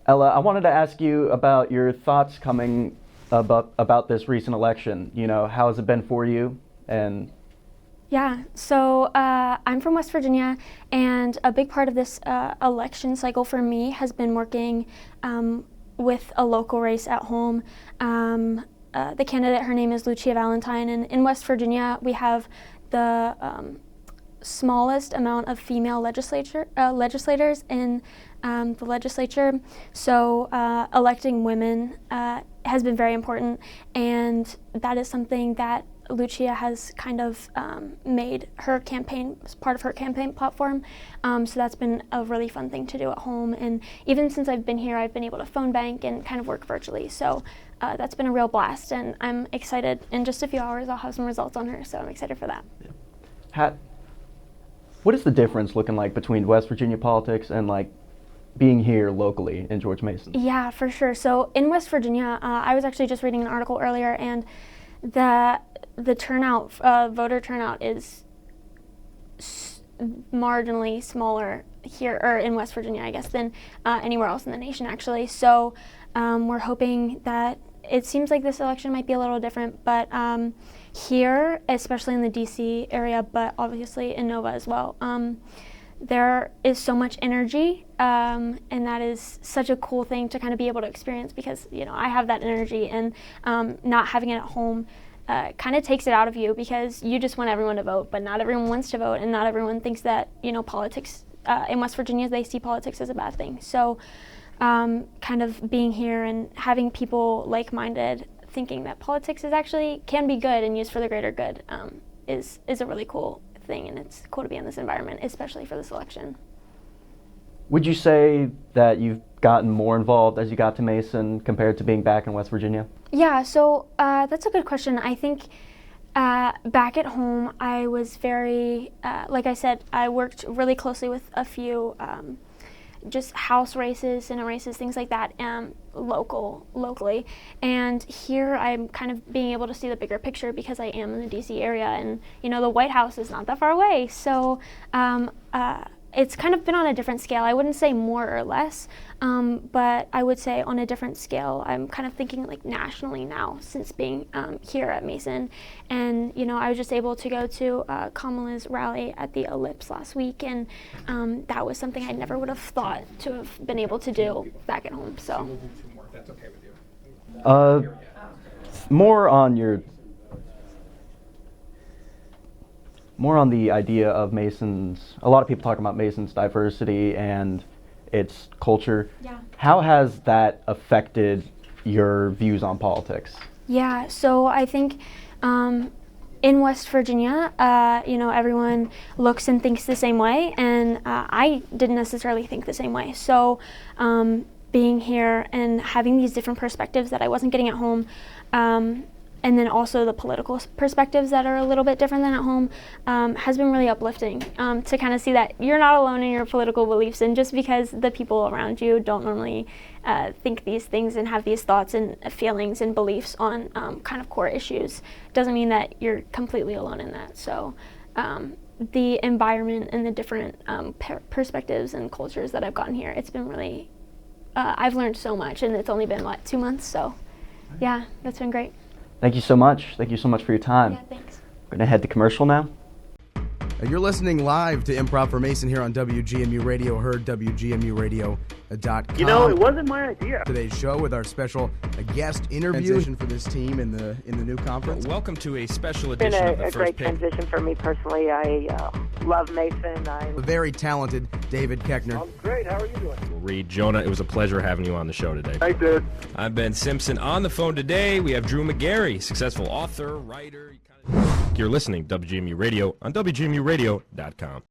Ella, I wanted to ask you about your thoughts coming about this recent election. How has it been for you? And yeah, so I'm from West Virginia, and a big part of this election cycle for me has been working with a local race at home. The candidate, her name is Lucia Valentine, and in West Virginia we have the smallest amount of female legislators in the legislature. So electing women has been very important, and that is something that Lucia has kind of made her campaign, part of her campaign platform. So that's been a really fun thing to do at home. And even since I've been here, I've been able to phone bank and kind of work virtually. So that's been a real blast, and I'm excited. In just a few hours, I'll have some results on her, so I'm excited for that. What is the difference looking like between West Virginia politics and like being here locally in George Mason? Yeah, for sure. So in West Virginia, I was actually just reading an article earlier, and the turnout, voter turnout, is marginally smaller here, or in West Virginia, I guess, than anywhere else in the nation, actually. So we're hoping that it seems like this election might be a little different, but here, especially in the DC area, but obviously in Nova as well, there is so much energy, and that is such a cool thing to kind of be able to experience, because, you know, I have that energy, and not having it at home kind of takes it out of you, because you just want everyone to vote, but not everyone wants to vote, and not everyone thinks that, you know, politics in West Virginia, they see politics as a bad thing. So kind of being here and having people like-minded thinking that politics is actually can be good and used for the greater good is a really cool thing, and it's cool to be in this environment, especially for this election. Would you say that you've gotten more involved as you got to Mason compared to being back in West Virginia? Yeah, so that's a good question. I think back at home, I was very, like I said, I worked really closely with a few just House races, Senate races, things like that, locally. And here I'm kind of being able to see the bigger picture because I am in the DC area, and, you know, the White House is not that far away. So it's kind of been on a different scale. I wouldn't say more or less, but I would say on a different scale. I'm kind of thinking like nationally now since being here at Mason. And, you know, I was just able to go to Kamala's rally at the Ellipse last week, and that was something I never would have thought to have been able to do back at home. So we'll do 2 more, if that's okay with you. More on the idea of Mason's, a lot of people talk about Mason's diversity and its culture. Yeah. How has that affected your views on politics? Yeah, so I think in West Virginia, you know, everyone looks and thinks the same way, and I didn't necessarily think the same way. So being here and having these different perspectives that I wasn't getting at home, and then also the political perspectives that are a little bit different than at home, has been really uplifting to kind of see that you're not alone in your political beliefs, and just because the people around you don't normally think these things and have these thoughts and feelings and beliefs on kind of core issues doesn't mean that you're completely alone in that. So the environment and the different perspectives and cultures that I've gotten here, it's been really, I've learned so much, and it's only been, 2 months, so yeah, that's been great. Thank you so much. Thank you so much for your time. Yeah, thanks. Going to head to commercial now. You're listening live to Improv for Mason here on WGMU Radio, heard WGMUradio.com. You know, it wasn't my idea. Today's show with our special guest interview for this team in the new conference. Welcome to a special It's been edition of the a First great Pick. transition for me personally. I love Mason. The very talented David Castner. I'm great. How are you doing? Reed, Jonah, it was a pleasure having you on the show today. Thanks, dude. I'm Ben Simpson. On the phone today, we have Drew McGarry, successful author, writer. You're listening to WGMU Radio on WGMUradio.com.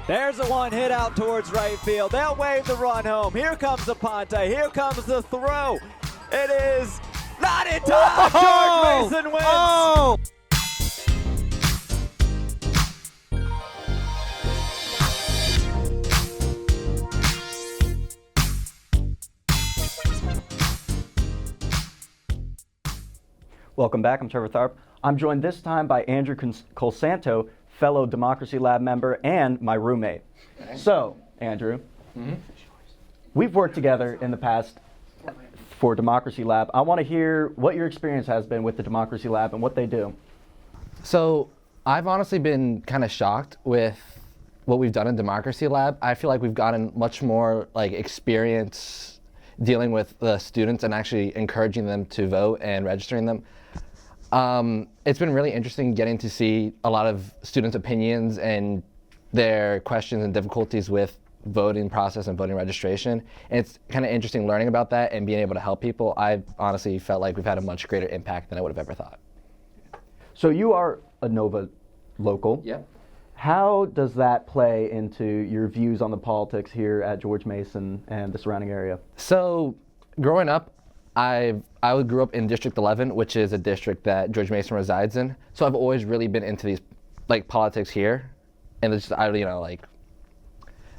There's a one hit out towards right field. They'll wave the run home. Here comes the Ponte. Here comes the throw. It is not in time. George Mason wins. Oh! Welcome back. I'm Trevor Tharp. I'm joined this time by Andrew Colsanto, fellow Democracy Lab member and my roommate. So, Andrew, we've worked together in the past for Democracy Lab. I want to hear what your experience has been with the Democracy Lab and what they do. So, I've honestly been kind of shocked with what we've done in Democracy Lab. I feel like we've gotten much more experience dealing with the students and actually encouraging them to vote and registering them. It's been really interesting getting to see a lot of students' opinions and their questions and difficulties with voting process and voting registration. And it's kind of interesting learning about that and being able to help people. I honestly felt like we've had a much greater impact than I would have ever thought. So you are a Nova local. Yep. How does that play into your views on the politics here at George Mason and the surrounding area? So growing up, I grew up in District 11, which is a district that George Mason resides in. So I've always really been into these politics here, and it's just,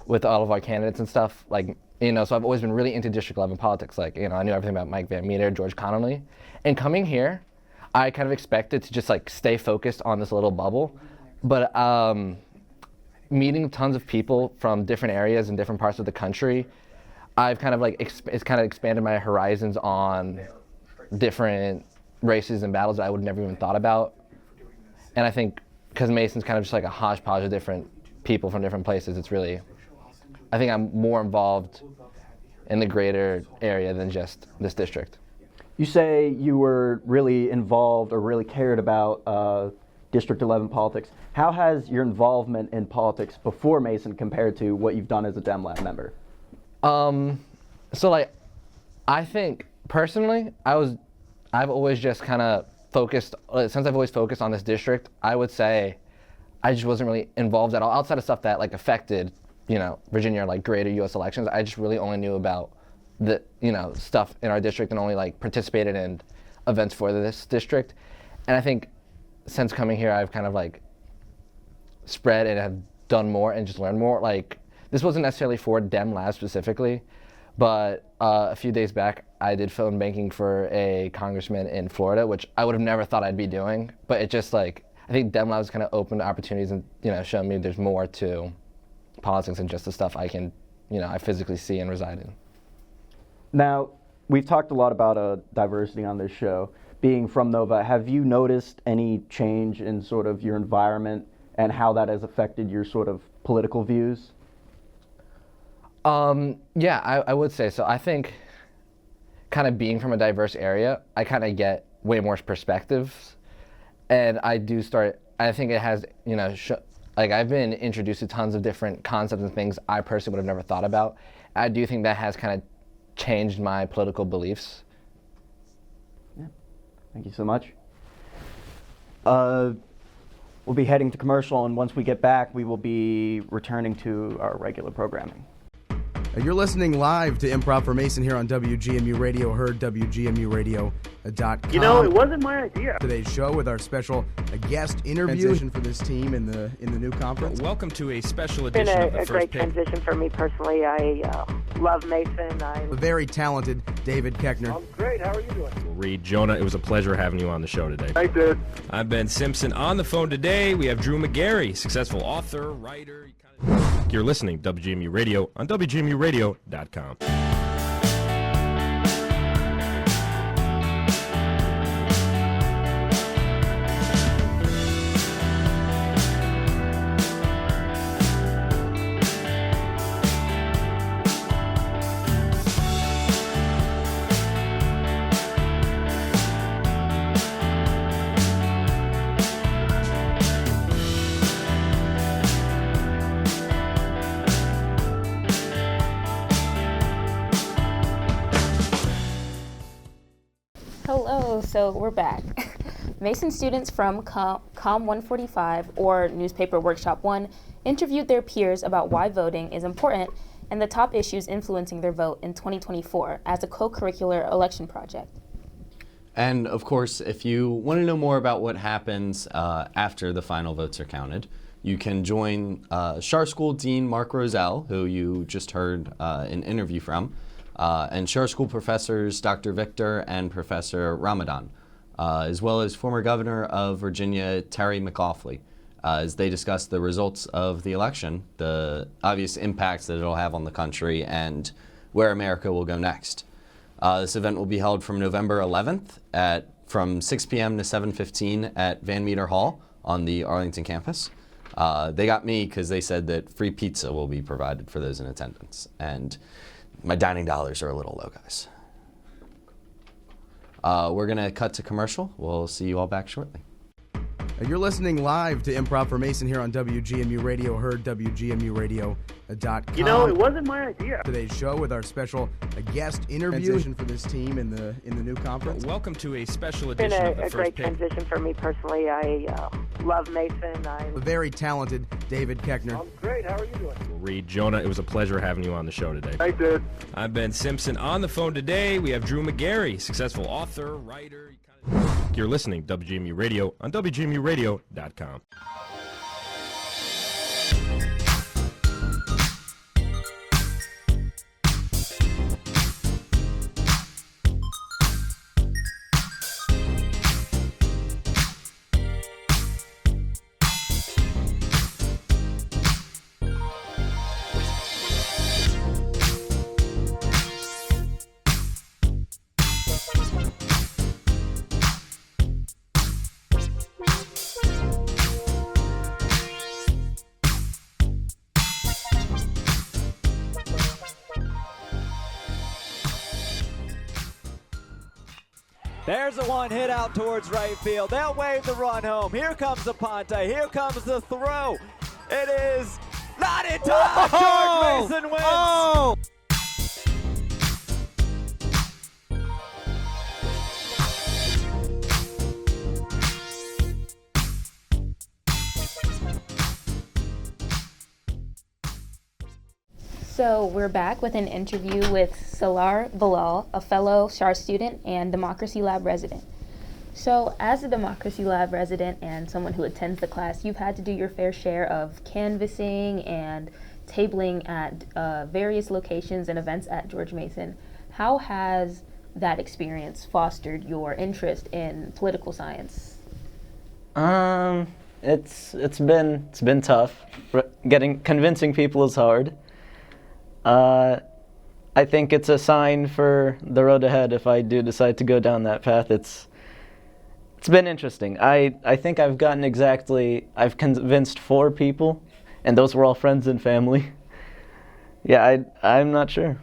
with all of our candidates and stuff, so I've always been really into District 11 politics. I knew everything about Mike Van Meter, George Connolly, and coming here, I kind of expected to just stay focused on this little bubble, but meeting tons of people from different areas and different parts of the country, I've kind of it's kind of expanded my horizons on different races and battles that I would have never even thought about. And I think because Mason's kind of just a hodgepodge of different people from different places, I think I'm more involved in the greater area than just this district. You say you were really involved or really cared about District 11 politics. How has your involvement in politics before Mason compared to what you've done as a Dem Lab member? I think personally, I've always just kind of focused, since I've always focused on this district, I would say I just wasn't really involved at all outside of stuff that affected, Virginia or greater U.S. elections. I just really only knew about the, stuff in our district and only participated in events for this district. And I think since coming here, I've kind of spread and have done more and just learned more. This wasn't necessarily for Dem Lab specifically, but a few days back, I did phone banking for a congressman in Florida, which I would have never thought I'd be doing. But it just I think Dem Lab's kind of opened opportunities and shown me there's more to politics than just the stuff I can, I physically see and reside in. Now, we've talked a lot about diversity on this show. Being from Nova, have you noticed any change in sort of your environment and how that has affected your sort of political views? Yeah, I would say so. I think kind of being from a diverse area, I kind of get way more perspectives. And I think it has, I've been introduced to tons of different concepts and things I personally would have never thought about. I do think that has kind of changed my political beliefs. Yeah, thank you so much. We'll be heading to commercial, and once we get back, we will be returning to our regular programming. You're listening live to Improv for Mason here on WGMU Radio, heard WGMUradio.com. You know, it wasn't my idea. Today's show with our special guest interview for this team in the new conference. Welcome to a special It's been edition of the a First great Pick. transition for me personally. I love Mason. The very talented David Keckner. I'm great. How are you doing? Reed, Jonah, it was a pleasure having you on the show today. Thanks, dude. I'm Ben Simpson. On the phone today, we have Drew McGarry, successful author, writer. You're listening to WGMU Radio on WGMUradio.com. Hello, so we're back. Mason students from COM 145, or Newspaper Workshop 1, interviewed their peers about why voting is important and the top issues influencing their vote in 2024 as a co-curricular election project. And of course, if you want to know more about what happens after the final votes are counted, you can join Shar School Dean Mark Roselle, who you just heard an interview from, and Shar School professors Dr. Victor and Professor Ramadan. as well as former Governor of Virginia, Terry McAuliffe, as they discuss the results of the election, the obvious impacts that it'll have on the country, and where America will go next. This event will be held from November 11th from 6 p.m. to 7:15 at Van Meter Hall on the Arlington campus. They got me because they said that free pizza will be provided for those in attendance, and my dining dollars are a little low, guys. We're going to cut to commercial. We'll see you all back shortly. You're listening live to Improv for Mason here on WGMU Radio, heard WGMUradio.com. You know, it wasn't my idea. Today's show with our special guest interview transition for this team in the new conference. Welcome to a special It's been edition of the a First great Pick. transition for me personally. I love Mason. The very talented David Keckner. I'm great. How are you doing? Reed, Jonah, it was a pleasure having you on the show today. I did. I'm Ben Simpson. On the phone today, we have Drew McGarry, successful author, writer. You're listening to WGMU Radio on WGMUradio.com. There's a one hit out towards right field. They'll wave the run home. Here comes the Ponte. Here comes the throw. It is not in time. George Mason wins. So we're back with an interview with Salar Bilal, a fellow SHAR student and Democracy Lab resident. So as a Democracy Lab resident and someone who attends the class, you've had to do your fair share of canvassing and tabling at various locations and events at George Mason. How has that experience fostered your interest in political science? It's been tough. Convincing people is hard. I think it's a sign for the road ahead if I do decide to go down that path. It's been interesting. I think I've convinced 4 people, and those were all friends and family. Yeah, I'm not sure.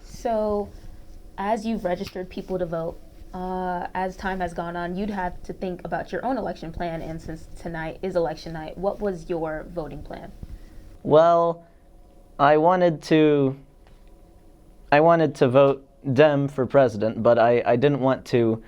So as you've registered people to vote, as time has gone on, you'd have to think about your own election plan, and since tonight is election night, what was your voting plan? Well, I wanted to vote Dem for president, but I didn't want to.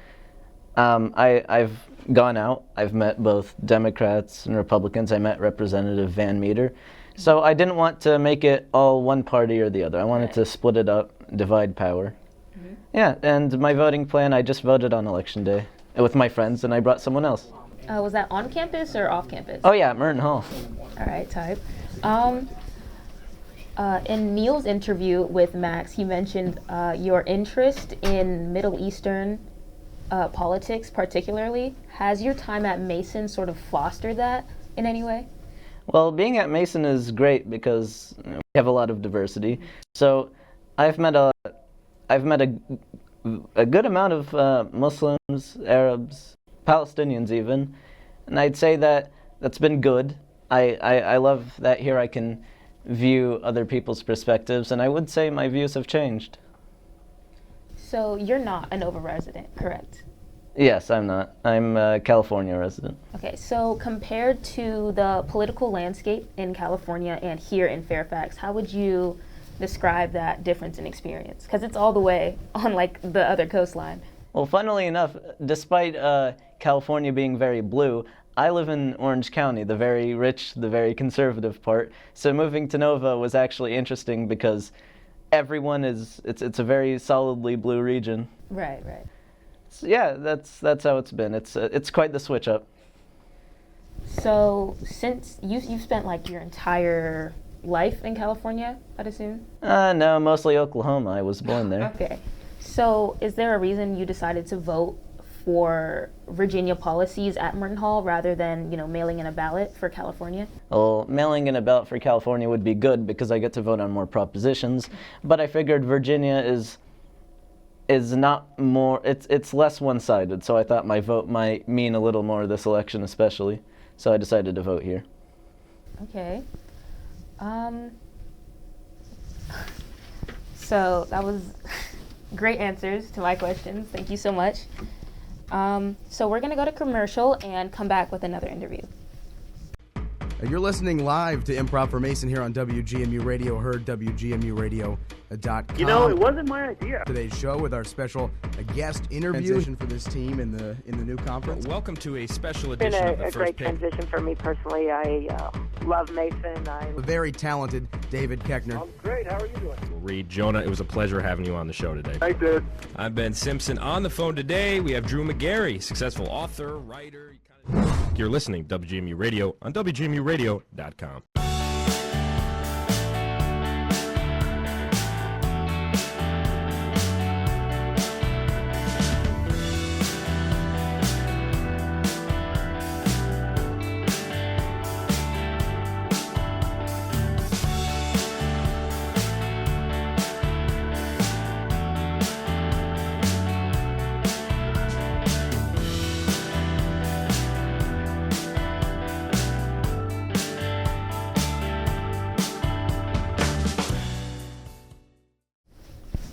I've gone out. I've met both Democrats and Republicans. I met Representative Van Meter. So I didn't want to make it all one party or the other. I wanted to split it up, divide power. Mm-hmm. Yeah, and my voting plan, I just voted on election day with my friends, and I brought someone else. Was that on campus or off campus? Oh yeah, at Merton Hall. All right, type. In Neil's interview with Max, he mentioned your interest in Middle Eastern politics particularly. Has your time at Mason sort of fostered that in any way? Well, being at Mason is great because we have a lot of diversity. So I've met a good amount of Muslims, Arabs, Palestinians even, and I'd say that's been good. I love that here I can view other people's perspectives, and I would say my views have changed. So you're not a Nova resident, correct? Yes, I'm not. I'm a California resident. Okay, so compared to the political landscape in California and here in Fairfax, how would you describe that difference in experience? Because it's all the way on like the other coastline. Well, funnily enough, despite California being very blue, I live in Orange County, the very rich, the very conservative part. So moving to Nova was actually interesting because everyone it's a very solidly blue region. Right. So yeah, that's how it's been. It's quite the switch up. So since you've spent like your entire life in California, I'd assume? No, mostly Oklahoma. I was born there. Okay. So is there a reason you decided to vote for Virginia policies at Merton Hall rather than, mailing in a ballot for California? Well, mailing in a ballot for California would be good because I get to vote on more propositions, but I figured Virginia is not more, it's less one-sided, so I thought my vote might mean a little more this election especially, so I decided to vote here. Okay. So that was great answers to my questions. Thank you so much. So we're gonna go to commercial and come back with another interview. You're listening live to Improv for Mason here on WGMU Radio, heard WGMUradio.com. It wasn't my idea. Today's show with our special guest interview transition for this team in the new conference. Welcome to a special It's been edition of the a First great Pick. transition for me personally. I love Mason. The very talented David Keckner. I'm great. How are you doing? Reed, Jonah, it was a pleasure having you on the show today. Hey, dude. I'm Ben Simpson. On the phone today, we have Drew McGarry, successful author, writer. You're listening to WGMU Radio on WGMUradio.com.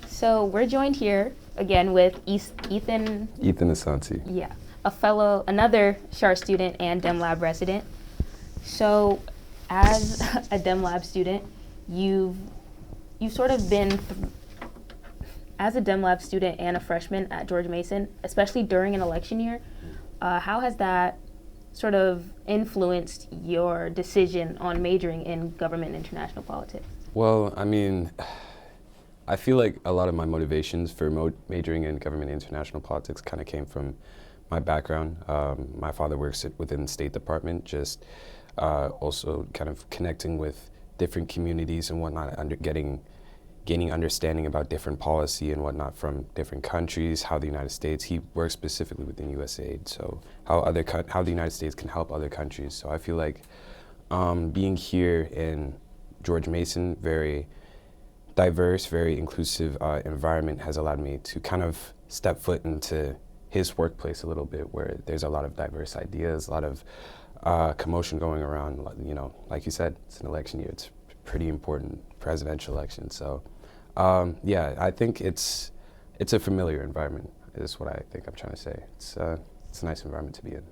So we're joined here again with Ethan Asante. Yeah, another SHAR student and Dem Lab resident. So as a Dem Lab student, you've sort of been, as a Dem Lab student and a freshman at George Mason, especially during an election year, how has that sort of influenced your decision on majoring in government and international politics? Well, I mean, I feel like a lot of my motivations for majoring in government and international politics kind of came from my background. My father works within the State Department, just also kind of connecting with different communities and whatnot, gaining understanding about different policy and whatnot from different countries, how the United States, he works specifically within USAID, so how the United States can help other countries. So I feel like being here in George Mason, very diverse, very inclusive environment has allowed me to kind of step foot into his workplace a little bit, where there's a lot of diverse ideas, a lot of commotion going around. Like you said, it's an election year. It's a pretty important presidential election. So yeah, I think it's a familiar environment is what I think I'm trying to say. It's a nice environment to be in.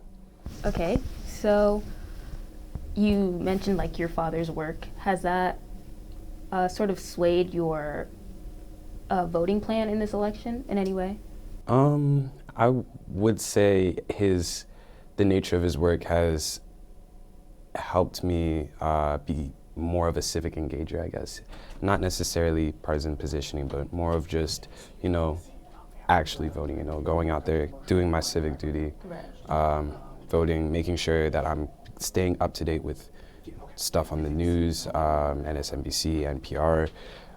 Okay, so you mentioned like your father's work. Has that sort of swayed your voting plan in this election in any way? I would say the nature of his work has helped me be more of a civic engager, I guess. Not necessarily partisan positioning, but more of just, actually voting, going out there, doing my civic duty, voting, making sure that I'm staying up to date with stuff on the news, MSNBC, NPR,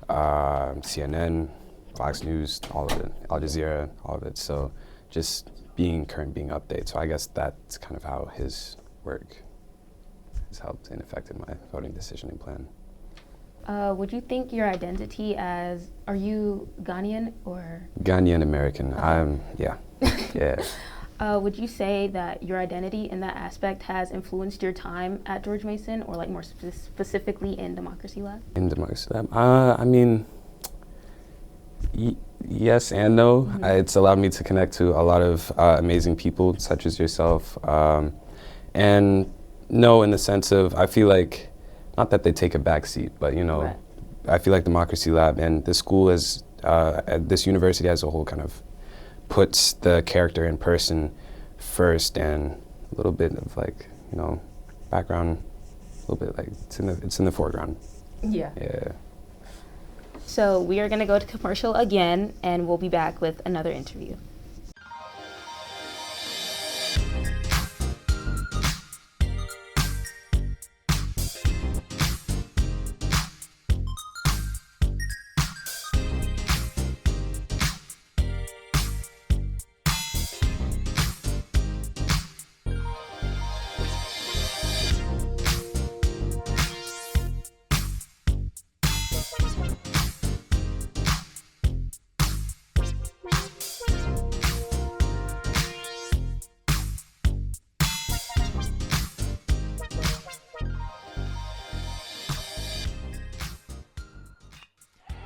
CNN, Fox News, all of it, Al Jazeera, all of it. So just being current, being updated. So I guess that's kind of how his work has helped and affected my voting decisioning plan. Would you think your identity are you Ghanaian or? Ghanaian American, yeah. Would you say that your identity in that aspect has influenced your time at George Mason, or like more specifically in Democracy Lab? In Democracy Lab? I mean, yes and no. Mm-hmm. It's allowed me to connect to a lot of amazing people, such as yourself. And no, in the sense of, I feel like, not that they take a back seat, but right. I feel like Democracy Lab and the school this university as a whole kind of puts the character in person first, and a little bit of background, a little bit it's in the foreground. Yeah. Yeah. So we are gonna go to commercial again, and we'll be back with another interview.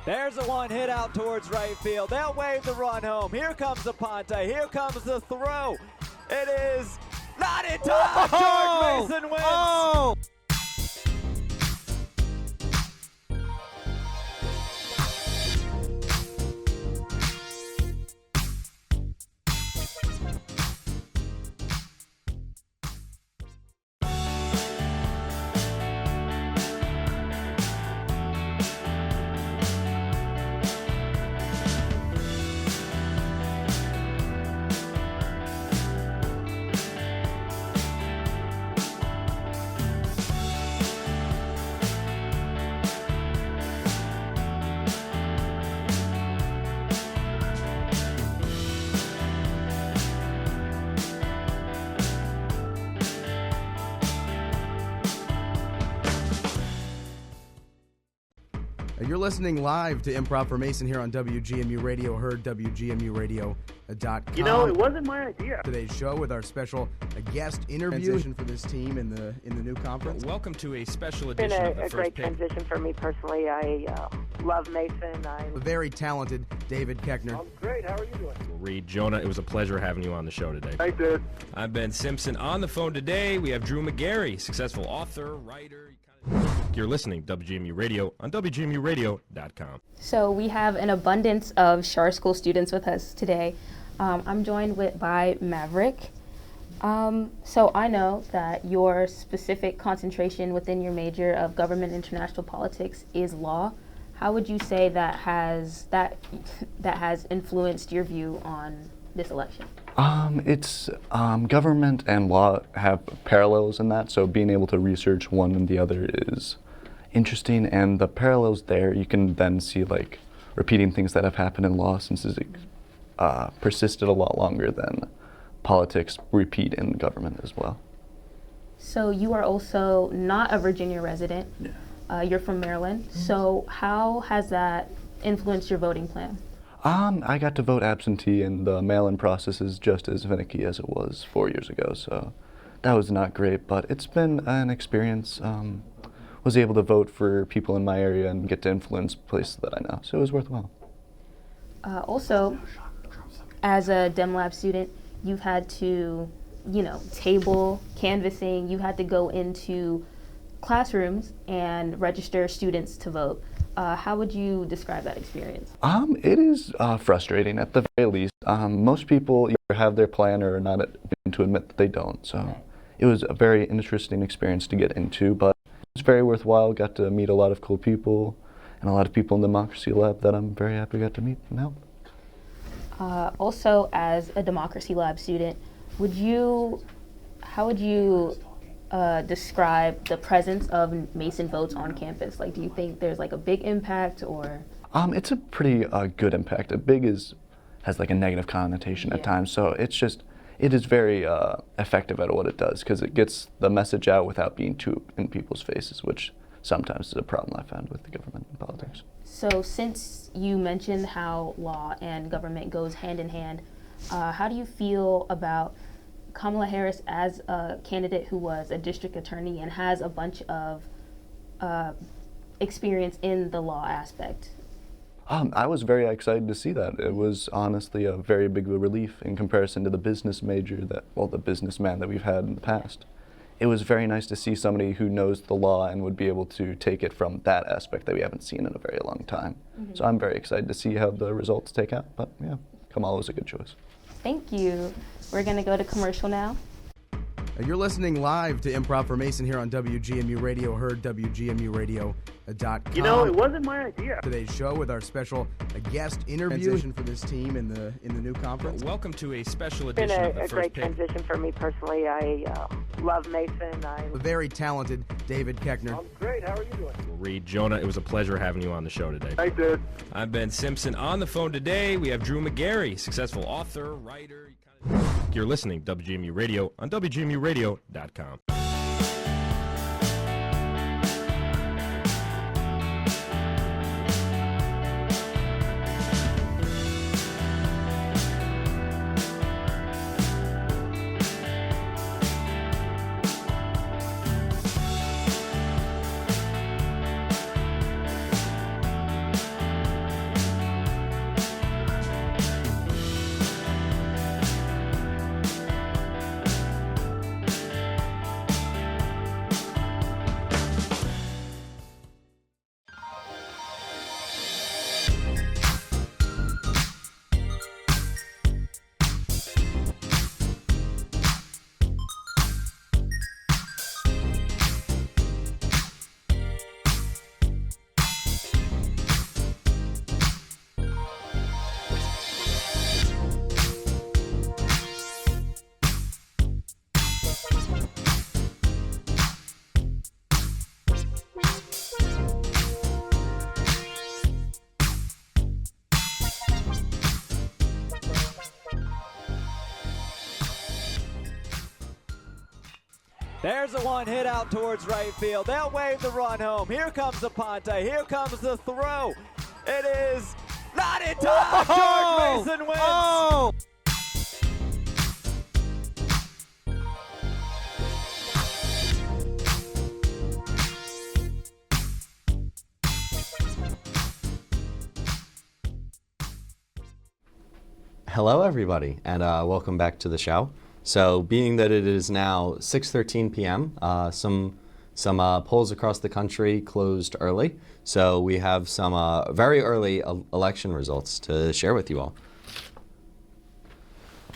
There's a one hit out towards right field. They'll wave the run home. Here comes the Ponte. Here comes the throw. It is not in time. George Mason wins. You're listening live to Improv for Mason here on WGMU Radio, heard WGMUradio.com. You know, it wasn't my idea. Today's show with our special guest interview transition for this team in the new conference. Welcome to a special It's been edition of the a first great pick. transition for me personally. I love Mason. The very talented David Castner. Great. How are you doing? Reed, Jonah, it was a pleasure having you on the show today. Thanks, dude. I'm Ben Simpson. On the phone today, we have Drew McGarry, successful author, writer. You're listening to WGMU Radio on WGMUradio.com. So we have an abundance of Schar School students with us today. I'm joined by Maverick. So I know that your specific concentration within your major of government international politics is law. How would you say that has influenced your view on this election? It's government and law have parallels in that, so being able to research one and the other is interesting, and the parallels there you can then see like repeating things that have happened in law since it's persisted a lot longer than politics repeat in government as well. So you are also not a Virginia resident. Yeah. You're from Maryland. Mm-hmm. So how has that influenced your voting plan? I got to vote absentee, and the mail-in process is just as finicky as it was 4 years ago, so that was not great, but it's been an experience. Was able to vote for people in my area and get to influence places that I know, so it was worthwhile. Also, as a Dem Lab student, you've had to, table, canvassing, you had to go into classrooms and register students to vote. How would you describe that experience? It is frustrating at the very least. Most people either have their plan or are not willing to admit that they don't. So it was a very interesting experience to get into, but it's very worthwhile. Got to meet a lot of cool people and a lot of people in the Democracy Lab that I'm very happy got to meet and help. Also, as a Democracy Lab student, how would you describe the presence of Mason votes on campus? Like, do you think there's like a big impact, or? It's a pretty good impact. A big has like a negative connotation at times, so it is very effective at what it does because it gets the message out without being too in people's faces, which sometimes is a problem I found with the government and politics. So since you mentioned how law and government goes hand in hand, how do you feel about Kamala Harris as a candidate who was a district attorney and has a bunch of experience in the law aspect? I was very excited to see that. It was honestly a very big relief in comparison to the business the businessman that we've had in the past. It was very nice to see somebody who knows the law and would be able to take it from that aspect that we haven't seen in a very long time. Mm-hmm. So I'm very excited to see how the results take out, but yeah, Kamala was a good choice. Thank you. We're going to go to commercial now. You're listening live to Improv for Mason here on WGMU Radio, heard WGMUradio.com. You know, it wasn't my idea. Today's show with our special guest interview transition for this team in the new conference. Welcome to a special It's been edition of the a first great pick. transition for me personally. I love Mason. The very talented David Castner. Great. How are you doing? Reed, Jonah, it was a pleasure having you on the show today. Thanks, dude. I'm Ben Simpson. On the phone today, we have Drew McGarry, successful author, writer. You're listening to WGMU Radio on WGMUradio.com. There's a one hit out towards right field. They'll wave the run home. Here comes the Ponte. Here comes the throw. It is not in time. George Mason wins. Oh! Hello, everybody, and welcome back to the show. So, being that it is now 6:13 p.m., some polls across the country closed early. So we have some very early election results to share with you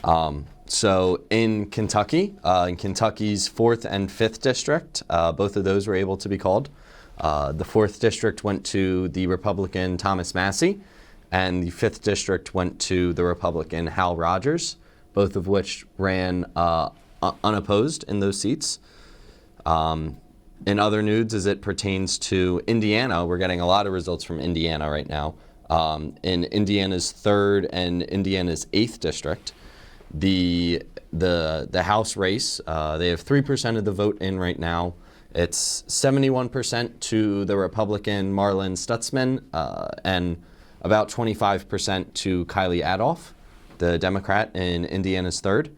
all. So in Kentucky, in Kentucky's 4th and 5th district, both of those were able to be called. The 4th district went to the Republican Thomas Massie, and the 5th district went to the Republican Hal Rogers, both of which ran unopposed in those seats. In other news, as it pertains to Indiana, we're getting a lot of results from Indiana right now. In Indiana's 3rd and Indiana's 8th district, the House race, they have 3% of the vote in right now. It's 71% to the Republican Marlin Stutzman and about 25% to Kylie Adolph, the Democrat in Indiana's 3rd.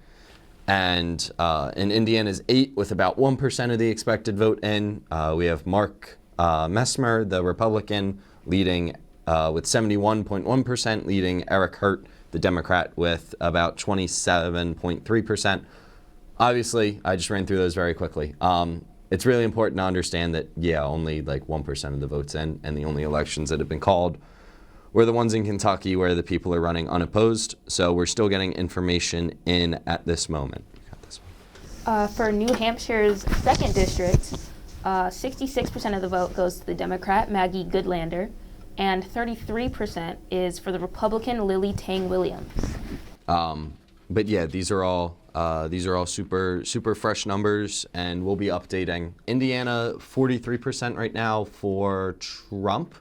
And in Indiana's 8, with about 1% of the expected vote in, we have Mark Messmer, the Republican, leading with 71.1%, leading Eric Hurt, the Democrat, with about 27.3%. Obviously, I just ran through those very quickly. It's really important to understand that, only like 1% of the votes in, and the only elections that have been called were the ones in Kentucky where the people are running unopposed. So we're still getting information in at this moment. For New Hampshire's 2nd district, 66% of the vote goes to the Democrat, Maggie Goodlander, and 33% is for the Republican, Lily Tang Williams. But yeah, these are all super fresh numbers, and we'll be updating. Indiana, 43% right now for Trump.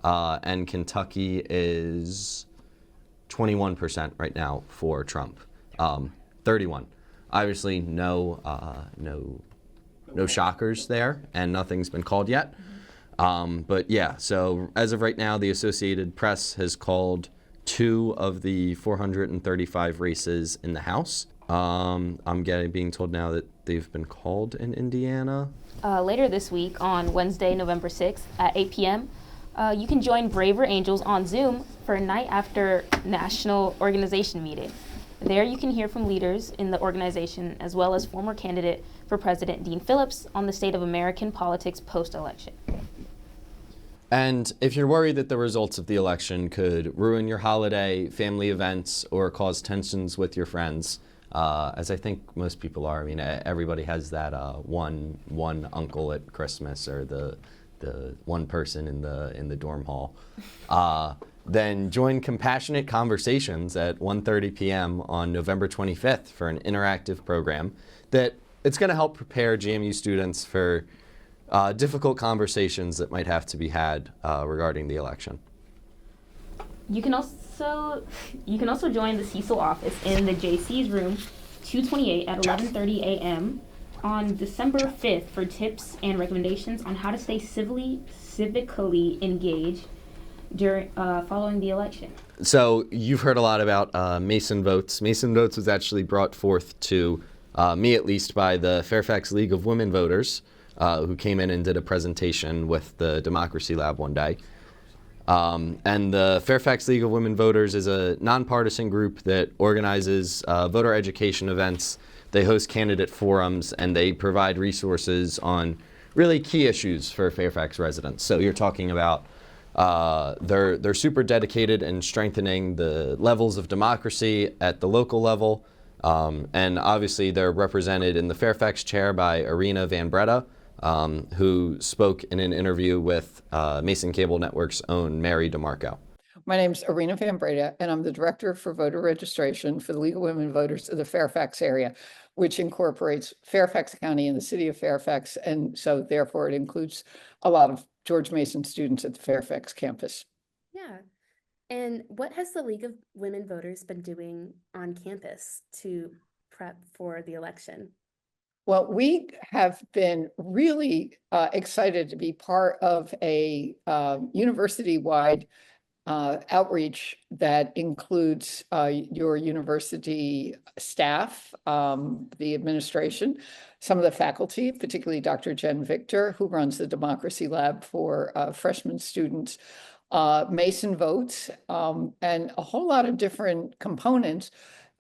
And Kentucky is 21% right now for Trump. 31. Obviously, no shockers there, and nothing's been called yet. But yeah, so as of right now, the Associated Press has called 2 of the 435 races in the House. I'm being told now that they've been called in Indiana. Later this week, on Wednesday, November 6th at 8 p.m., you can join Braver Angels on Zoom for a night after national organization meeting. There you can hear from leaders in the organization as well as former candidate for President Dean Phillips on the state of American politics post-election. And if you're worried that the results of the election could ruin your holiday, family events, or cause tensions with your friends, as I think most people are, I mean, everybody has that one uncle at Christmas or the one person in the dorm hall, then join Compassionate Conversations at 1:30 p.m. on November 25th for an interactive program that it's going to help prepare GMU students for difficult conversations that might have to be had regarding the election. You can also join the Cecil office in the JC's room 228 at 11:30 a.m. on December 5th for tips and recommendations on how to stay civically engaged during following the election. So you've heard a lot about Mason Votes. Mason Votes was actually brought forth to me, at least, by the Fairfax League of Women Voters, who came in and did a presentation with the Democracy Lab one day. And the Fairfax League of Women Voters is a nonpartisan group that organizes voter education events. They host candidate forums, and they provide resources on really key issues for Fairfax residents. So you're talking about they're super dedicated in strengthening the levels of democracy at the local level. And obviously they're represented in the Fairfax chair by Irina Van Breda, who spoke in an interview with Mason Cable Network's own Mary Demarco. My name is Irina Van Breda, and I'm the Director for Voter Registration for the League of Women Voters of the Fairfax area, which incorporates Fairfax County and the city of Fairfax, and so therefore it includes a lot of George Mason students at the Fairfax campus. Yeah. And what has the League of Women Voters been doing on campus to prep for the election? Well, we have been really excited to be part of a university-wide outreach that includes your university staff, the administration, some of the faculty, particularly Dr. Jen Victor, who runs the Democracy Lab for freshman students, Mason Votes, and a whole lot of different components.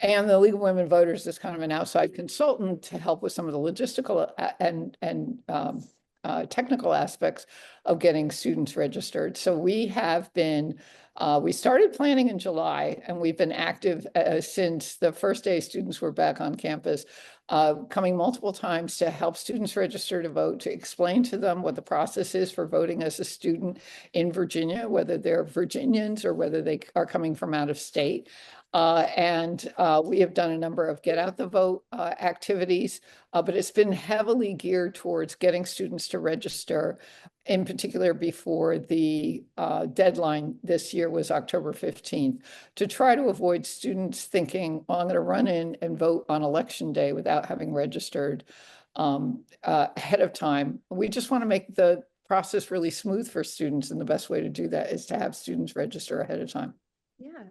And the League of Women Voters is kind of an outside consultant to help with some of the logistical and technical aspects of getting students registered. So we have been, we started planning in July, and we've been active since the first day students were back on campus, coming multiple times to help students register to vote, to explain to them what the process is for voting as a student in Virginia, whether they're Virginians or whether they are coming from out of state. We have done a number of get out the vote activities, but it's been heavily geared towards getting students to register, in particular before the deadline this year was October 15th, to try to avoid students thinking, oh, I'm going to run in and vote on election day without having registered ahead of time. We just want to make the process really smooth for students, and the best way to do that is to have students register ahead of time. Yeah.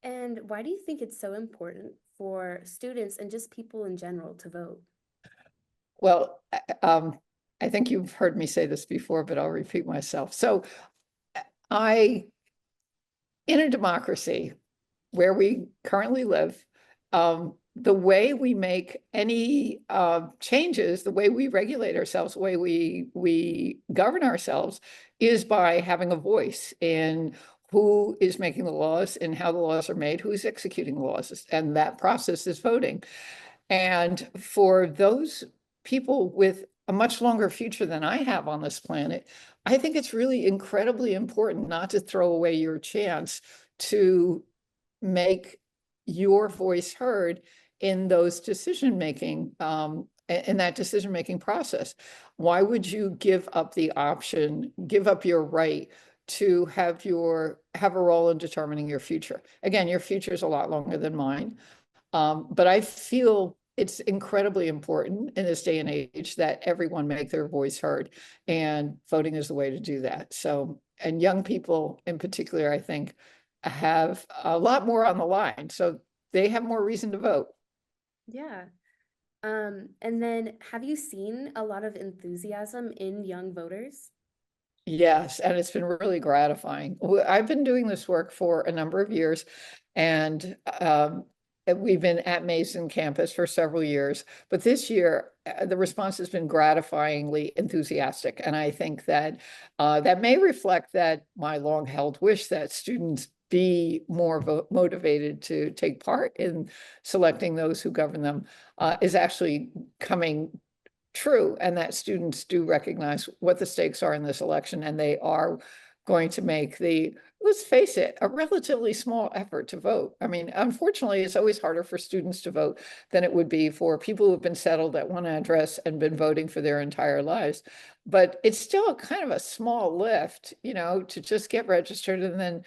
And why do you think it's so important for students and just people in general to vote? Well, I think you've heard me say this before, but I'll repeat myself. So in a democracy where we currently live, the way we make any changes, the way we regulate ourselves, the way we govern ourselves is by having a voice in who is making the laws and how the laws are made, who's executing the laws, and that process is voting. And for those people with a much longer future than I have on this planet, I think it's really incredibly important not to throw away your chance to make your voice heard in those decision-making, in that decision-making process. Why would you give up the option, give up your right to have a role in determining your future? Again, your future is a lot longer than mine, but I feel it's incredibly important in this day and age that everyone make their voice heard, and voting is the way to do that. So, and young people in particular, I think, have a lot more on the line, so they have more reason to vote. Yeah. And then have you seen a lot of enthusiasm in young voters? Yes, and it's been really gratifying. I've been doing this work for a number of years, and we've been at Mason campus for several years. But this year, the response has been gratifyingly enthusiastic, and I think that that may reflect that my long-held wish that students be more motivated to take part in selecting those who govern them is actually coming true, and that students do recognize what the stakes are in this election, and they are going to make let's face it, a relatively small effort to vote. I mean, unfortunately, it's always harder for students to vote than it would be for people who've been settled at one address and been voting for their entire lives. But it's still kind of a small lift, to just get registered and then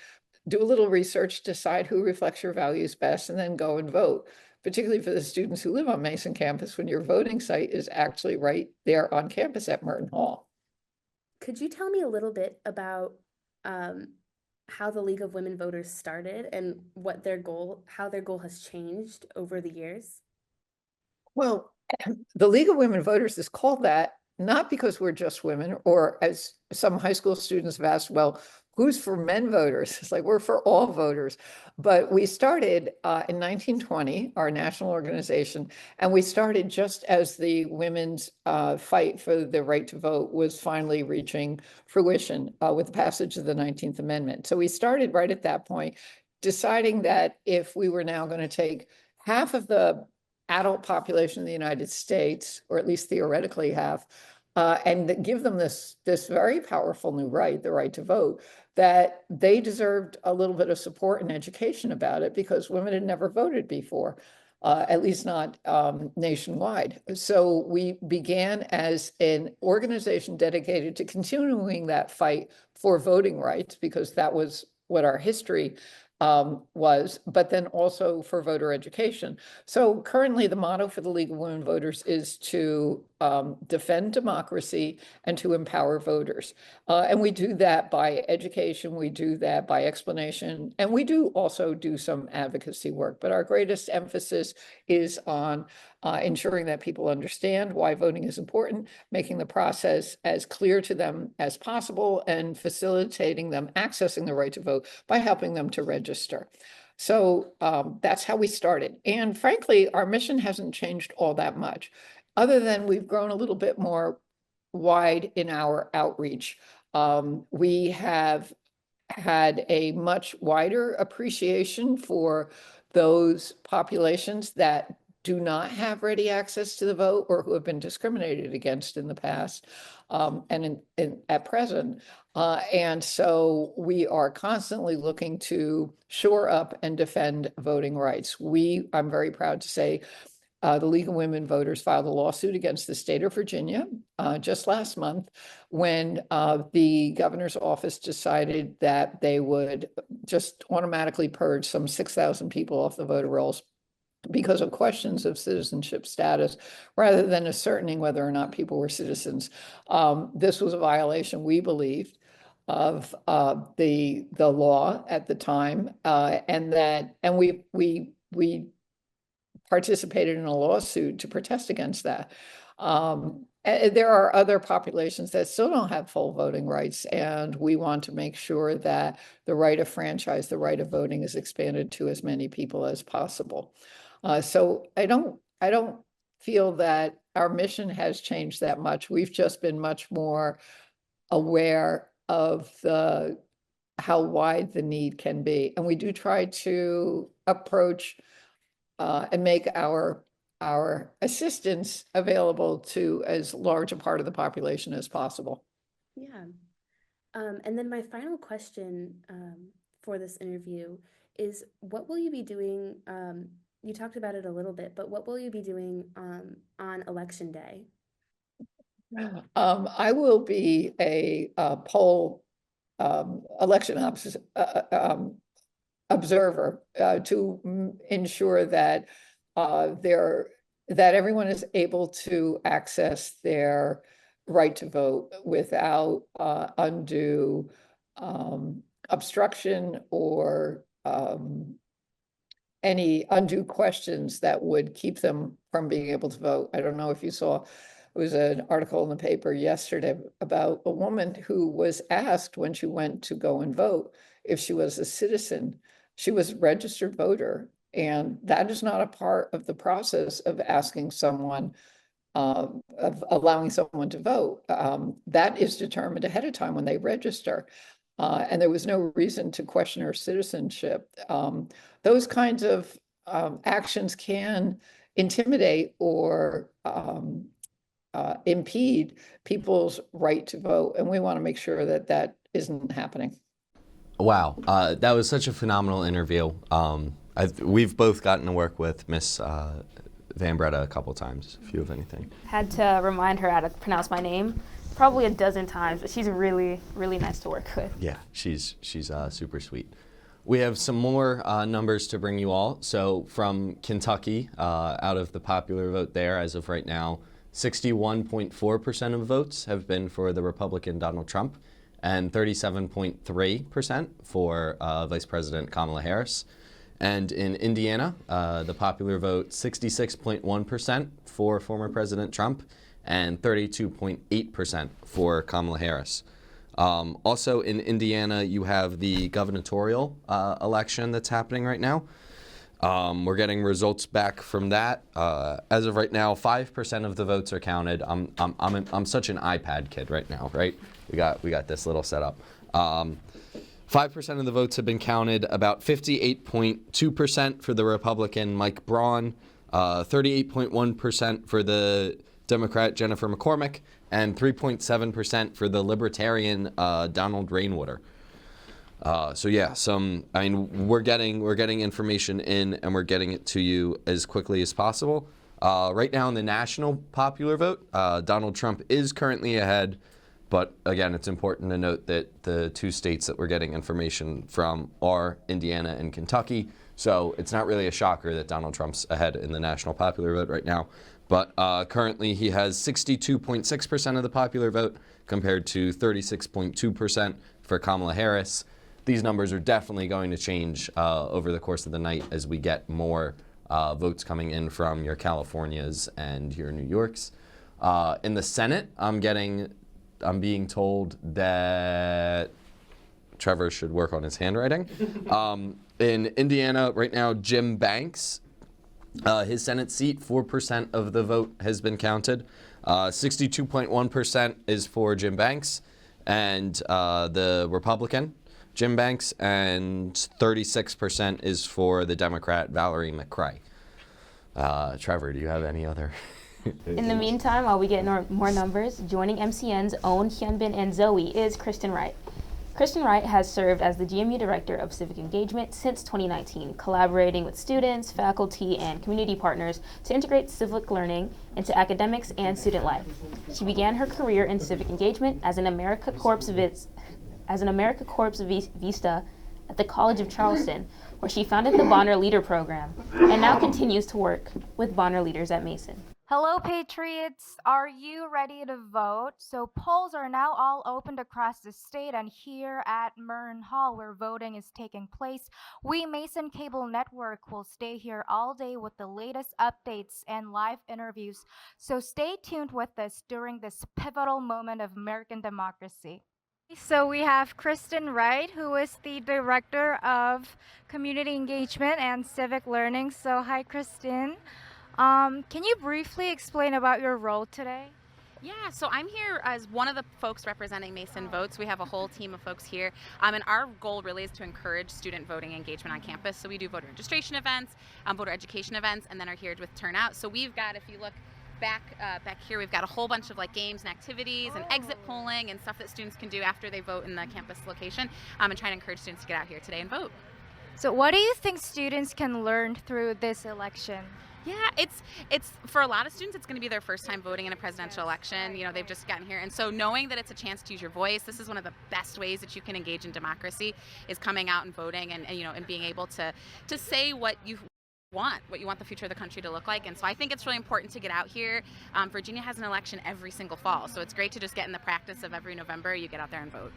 do a little research, decide who reflects your values best, and then go and vote. Particularly for the students who live on Mason campus, when your voting site is actually right there on campus at Merton Hall. Could you tell me a little bit about how the League of Women Voters started and how their goal has changed over the years? Well, the League of Women Voters is called that not because we're just women, or as some high school students have asked, well, who's for men voters? It's like, we're for all voters. But we started in 1920, our national organization, and we started just as the women's fight for the right to vote was finally reaching fruition with the passage of the 19th Amendment. So we started right at that point, deciding that if we were now going to take half of the adult population of the United States, or at least theoretically half, and give them this very powerful new right, the right to vote, that they deserved a little bit of support and education about it, because women had never voted before, at least not nationwide. So we began as an organization dedicated to continuing that fight for voting rights, because that was what our history but then also for voter education. So currently the motto for the League of Women Voters is to defend democracy and to empower voters. And we do that by education, we do that by explanation, and we do also do some advocacy work. But our greatest emphasis is on ensuring that people understand why voting is important, making the process as clear to them as possible, and facilitating them accessing the right to vote by helping them to register. So that's how we started. And frankly, our mission hasn't changed all that much, other than we've grown a little bit more wide in our outreach. We have had a much wider appreciation for those populations that do not have ready access to the vote or who have been discriminated against in the past and at present. And so we are constantly looking to shore up and defend voting rights. I'm very proud to say, the League of Women Voters filed a lawsuit against the state of Virginia just last month when the governor's office decided that they would just automatically purge some 6,000 people off the voter rolls because of questions of citizenship status, rather than ascertaining whether or not people were citizens. This was a violation, we believed, of the law at the time, and we participated in a lawsuit to protest against that. There are other populations that still don't have full voting rights, and we want to make sure that the right of franchise, the right of voting, is expanded to as many people as possible. So I don't feel that our mission has changed that much. We've just been much more aware of how wide the need can be, and we do try to approach and make our assistance available to as large a part of the population as possible. Yeah. And then my final question for this interview is, what will you be doing? You talked about it a little bit, but what will you be doing on Election Day? I will be a poll election observer to ensure that that everyone is able to access their right to vote without undue obstruction or any undue questions that would keep them from being able to vote. I don't know if you saw, it was an article in the paper yesterday about a woman who was asked when she went to go and vote if she was a citizen. She was a registered voter, and that is not a part of the process of asking someone, of allowing someone to vote. That is determined ahead of time when they register. And there was no reason to question her citizenship. Those kinds of actions can intimidate or impede people's right to vote, and we want to make sure that that isn't happening. Wow, that was such a phenomenal interview. We've both gotten to work with Miss Van Breda a couple times, if you have anything. Had to remind her how to pronounce my name probably a dozen times, but she's really, really nice to work with. Yeah, she's super sweet. We have some more numbers to bring you all. So from Kentucky, out of the popular vote there, as of right now, 61.4% of votes have been for the Republican Donald Trump, and 37.3% for Vice President Kamala Harris. And in Indiana, the popular vote, 66.1% for former President Trump, and 32.8% for Kamala Harris. Also in Indiana, you have the gubernatorial election that's happening right now. We're getting results back from that. As of right now, 5% of the votes are counted. I'm such an iPad kid right now, right? We got this little setup. 5% of the votes have been counted. About 58.2% for the Republican Mike Braun, 38.1% for the Democrat Jennifer McCormick, and 3.7% for the Libertarian Donald Rainwater. So yeah, we're getting information in, and we're getting it to you as quickly as possible. Right now in the national popular vote, Donald Trump is currently ahead But again, it's important to note that the two states that we're getting information from are Indiana and Kentucky. So it's not really a shocker that Donald Trump's ahead in the national popular vote right now. But currently he has 62.6% of the popular vote compared to 36.2% for Kamala Harris. These numbers are definitely going to change over the course of the night as we get more votes coming in from your Californias and your New Yorks. In the Senate, I'm being told that Trevor should work on his handwriting. In Indiana right now, Jim Banks, his Senate seat, 4% of the vote has been counted. 62.1% is for Jim Banks and the Republican, Jim Banks, and 36% is for the Democrat, Valerie McCrae. Trevor, do you have any other? In the meantime, while we get more numbers, joining MCN's own Hyunbeen An Zoe is Kristen Wright. Kristen Wright has served as the GMU Director of Civic Engagement since 2019, collaborating with students, faculty, and community partners to integrate civic learning into academics and student life. She began her career in civic engagement as an America Corps Vista at the College of Charleston, where she founded the Bonner Leader Program, and now continues to work with Bonner Leaders at Mason. Hello, Patriots. Are you ready to vote? So polls are now all opened across the state, and here at Mern Hall, where voting is taking place, we Mason Cable Network will stay here all day with the latest updates and live interviews. So stay tuned with us during this pivotal moment of American democracy. So we have Kristen Wright, who is the Director of Community Engagement and Civic Learning. So hi, Kristen. Can you briefly explain about your role today? Yeah, so I'm here as one of the folks representing Mason Votes. We have a whole team of folks here, and our goal really is to encourage student voting engagement on campus. So we do voter registration events, voter education events, and then are here with turnout. So we've got, if you look back here, we've got a whole bunch of like games and activities and exit polling and stuff that students can do after they vote in the campus location, and trying to encourage students to get out here today and vote. So what do you think students can learn through this election? Yeah, it's for a lot of students, it's going to be their first time voting in a presidential election. You know, they've just gotten here. And so knowing that it's a chance to use your voice, this is one of the best ways that you can engage in democracy, is coming out and voting and you know, and being able to say what you want the future of the country to look like. And so I think it's really important to get out here. Virginia has an election every single fall, so it's great to just get in the practice of every November you get out there and vote.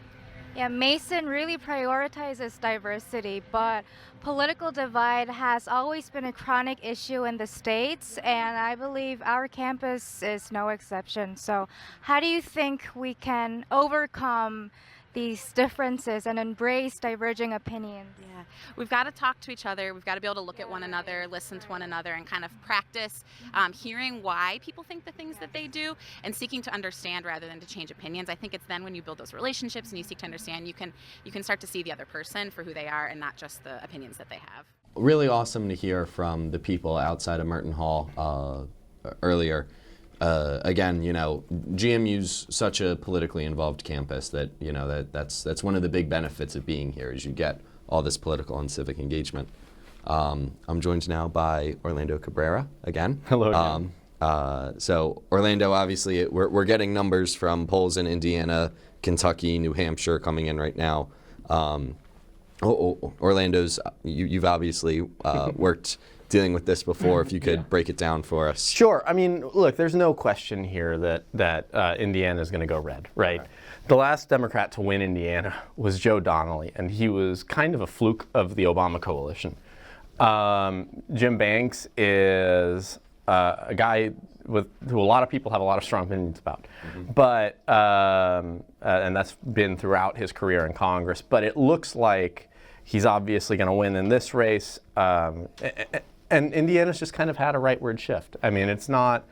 Yeah, Mason really prioritizes diversity, but political divide has always been a chronic issue in the States, and I believe our campus is no exception. So how do you think we can overcome these differences and embrace diverging opinions? Yeah, we've got to talk to each other. We've got to be able to look at one another, listen to one another, and kind of practice hearing why people think the things that they do and seeking to understand rather than to change opinions. I think it's then when you build those relationships and you seek to understand, you can start to see the other person for who they are and not just the opinions that they have. Really awesome to hear from the people outside of Merton Hall earlier. Again, you know, GMU's such a politically involved campus that, you know, that's one of the big benefits of being here, is you get all this political and civic engagement. I'm joined now by Orlando Cabrera again. Hello again. So Orlando, obviously, we're getting numbers from polls in Indiana, Kentucky, New Hampshire coming in right now. Orlando's, you've obviously worked dealing with this before. If you could break it down for us. Sure. I mean, look, there's no question here that Indiana is going to go red, right? The last Democrat to win Indiana was Joe Donnelly, and he was kind of a fluke of the Obama coalition. Jim Banks is a guy who a lot of people have a lot of strong opinions about, but and that's been throughout his career in Congress. But it looks like he's obviously going to win in this race. And Indiana's just kind of had a rightward shift. I mean, it's not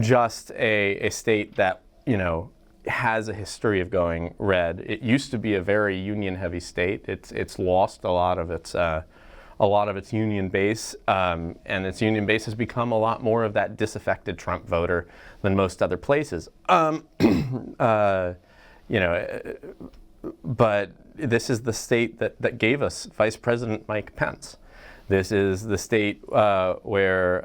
just a state that, you know, has a history of going red. It used to be a very union-heavy state. It's lost a lot of its union base, and its union base has become a lot more of that disaffected Trump voter than most other places. You know, but this is the state that gave us Vice President Mike Pence. This is the state where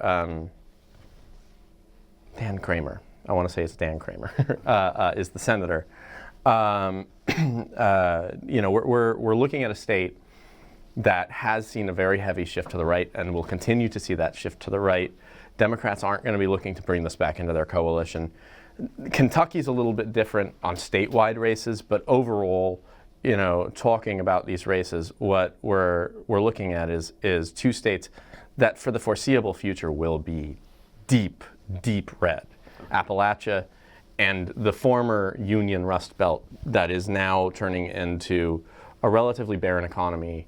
Dan Kramer, I want to say it's Dan Kramer, is the senator. we're looking at a state that has seen a very heavy shift to the right and will continue to see that shift to the right. Democrats aren't going to be looking to bring this back into their coalition. Kentucky's a little bit different on statewide races, but overall, talking about these races, what we're looking at is two states that for the foreseeable future will be deep, deep red. Appalachia and the former Union Rust Belt that is now turning into a relatively barren economy,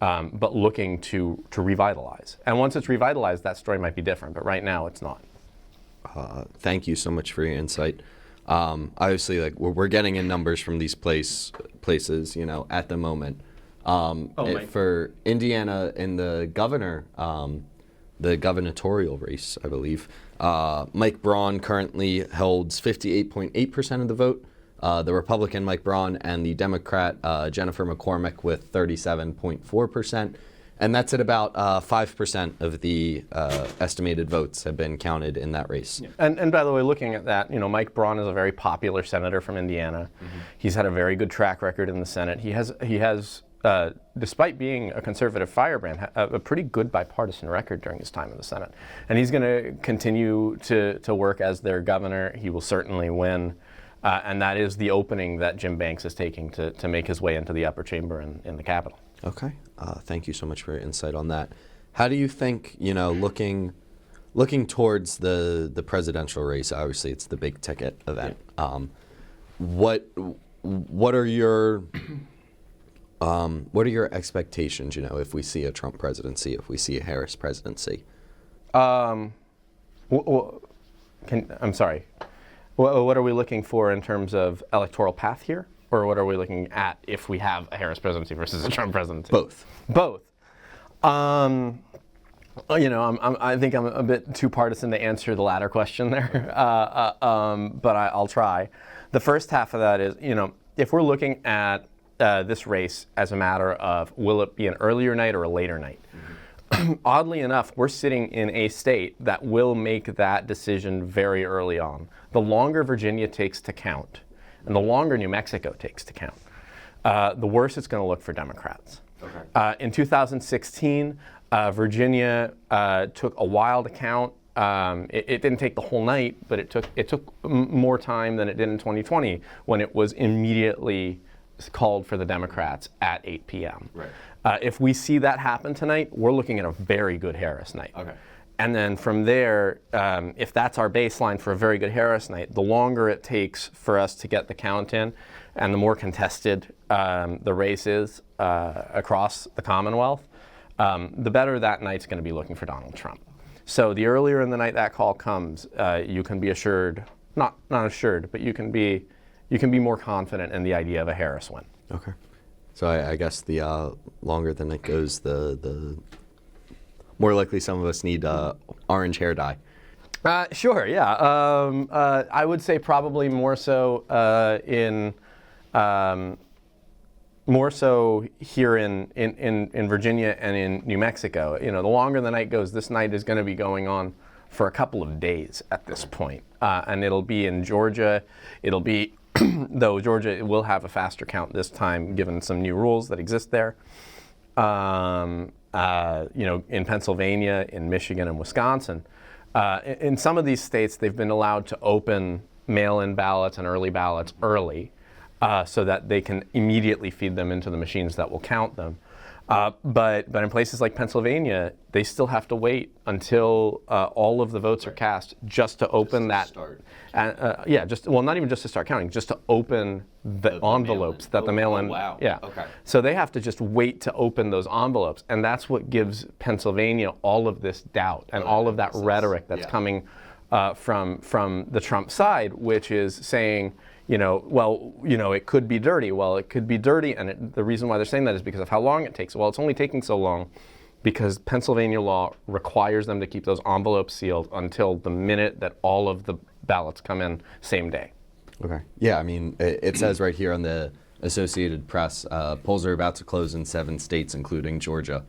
but looking to revitalize. And once it's revitalized, that story might be different, but right now it's not. Thank you so much for your insight. Obviously, like we're getting in numbers from these places, at the moment. For Indiana in the gubernatorial race, I believe, Mike Braun currently holds 58.8% of the vote. The Republican Mike Braun and the Democrat Jennifer McCormick with 37.4%. And that's at about 5% of the estimated votes have been counted in that race. Yeah. And by the way, looking at that, Mike Braun is a very popular senator from Indiana. Mm-hmm. He's had a very good track record in the Senate. He has despite being a conservative firebrand, a pretty good bipartisan record during his time in the Senate. And he's going to continue to work as their governor. He will certainly win. And that is the opening that Jim Banks is taking to make his way into the upper chamber in the Capitol. Okay. Thank you so much for your insight on that. How do you think, looking towards the presidential race, obviously it's the big ticket event. Yeah. What are your expectations, if we see a Trump presidency, if we see a Harris presidency? I'm sorry. What are we looking for in terms of electoral path here? Or what are we looking at if we have a Harris presidency versus a Trump presidency? Both. I think I'm a bit too partisan to answer the latter question there, but I'll try. The first half of that is, if we're looking at this race as a matter of will it be an earlier night or a later night? Mm-hmm. Oddly enough, we're sitting in a state that will make that decision very early on. The longer Virginia takes to count, and the longer New Mexico takes to count, the worse it's going to look for Democrats. Okay. In 2016, Virginia took a while to count. It didn't take the whole night, but it took more time than it did in 2020 when it was immediately called for the Democrats at 8 p.m. Right. If we see that happen tonight, we're looking at a very good Harris night. Okay. And then from there, if that's our baseline for a very good Harris night, the longer it takes for us to get the count in and the more contested the race is across the Commonwealth, the better that night's going to be looking for Donald Trump. So the earlier in the night that call comes, you can be assured, not assured, but you can be more confident in the idea of a Harris win. Okay. So I guess the longer the night goes, the more likely some of us need orange hair dye. Sure, yeah. I would say probably more so here in Virginia and in New Mexico. The longer the night goes, this night is going to be going on for a couple of days at this point. And it'll be in Georgia. It'll be, though Georgia will have a faster count this time given some new rules that exist there. In Pennsylvania, in Michigan, and Wisconsin. In some of these states, they've been allowed to open mail-in ballots and early ballots early so that they can immediately feed them into the machines that will count them. But in places like Pennsylvania, they still have to wait until all of the votes are cast just to open that. Not even just to start counting, just to open the envelopes that the mail-in. Oh, wow. Yeah. Okay. So they have to just wait to open those envelopes, and that's what gives Pennsylvania all of this doubt and all of that rhetoric that's coming from the Trump side, which is saying, it could be dirty. Well, it could be dirty, and the reason why they're saying that is because of how long it takes. Well, it's only taking so long because Pennsylvania law requires them to keep those envelopes sealed until the minute that all of the ballots come in same day. Okay. Yeah, I mean, it says right here on the Associated Press, polls are about to close in 7 states, including Georgia.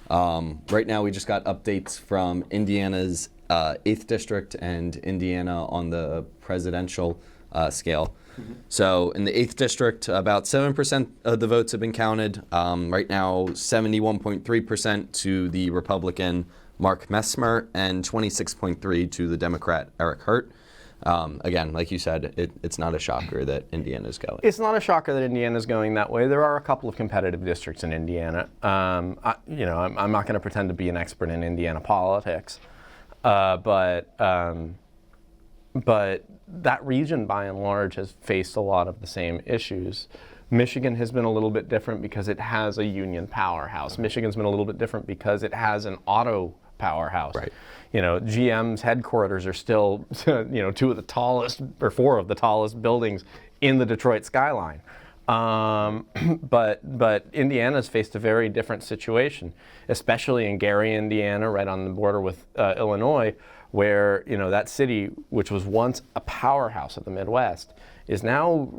Mm-hmm. Right now, we just got updates from Indiana's 8th district and Indiana on the presidential scale. So in the 8th district, about 7% of the votes have been counted. Right now, 71.3% to the Republican Mark Messmer and 26.3% to the Democrat Eric Hurt. Again, like you said, it's not a shocker that Indiana's going. It's not a shocker that Indiana's going that way. There are a couple of competitive districts in Indiana. I'm not going to pretend to be an expert in Indiana politics, but that region, by and large, has faced a lot of the same issues. Michigan has been a little bit different because it has a union powerhouse. Michigan's been a little bit different because it has an auto powerhouse. Right. GM's headquarters are still, 2 of the tallest, or 4 of the tallest buildings in the Detroit skyline. But Indiana's faced a very different situation, especially in Gary, Indiana, right on the border with Illinois, where that city, which was once a powerhouse of the Midwest, is now,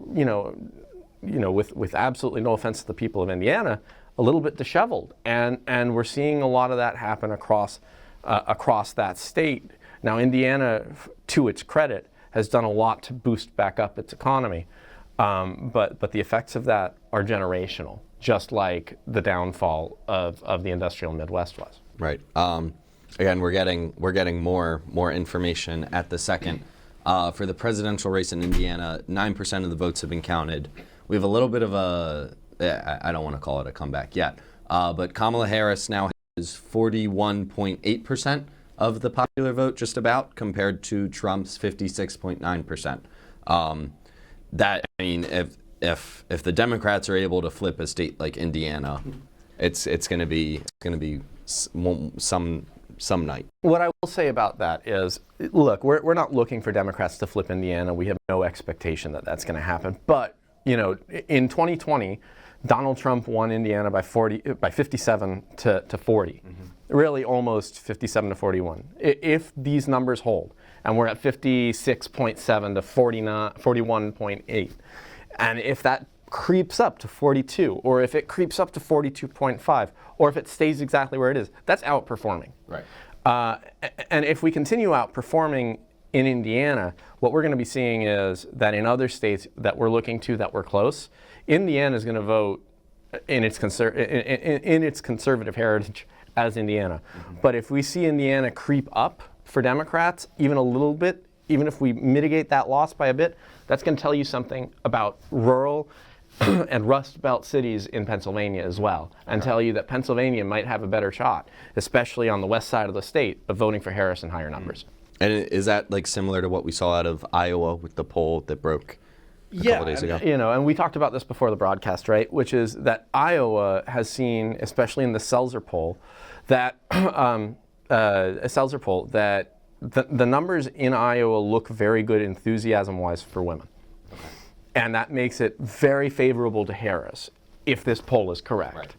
with absolutely no offense to the people of Indiana, a little bit disheveled, and we're seeing a lot of that happen across that state. Now, Indiana, to its credit, has done a lot to boost back up its economy, but the effects of that are generational, just like the downfall of the industrial Midwest was. Right. Again, we're getting more information at the second. For the presidential race in Indiana, 9% of the votes have been counted. We have a little bit of I don't want to call it a comeback yet, but Kamala Harris now has 41.8% of the popular vote, just about, compared to Trump's 56.9%. If the Democrats are able to flip a state like Indiana, it's going to be some night. What I will say about that is, look, we're not looking for Democrats to flip Indiana. We have no expectation that that's going to happen. But in 2020, Donald Trump won Indiana by 57 to 40. Really almost 57 to 41. If these numbers hold, and we're at 56.7 to 41.8, and if that creeps up to 42, or if it creeps up to 42.5, or if it stays exactly where it is, that's outperforming. Right. And if we continue outperforming in Indiana, what we're going to be seeing is that in other states that we're looking to that we're close, Indiana is going to vote in its conservative heritage as Indiana. But if we see Indiana creep up for Democrats even a little bit, even if we mitigate that loss by a bit, that's going to tell you something about rural and Rust Belt cities in Pennsylvania as well, and tell you that Pennsylvania might have a better shot, especially on the west side of the state, of voting for Harris in higher numbers. And is that similar to what we saw out of Iowa with the poll that broke a couple days ago? And we talked about this before the broadcast, right? Which is that Iowa has seen, especially in the Seltzer poll, that the numbers in Iowa look very good enthusiasm-wise for women. And that makes it very favorable to Harris, if this poll is correct. Right.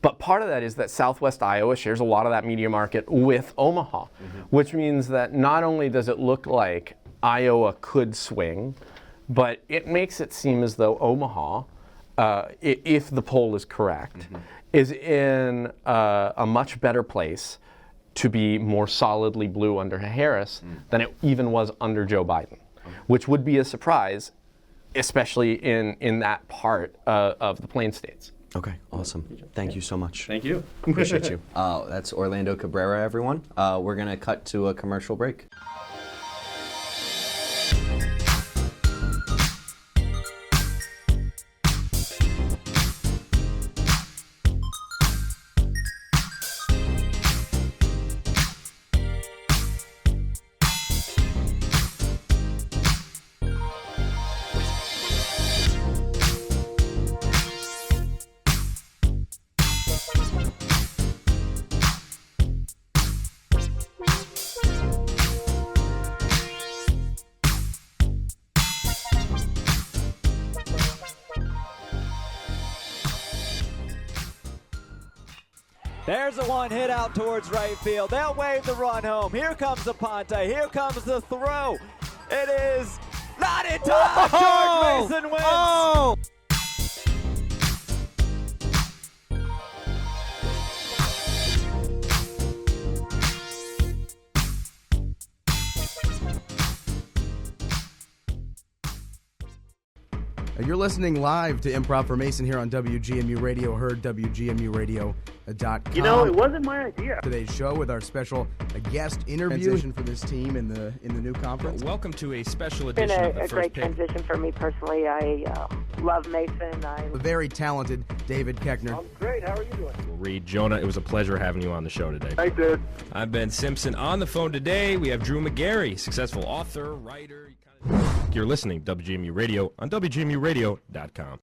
But part of that is that Southwest Iowa shares a lot of that media market with Omaha, which means that not only does it look like Iowa could swing, but it makes it seem as though Omaha, if the poll is correct, is in a much better place to be more solidly blue under Harris than it even was under Joe Biden, which would be a surprise, especially in that part of the Plain States. Okay, awesome. Thank you so much. Thank you. Appreciate you. That's Orlando Cabrera, everyone. We're going to cut to a commercial break. There's a one hit out towards right field. They'll wave the run home. Here comes Aponte. Here comes the throw. It is not in time. George Mason wins. You're listening live to Improv for Mason here on WGMU Radio, heard WGMUradio.com. You know, it wasn't my idea. Today's show with our special guest interview for this team in the new conference. Welcome to a special It's been edition of the a First great Pick. transition for me personally. I love Mason. The very talented David Keckner. I'm great. How are you doing? Reed, Jonah, it was a pleasure having you on the show today. Thanks, dude. I'm Ben Simpson. On the phone today, we have Drew McGarry, successful author, writer. You're listening to WGMU Radio on WGMUradio.com.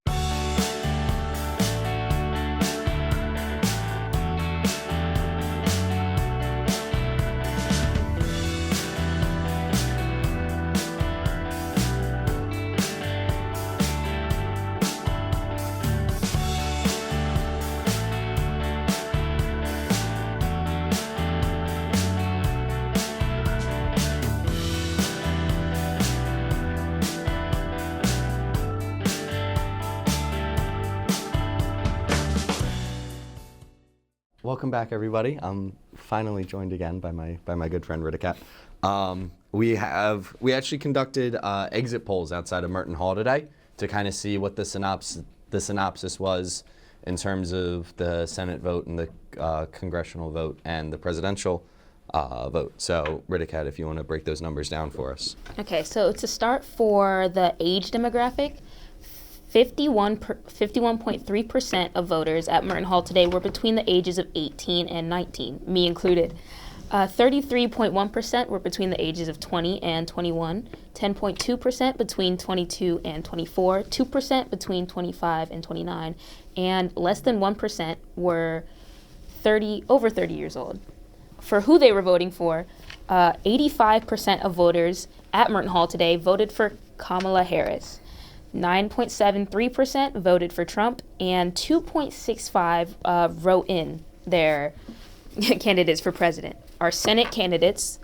Welcome back, everybody. I'm finally joined again by my good friend Ridikat. We actually conducted exit polls outside of Merton Hall today to kind of see what the synopsis was in terms of the Senate vote and the congressional vote and the presidential vote. So, Ridikat, if you want to break those numbers down for us. Okay, so to start for the age demographic, 51.3% of voters at Merton Hall today were between the ages of 18 and 19, me included. 33.1% were between the ages of 20 and 21, 10.2% between 22 and 24, 2% between 25 and 29, and less than 1% were over 30 years old. For who they were voting for, 85% of voters at Merton Hall today voted for Kamala Harris. 9.73% voted for Trump, and 2.65% wrote in their candidates for president. Our Senate candidates,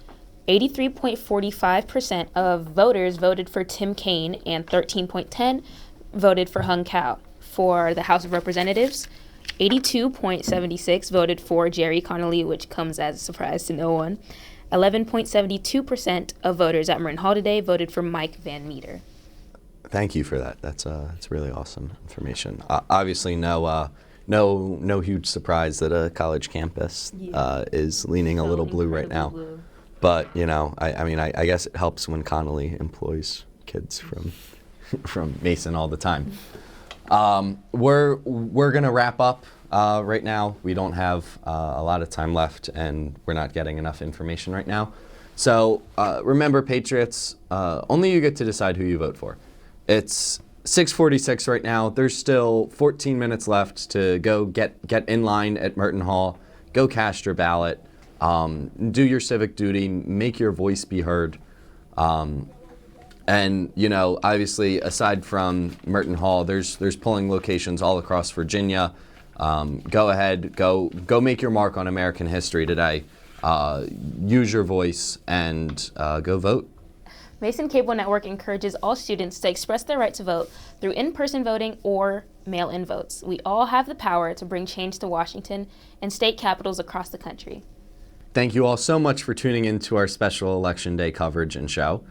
83.45% of voters voted for Tim Kaine, and 13.10% voted for Hung Kao. For the House of Representatives, 82.76% voted for Jerry Connolly, which comes as a surprise to no one. 11.72% of voters at Merton Hall today voted for Mike Van Meter. Thank you for that. That's really awesome information. Obviously, no huge surprise that a college campus is leaning a little blue right now. Blue. But I guess it helps when Connolly employs kids from Mason all the time. We're gonna wrap up right now. We don't have a lot of time left, and we're not getting enough information right now. So remember, Patriots, only you get to decide who you vote for. It's 6:46 right now. There's still 14 minutes left to go get in line at Merton Hall. Go cast your ballot. Do your civic duty. Make your voice be heard. And obviously, aside from Merton Hall, there's polling locations all across Virginia. Go ahead. Go make your mark on American history today. Use your voice and go vote. Mason Cable Network encourages all students to express their right to vote through in-person voting or mail-in votes. We all have the power to bring change to Washington and state capitals across the country. Thank you all so much for tuning in to our special Election Day coverage and show.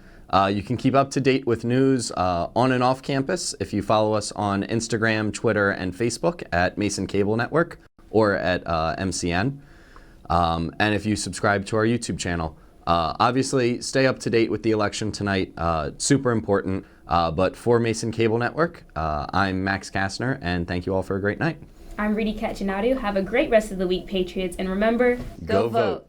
You can keep up to date with news on and off campus if you follow us on Instagram, Twitter, and Facebook at Mason Cable Network or at MCN. And if you subscribe to our YouTube channel. Obviously, stay up to date with the election tonight. Super important. But for Mason Cable Network, I'm Max Castner, and thank you all for a great night. I'm Ridikat Jinadu. Have a great rest of the week, Patriots. And remember, go vote.